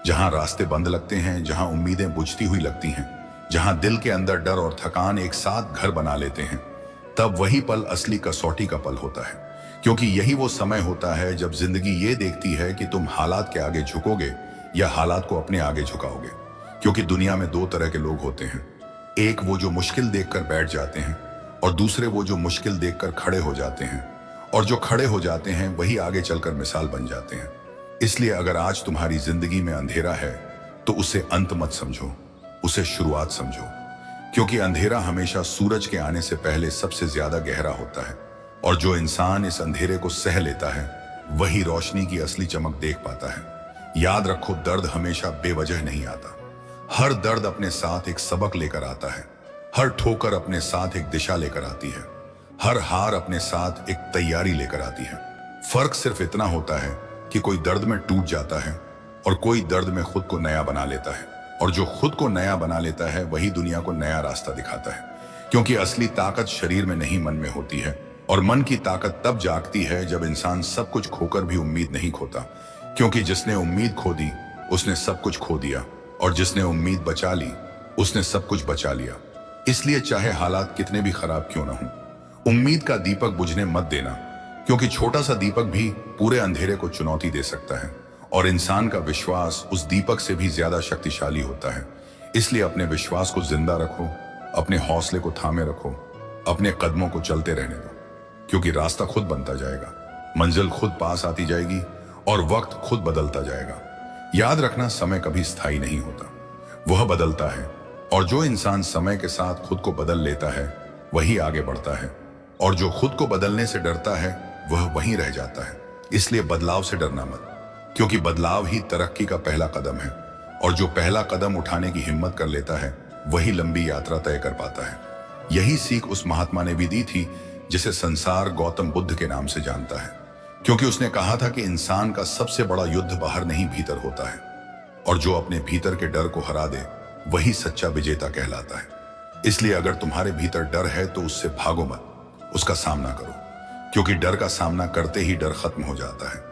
Speaker 1: जहां रास्ते बंद लगते हैं, जहां उम्मीदें बुझती हुई लगती हैं, जहां दिल के अंदर डर और थकान एक साथ घर बना लेते हैं, तब वही पल असली कसौटी का पल होता है। क्योंकि यही वो समय होता है जब जिंदगी ये देखती है कि तुम हालात के आगे झुकोगे या हालात को अपने आगे झुकाओगे। क्योंकि दुनिया में दो तरह के लोग होते हैं, एक वो जो मुश्किल देखकर बैठ जाते हैं और दूसरे वो जो मुश्किल देखकर खड़े हो जाते हैं। और जो खड़े हो जाते हैं वही आगे चलकर मिसाल बन जाते हैं। इसलिए अगर आज तुम्हारी जिंदगी में अंधेरा है तो उसे अंत मत समझो, उसे शुरुआत समझो, क्योंकि अंधेरा हमेशा सूरज के आने से पहले सबसे ज्यादा गहरा होता है। और जो इंसान इस अंधेरे को सह लेता है वही रोशनी की असली चमक देख पाता है। याद रखो, दर्द हमेशा बेवजह नहीं आता। हर दर्द अपने साथ एक सबक लेकर आता है, हर ठोकर अपने साथ एक दिशा लेकर आती है, हर हार अपने साथ एक तैयारी लेकर आती है। फर्क सिर्फ इतना होता है कि कोई दर्द में टूट जाता है और कोई दर्द में खुद को नया बना लेता है। और जो खुद को नया बना लेता है वही दुनिया को नया रास्ता दिखाता है, क्योंकि असली ताकत शरीर में नहीं मन में होती है। और मन की ताकत तब जागती है जब इंसान सब कुछ खोकर भी उम्मीद नहीं खोता, क्योंकि जिसने उम्मीद खो दी उसने सब कुछ खो दिया, और जिसने उम्मीद बचा ली उसने सब कुछ बचा लिया। इसलिए चाहे हालात कितने भी खराब क्यों ना हो, उम्मीद का दीपक बुझने मत देना, क्योंकि छोटा सा दीपक भी पूरे अंधेरे को चुनौती दे सकता है। और इंसान का विश्वास उस दीपक से भी ज्यादा शक्तिशाली होता है। इसलिए अपने विश्वास को जिंदा रखो, अपने हौसले को थामे रखो, अपने कदमों को चलते रहने दो, क्योंकि रास्ता खुद बनता जाएगा, मंजिल खुद पास आती जाएगी और वक्त खुद बदलता जाएगा। याद रखना, समय कभी स्थायी नहीं होता, वह बदलता है। और जो इंसान समय के साथ खुद को बदल लेता है वही आगे बढ़ता है, और जो खुद को बदलने से डरता है वह वहीं रह जाता है। इसलिए बदलाव से डरना मत, क्योंकि बदलाव ही तरक्की का पहला कदम है। और जो पहला कदम उठाने की हिम्मत कर लेता है वही लंबी यात्रा तय कर पाता है। यही सीख उस महात्मा ने भी दी थी जिसे संसार गौतम बुद्ध के नाम से जानता है, क्योंकि उसने कहा था कि इंसान का सबसे बड़ा युद्ध बाहर नहीं भीतर होता है, और जो अपने भीतर के डर को हरा दे वही सच्चा विजेता कहलाता है। इसलिए अगर तुम्हारे भीतर डर है तो उससे भागो मत, उसका सामना करो, क्योंकि डर का सामना करते ही डर खत्म हो जाता है,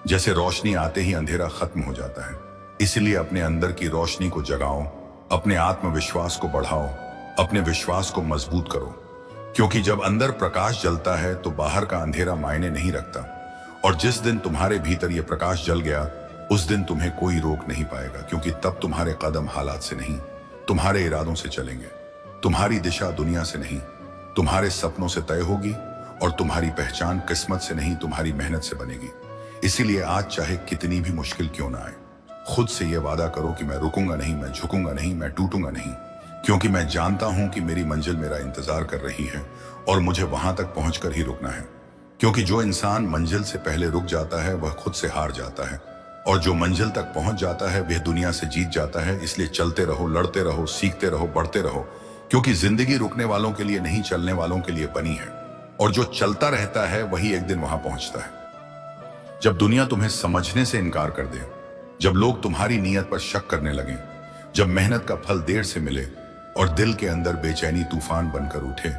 Speaker 1: जैसे रोशनी आते ही अंधेरा खत्म हो जाता है। इसलिए अपने अंदर की रोशनी को जगाओ, अपने आत्मविश्वास को बढ़ाओ, अपने विश्वास को मजबूत करो, क्योंकि जब अंदर प्रकाश जलता है तो बाहर का अंधेरा मायने नहीं रखता। और जिस दिन तुम्हारे भीतर यह प्रकाश जल गया उस दिन तुम्हें कोई रोक नहीं पाएगा, क्योंकि तब तुम्हारे कदम हालात से नहीं तुम्हारे इरादों से चलेंगे। तुम्हारी दिशा दुनिया से नहीं तुम्हारे सपनों से तय होगी, और तुम्हारी पहचान किस्मत से नहीं तुम्हारी मेहनत से बनेगी। इसीलिए आज चाहे कितनी भी मुश्किल क्यों ना आए, खुद से यह वादा करो कि मैं रुकूंगा नहीं, मैं झुकूंगा नहीं, मैं टूटूंगा नहीं, क्योंकि मैं जानता हूं कि मेरी मंजिल मेरा इंतजार कर रही है और मुझे वहां तक पहुंचकर ही रुकना है। क्योंकि जो इंसान मंजिल से पहले रुक जाता है वह खुद से हार जाता है, और जो मंजिल तक पहुंच जाता है वह दुनिया से जीत जाता है। इसलिए चलते रहो, लड़ते रहो, सीखते रहो, बढ़ते रहो, क्योंकि जिंदगी रुकने वालों के लिए नहीं, चलने वालों के लिए बनी है। और जो चलता रहता है वही एक दिन वहां पहुंचता है। जब दुनिया तुम्हें समझने से इनकार कर दे, जब लोग तुम्हारी नीयत पर शक करने लगे, जब मेहनत का फल देर से मिले और दिल के अंदर बेचैनी तूफान बनकर उठे,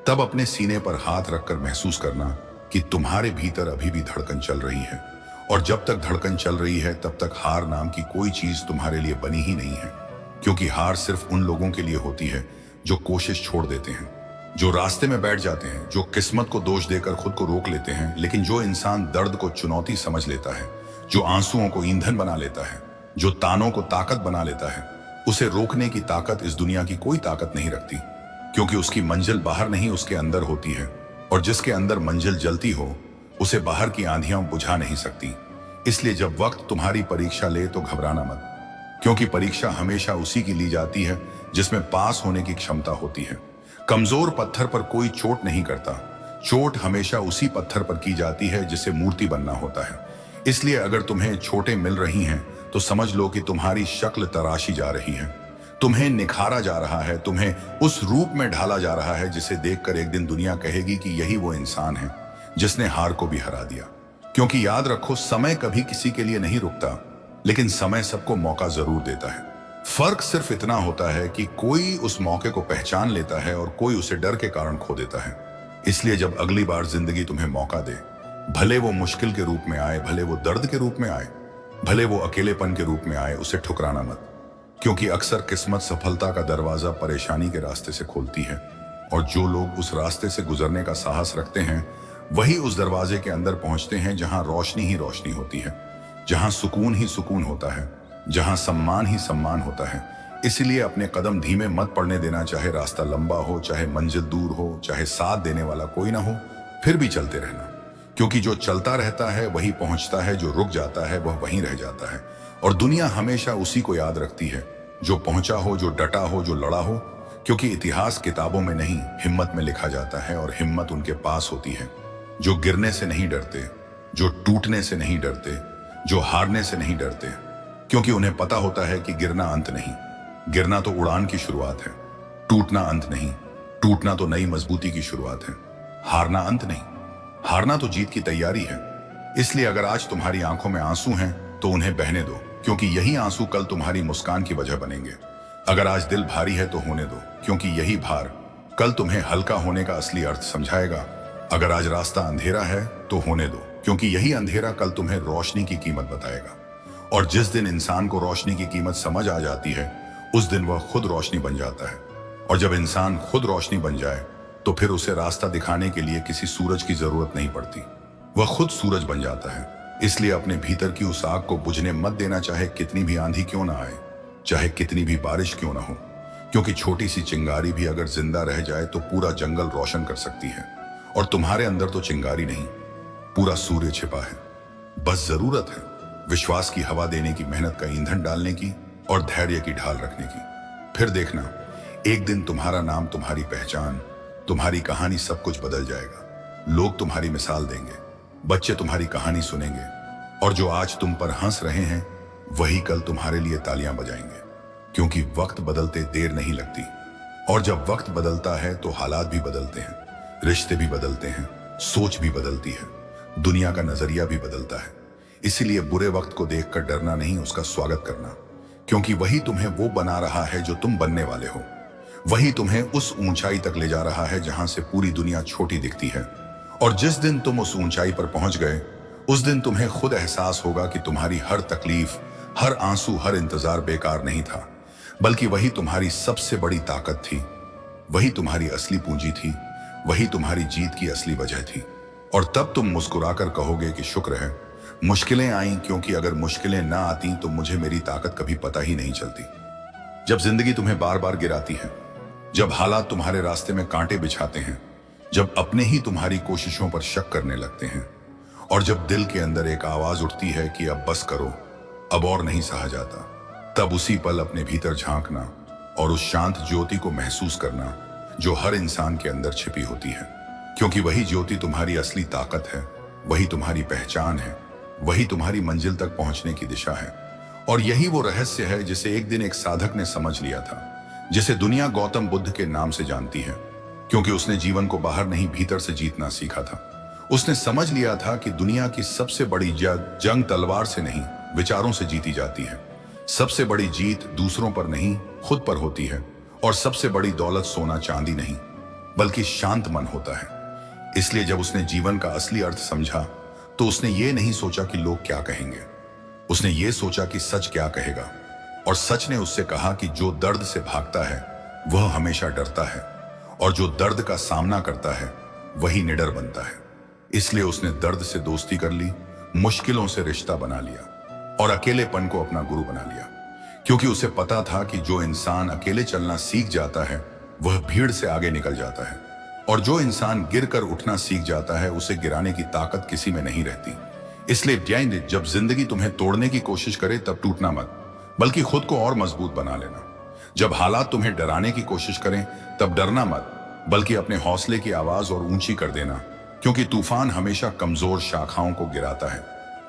Speaker 1: तब अपने सीने पर हाथ रखकर महसूस करना कि तुम्हारे भीतर अभी भी धड़कन चल रही है। और जब तक धड़कन चल रही है तब तक हार नाम की कोई चीज तुम्हारे लिए बनी ही नहीं है, क्योंकि हार सिर्फ उन लोगों के लिए होती है जो कोशिश छोड़ देते हैं, जो रास्ते में बैठ जाते हैं, जो किस्मत को दोष देकर खुद को रोक लेते हैं। लेकिन जो इंसान दर्द को चुनौती समझ लेता है, जो आंसुओं को ईंधन बना लेता है, जो तानों को ताकत बना लेता है, उसे रोकने की ताकत इस दुनिया की कोई ताकत नहीं रखती, क्योंकि उसकी मंजिल बाहर नहीं उसके अंदर होती है। और जिसके अंदर मंजिल जलती हो उसे बाहर की आंधियां बुझा नहीं सकती। इसलिए जब वक्त तुम्हारी परीक्षा ले तो घबराना मत, क्योंकि परीक्षा हमेशा उसी की ली जाती है जिसमें पास होने की क्षमता होती है। कमजोर पत्थर पर कोई चोट नहीं करता, चोट हमेशा उसी पत्थर पर की जाती है जिसे मूर्ति बनना होता है। इसलिए अगर तुम्हें चोटें मिल रही हैं तो समझ लो कि तुम्हारी शक्ल तराशी जा रही है, तुम्हें निखारा जा रहा है, तुम्हें उस रूप में ढाला जा रहा है जिसे देखकर एक दिन दुनिया कहेगी कि यही वो इंसान है जिसने हार को भी हरा दिया। क्योंकि याद रखो, समय कभी किसी के लिए नहीं रुकता, लेकिन समय सबको मौका जरूर देता है। फर्क सिर्फ इतना होता है कि कोई उस मौके को पहचान लेता है और कोई उसे डर के कारण खो देता है। इसलिए जब अगली बार जिंदगी तुम्हें मौका दे, भले वो मुश्किल के रूप में आए, भले वो दर्द के रूप में आए, भले वो अकेलेपन के रूप में आए, उसे ठुकराना मत, क्योंकि अक्सर किस्मत सफलता का दरवाजा परेशानी के रास्ते से खोलती है। और जो लोग उस रास्ते से गुजरने का साहस रखते हैं वही उस दरवाजे के अंदर पहुंचते हैं जहां रोशनी ही रोशनी होती है, जहां सुकून ही सुकून होता है, जहां सम्मान ही सम्मान होता है। इसलिए अपने कदम धीमे मत पड़ने देना, चाहे रास्ता लंबा हो, चाहे मंजिल दूर हो, चाहे साथ देने वाला कोई ना हो, फिर भी चलते रहना, क्योंकि जो चलता रहता है वही पहुंचता है, जो रुक जाता है वह वहीं रह जाता है। और दुनिया हमेशा उसी को याद रखती है जो पहुंचा हो, जो डटा हो, जो लड़ा हो। क्योंकि इतिहास किताबों में नहीं, हिम्मत में लिखा जाता है, और हिम्मत उनके पास होती है जो गिरने से नहीं डरते, जो टूटने से नहीं डरते, जो हारने से नहीं डरते। क्योंकि उन्हें पता होता है कि गिरना अंत नहीं, गिरना तो उड़ान की शुरुआत है। टूटना अंत नहीं, टूटना तो नई मजबूती की शुरुआत है। हारना अंत नहीं, हारना तो जीत की तैयारी है। इसलिए अगर आज तुम्हारी आंखों में आंसू हैं तो उन्हें बहने दो, क्योंकि यही आंसू कल तुम्हारी मुस्कान की वजह बनेंगे। अगर आज दिल भारी है तो होने दो, क्योंकि यही भार कल तुम्हें हल्का होने का असली अर्थ समझाएगा। अगर आज रास्ता अंधेरा है तो होने दो, क्योंकि यही अंधेरा कल तुम्हें रोशनी की कीमत बताएगा। और जिस दिन इंसान को रोशनी की कीमत समझ आ जाती है, उस दिन वह खुद रोशनी बन जाता है। और जब इंसान खुद रोशनी बन जाए तो फिर उसे रास्ता दिखाने के लिए किसी सूरज की जरूरत नहीं पड़ती, वह खुद सूरज बन जाता है। इसलिए अपने भीतर की उस आग को बुझने मत देना, चाहे कितनी भी आंधी क्यों ना आए, चाहे कितनी भी बारिश क्यों ना हो। क्योंकि छोटी सी चिंगारी भी अगर जिंदा रह जाए तो पूरा जंगल रोशन कर सकती है। और तुम्हारे अंदर तो चिंगारी नहीं, पूरा सूर्य छिपा है। बस जरूरत है विश्वास की हवा देने की, मेहनत का ईंधन डालने की, और धैर्य की ढाल रखने की। फिर देखना, एक दिन तुम्हारा नाम, तुम्हारी पहचान, तुम्हारी कहानी सब कुछ बदल जाएगा। लोग तुम्हारी मिसाल देंगे, बच्चे तुम्हारी कहानी सुनेंगे, और जो आज तुम पर हंस रहे हैं वही कल तुम्हारे लिए तालियां बजाएंगे। क्योंकि वक्त बदलते देर नहीं लगती, और जब वक्त बदलता है तो हालात भी बदलते हैं, रिश्ते भी बदलते हैं, सोच भी बदलती है, दुनिया का नजरिया भी बदलता है। इसीलिए बुरे वक्त को देखकर डरना नहीं, उसका स्वागत करना। क्योंकि वही तुम्हें वो बना रहा है जो तुम बनने वाले हो। वही तुम्हें उस ऊंचाई तक ले जा रहा है जहां से पूरी दुनिया छोटी दिखती है। और जिस दिन तुम उस ऊंचाई पर पहुंच गए, उस दिन तुम्हें खुद एहसास होगा कि तुम्हारी हर तकलीफ, हर आंसू, हर इंतजार बेकार नहीं था, बल्कि वही तुम्हारी सबसे बड़ी ताकत थी, वही तुम्हारी असली पूंजी थी, वही तुम्हारी जीत की असली वजह थी। और तब तुम मुस्कुराकर कहोगे कि शुक्र है मुश्किलें आईं, क्योंकि अगर मुश्किलें ना आती तो मुझे मेरी ताकत कभी पता ही नहीं चलती। जब जिंदगी तुम्हें बार बार गिराती है, जब हालात तुम्हारे रास्ते में कांटे बिछाते हैं, जब अपने ही तुम्हारी कोशिशों पर शक करने लगते हैं, और जब दिल के अंदर एक आवाज उठती है कि अब बस करो, अब और नहीं सहा जाता, तब उसी पल अपने भीतर झांकना और उस शांत ज्योति को महसूस करना जो हर इंसान के अंदर छिपी होती है। क्योंकि वही ज्योति तुम्हारी असली ताकत है, वही तुम्हारी पहचान है, वही तुम्हारी मंजिल तक पहुंचने की दिशा है। और यही वो रहस्य है जिसे एक दिन एक साधक ने समझ लिया था, जिसे दुनिया गौतम बुद्ध के नाम से जानती है। क्योंकि उसने जीवन को बाहर नहीं, भीतर से जीतना सीखा था। उसने समझ लिया था कि दुनिया की सबसे बड़ी जंग तलवार से नहीं, विचारों से जीती जाती है। सबसे बड़ी जीत दूसरों पर नहीं, खुद पर होती है। और सबसे बड़ी दौलत सोना चांदी नहीं, बल्कि शांत मन होता है। इसलिए जब उसने जीवन का असली अर्थ समझा तो उसने ये नहीं सोचा कि लोग क्या कहेंगे, उसने ये सोचा कि सच क्या कहेगा। और सच ने उससे कहा कि जो दर्द से भागता है वह हमेशा डरता है, और जो दर्द का सामना करता है वही निडर बनता है। इसलिए उसने दर्द से दोस्ती कर ली, मुश्किलों से रिश्ता बना लिया, और अकेलेपन को अपना गुरु बना लिया। क्योंकि उसे पता था कि जो इंसान अकेले चलना सीख जाता है वह भीड़ से आगे निकल जाता है, और जो इंसान गिरकर उठना सीख जाता है उसे गिराने की ताकत किसी में नहीं रहती। इसलिए जब जिंदगी तुम्हें तोड़ने की कोशिश करे तब टूटना मत, बल्कि खुद को और मजबूत बना लेना। जब हालात तुम्हें डराने की कोशिश करें तब डरना मत, बल्कि अपने हौसले की आवाज और ऊंची कर देना। क्योंकि तूफान हमेशा कमजोर शाखाओं को गिराता है,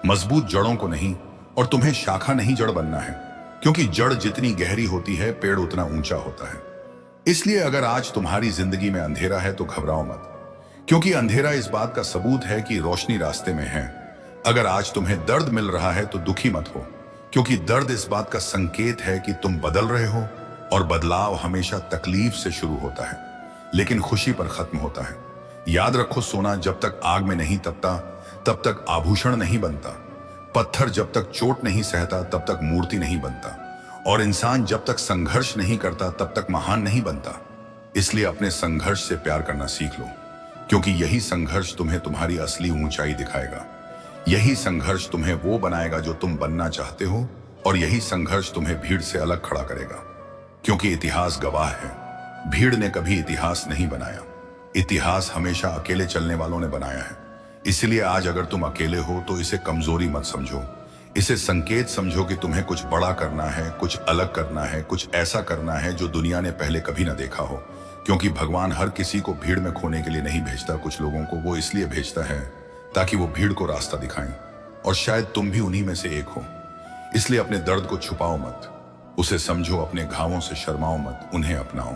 Speaker 1: मजबूत जड़ों को नहीं। और तुम्हें शाखा नहीं जड़ बनना है, क्योंकि जड़ जितनी गहरी होती है पेड़ उतना ऊंचा होता है। इसलिए अगर आज तुम्हारी जिंदगी में अंधेरा है तो घबराओ मत, क्योंकि अंधेरा इस बात का सबूत है कि रोशनी रास्ते में है। अगर आज तुम्हें दर्द मिल रहा है तो दुखी मत हो, क्योंकि दर्द इस बात का संकेत है कि तुम बदल रहे हो, और बदलाव हमेशा तकलीफ से शुरू होता है लेकिन खुशी पर खत्म होता है। याद रखो, सोना जब तक आग में नहीं तपता तब तक आभूषण नहीं बनता, पत्थर जब तक चोट नहीं सहता तब तक मूर्ति नहीं बनता, और इंसान जब तक संघर्ष नहीं करता तब तक महान नहीं बनता। इसलिए अपने संघर्ष से प्यार करना सीख लो, क्योंकि यही संघर्ष तुम्हें तुम्हारी असली ऊंचाई दिखाएगा। यही संघर्ष तुम्हें वो बनाएगा जो तुम बनना चाहते हो, और यही संघर्ष तुम्हें भीड़ से अलग खड़ा करेगा। क्योंकि इतिहास गवाह है, भीड़ ने कभी इतिहास नहीं बनाया, इतिहास हमेशा अकेले चलने वालों ने बनाया है। इसलिए आज अगर तुम अकेले हो तो इसे कमजोरी मत समझो, इसे संकेत समझो कि तुम्हें कुछ बड़ा करना है, कुछ अलग करना है, कुछ ऐसा करना है जो दुनिया ने पहले कभी ना देखा हो। क्योंकि भगवान हर किसी को भीड़ में खोने के लिए नहीं भेजता, कुछ लोगों को वो इसलिए भेजता है ताकि वो भीड़ को रास्ता दिखाएं। और शायद तुम भी उन्हीं में से एक हो। इसलिए अपने दर्द को छुपाओ मत, उसे समझो, अपने घावों से शर्माओ मत, उन्हें अपनाओ।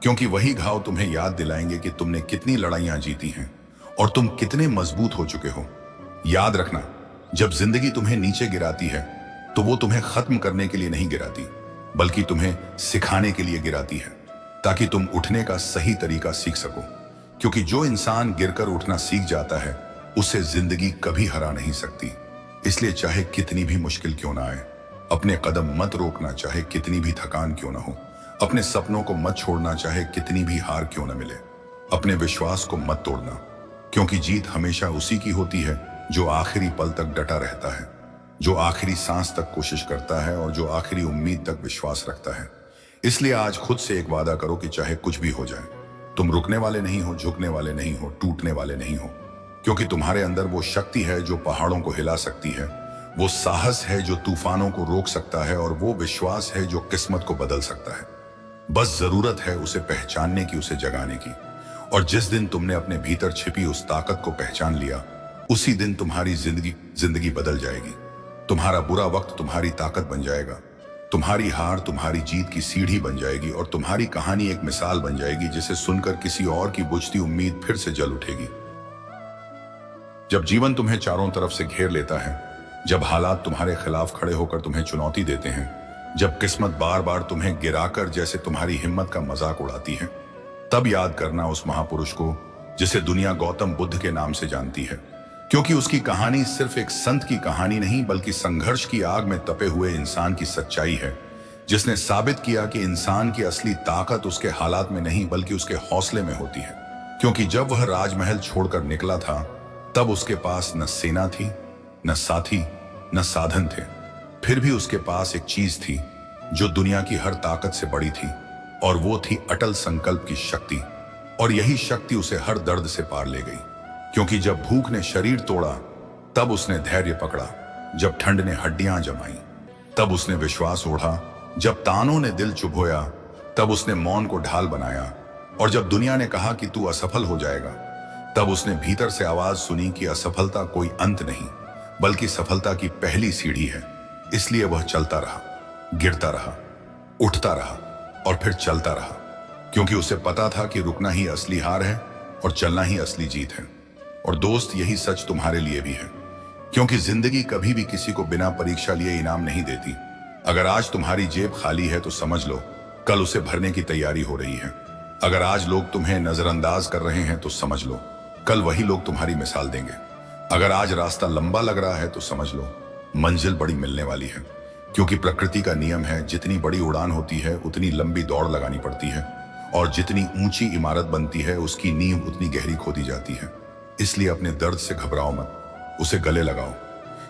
Speaker 1: क्योंकि वही घाव तुम्हें याद दिलाएंगे कि तुमने कितनी लड़ाइयां जीती हैं और तुम कितने मजबूत हो चुके हो। याद रखना, जब जिंदगी तुम्हें नीचे गिराती है तो वो तुम्हें खत्म करने के लिए नहीं गिराती, बल्कि तुम्हें सिखाने के लिए गिराती है, ताकि तुम उठने का सही तरीका सीख सको। क्योंकि जो इंसान गिरकर उठना सीख जाता है उसे जिंदगी कभी हरा नहीं सकती। इसलिए चाहे कितनी भी मुश्किल क्यों ना आए, अपने कदम मत रोकना, चाहे कितनी भी थकान क्यों ना हो। अपने सपनों को मत छोड़ना, चाहे कितनी भी हार क्यों ना मिले। अपने विश्वास को मत तोड़ना, क्योंकि जीत हमेशा उसी की होती है जो आखिरी पल तक डटा रहता है, जो आखिरी सांस तक कोशिश करता है और जो आखिरी उम्मीद तक विश्वास रखता है। इसलिए आज खुद से एक वादा करो कि चाहे कुछ भी हो जाए, तुम रुकने वाले नहीं हो, झुकने वाले नहीं हो, टूटने वाले नहीं हो। क्योंकि तुम्हारे अंदर वो शक्ति है जो पहाड़ों को हिला सकती है, वो साहस है जो तूफानों को रोक सकता है, और वो विश्वास है जो किस्मत को बदल सकता है। बस जरूरत है उसे पहचानने की, उसे जगाने की। और जिस दिन तुमने अपने भीतर छिपी उस ताकत को पहचान लिया, उसी दिन तुम्हारी जिंदगी बदल जाएगी। तुम्हारा बुरा वक्त तुम्हारी ताकत बन जाएगा, तुम्हारी हार तुम्हारी जीत की सीढ़ी बन जाएगी, और तुम्हारी कहानी एक मिसाल बन जाएगी जिसे सुनकर किसी और की बुझती उम्मीद फिर से जल उठेगी। जब जीवन तुम्हें चारों तरफ से घेर लेता है, जब हालात तुम्हारे खिलाफ खड़े होकर तुम्हें चुनौती देते हैं, जब किस्मत बार बार तुम्हें गिराकर जैसे तुम्हारी हिम्मत का मजाक उड़ाती है, तब याद करना उस महापुरुष को जिसे दुनिया गौतम बुद्ध के नाम से जानती है। क्योंकि उसकी कहानी सिर्फ एक संत की कहानी नहीं, बल्कि संघर्ष की आग में तपे हुए इंसान की सच्चाई है, जिसने साबित किया कि इंसान की असली ताकत उसके हालात में नहीं बल्कि उसके हौसले में होती है। क्योंकि जब वह राजमहल छोड़कर निकला था, तब उसके पास न सेना थी, न साथी, न साधन थे। फिर भी उसके पास एक चीज थी जो दुनिया की हर ताकत से बड़ी थी, और वो थी अटल संकल्प की शक्ति। और यही शक्ति उसे हर दर्द से पार ले गई। क्योंकि जब भूख ने शरीर तोड़ा, तब उसने धैर्य पकड़ा। जब ठंड ने हड्डियां जमाई, तब उसने विश्वास ओढ़ा। जब तानों ने दिल चुभोया, तब उसने मौन को ढाल बनाया। और जब दुनिया ने कहा कि तू असफल हो जाएगा, तब उसने भीतर से आवाज सुनी कि असफलता कोई अंत नहीं, बल्कि सफलता की पहली सीढ़ी है। इसलिए वह चलता रहा, गिरता रहा, उठता रहा और फिर चलता रहा। क्योंकि उसे पता था कि रुकना ही असली हार है और चलना ही असली जीत है। और दोस्त, यही सच तुम्हारे लिए भी है। क्योंकि जिंदगी कभी भी किसी को बिना परीक्षा लिए इनाम नहीं देती। अगर आज तुम्हारी जेब खाली है तो समझ लो कल उसे भरने की तैयारी हो रही है। अगर आज लोग तुम्हें नजरअंदाज कर रहे हैं तो समझ लो कल वही लोग तुम्हारी मिसाल देंगे। अगर आज रास्ता लंबा लग रहा है तो समझ लो मंजिल बड़ी मिलने वाली है। क्योंकि प्रकृति का नियम है, जितनी बड़ी उड़ान होती है उतनी लंबी दौड़ लगानी पड़ती है, और जितनी ऊंची इमारत बनती है उसकी नींव उतनी गहरी खोदी जाती है। इसलिए अपने दर्द से घबराओ मत, उसे गले लगाओ।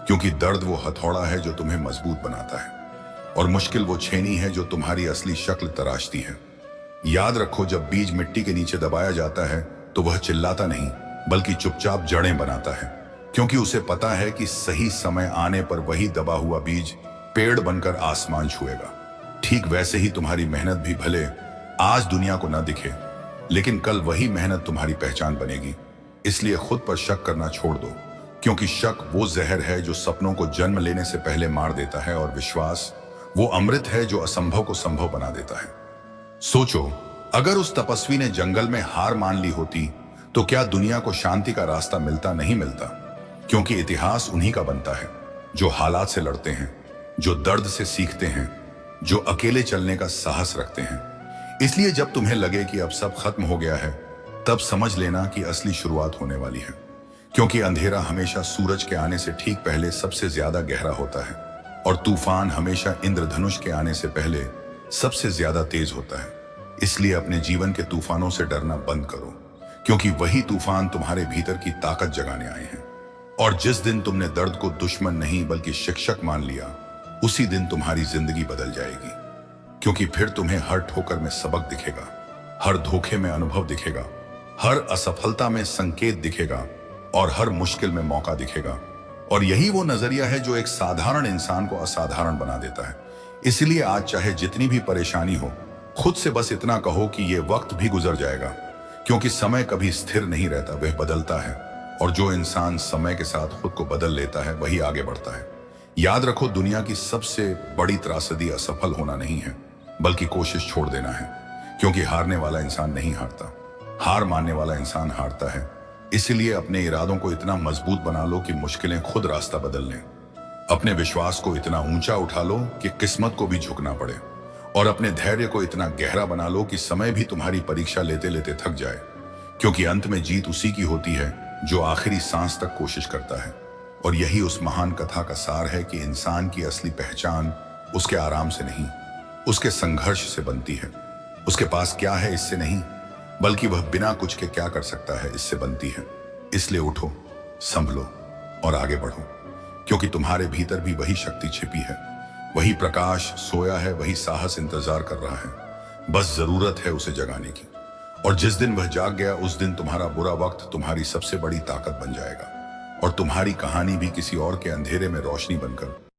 Speaker 1: क्योंकि दर्द वो हथौड़ा है जो तुम्हें मजबूत बनाता है, और मुश्किल वो छेनी है जो तुम्हारी असली शक्ल तराशती है। याद रखो, जब बीज मिट्टी के नीचे दबाया जाता है तो वह चिल्लाता नहीं बल्कि चुपचाप जड़ें बनाता है। क्योंकि उसे पता है कि सही समय आने पर वही दबा हुआ बीज पेड़ बनकर आसमान छुएगा। ठीक वैसे ही तुम्हारी मेहनत भी भले आज दुनिया को न दिखे, लेकिन कल वही मेहनत तुम्हारी पहचान बनेगी। इसलिए खुद पर शक करना छोड़ दो, क्योंकि शक वो जहर है जो सपनों को जन्म लेने से पहले मार देता है, और विश्वास वो अमृत है जो असंभव को संभव बना देता है। सोचो, अगर उस तपस्वी ने जंगल में हार मान ली होती तो क्या दुनिया को शांति का रास्ता मिलता? नहीं मिलता। क्योंकि इतिहास उन्हीं का बनता है जो हालात से लड़ते हैं, जो दर्द से सीखते हैं, जो अकेले चलने का साहस रखते हैं। इसलिए जब तुम्हें लगे कि अब सब खत्म हो गया है, तब समझ लेना कि असली शुरुआत होने वाली है। क्योंकि अंधेरा हमेशा सूरज के आने से ठीक पहले सबसे ज्यादा गहरा होता है, और तूफान हमेशा इंद्रधनुष के आने से पहले सबसे ज्यादा तेज होता है। इसलिए अपने जीवन के तूफानों से डरना बंद करो, क्योंकि वही तूफान तुम्हारे भीतर की ताकत जगाने आए हैं। और जिस दिन तुमने दर्द को दुश्मन नहीं बल्कि शिक्षक मान लिया, उसी दिन तुम्हारी जिंदगी बदल जाएगी। क्योंकि फिर तुम्हें हर ठोकर में सबक दिखेगा, हर धोखे में अनुभव दिखेगा, हर असफलता में संकेत दिखेगा, और हर मुश्किल में मौका दिखेगा। और यही वो नजरिया है जो एक साधारण इंसान को असाधारण बना देता है। इसलिए आज चाहे जितनी भी परेशानी हो, खुद से बस इतना कहो कि ये वक्त भी गुजर जाएगा, क्योंकि समय कभी स्थिर नहीं रहता, वह बदलता है। और जो इंसान समय के साथ खुद को बदल लेता है वही आगे बढ़ता है। याद रखो, दुनिया की सबसे बड़ी त्रासदी असफल होना नहीं है, बल्कि कोशिश छोड़ देना है। क्योंकि हारने वाला इंसान नहीं हारता, हार मानने वाला इंसान हारता है। इसलिए अपने इरादों को इतना मजबूत बना लो कि मुश्किलें खुद रास्ता बदल लें। अपने विश्वास को इतना ऊंचा उठा लो कि किस्मत को भी झुकना पड़े। और अपने धैर्य को इतना गहरा बना लो कि समय भी तुम्हारी परीक्षा लेते लेते थक जाए। क्योंकि अंत में जीत उसी की होती है जो आखिरी सांस तक कोशिश करता है। और यही उस महान कथा का सार है कि इंसान की असली पहचान उसके आराम से नहीं, उसके संघर्ष से बनती है। उसके पास क्या है इससे नहीं, बल्कि वह बिना कुछ के क्या कर सकता है इससे बनती है। इसलिए उठो, संभलो और आगे बढ़ो, क्योंकि तुम्हारे भीतर भी वही शक्ति छिपी है, वही प्रकाश सोया है, वही साहस इंतजार कर रहा है। बस जरूरत है उसे जगाने की। और जिस दिन वह जाग गया, उस दिन तुम्हारा बुरा वक्त तुम्हारी सबसे बड़ी ताकत बन जाएगा और तुम्हारी कहानी भी किसी और के अंधेरे में रोशनी बनकर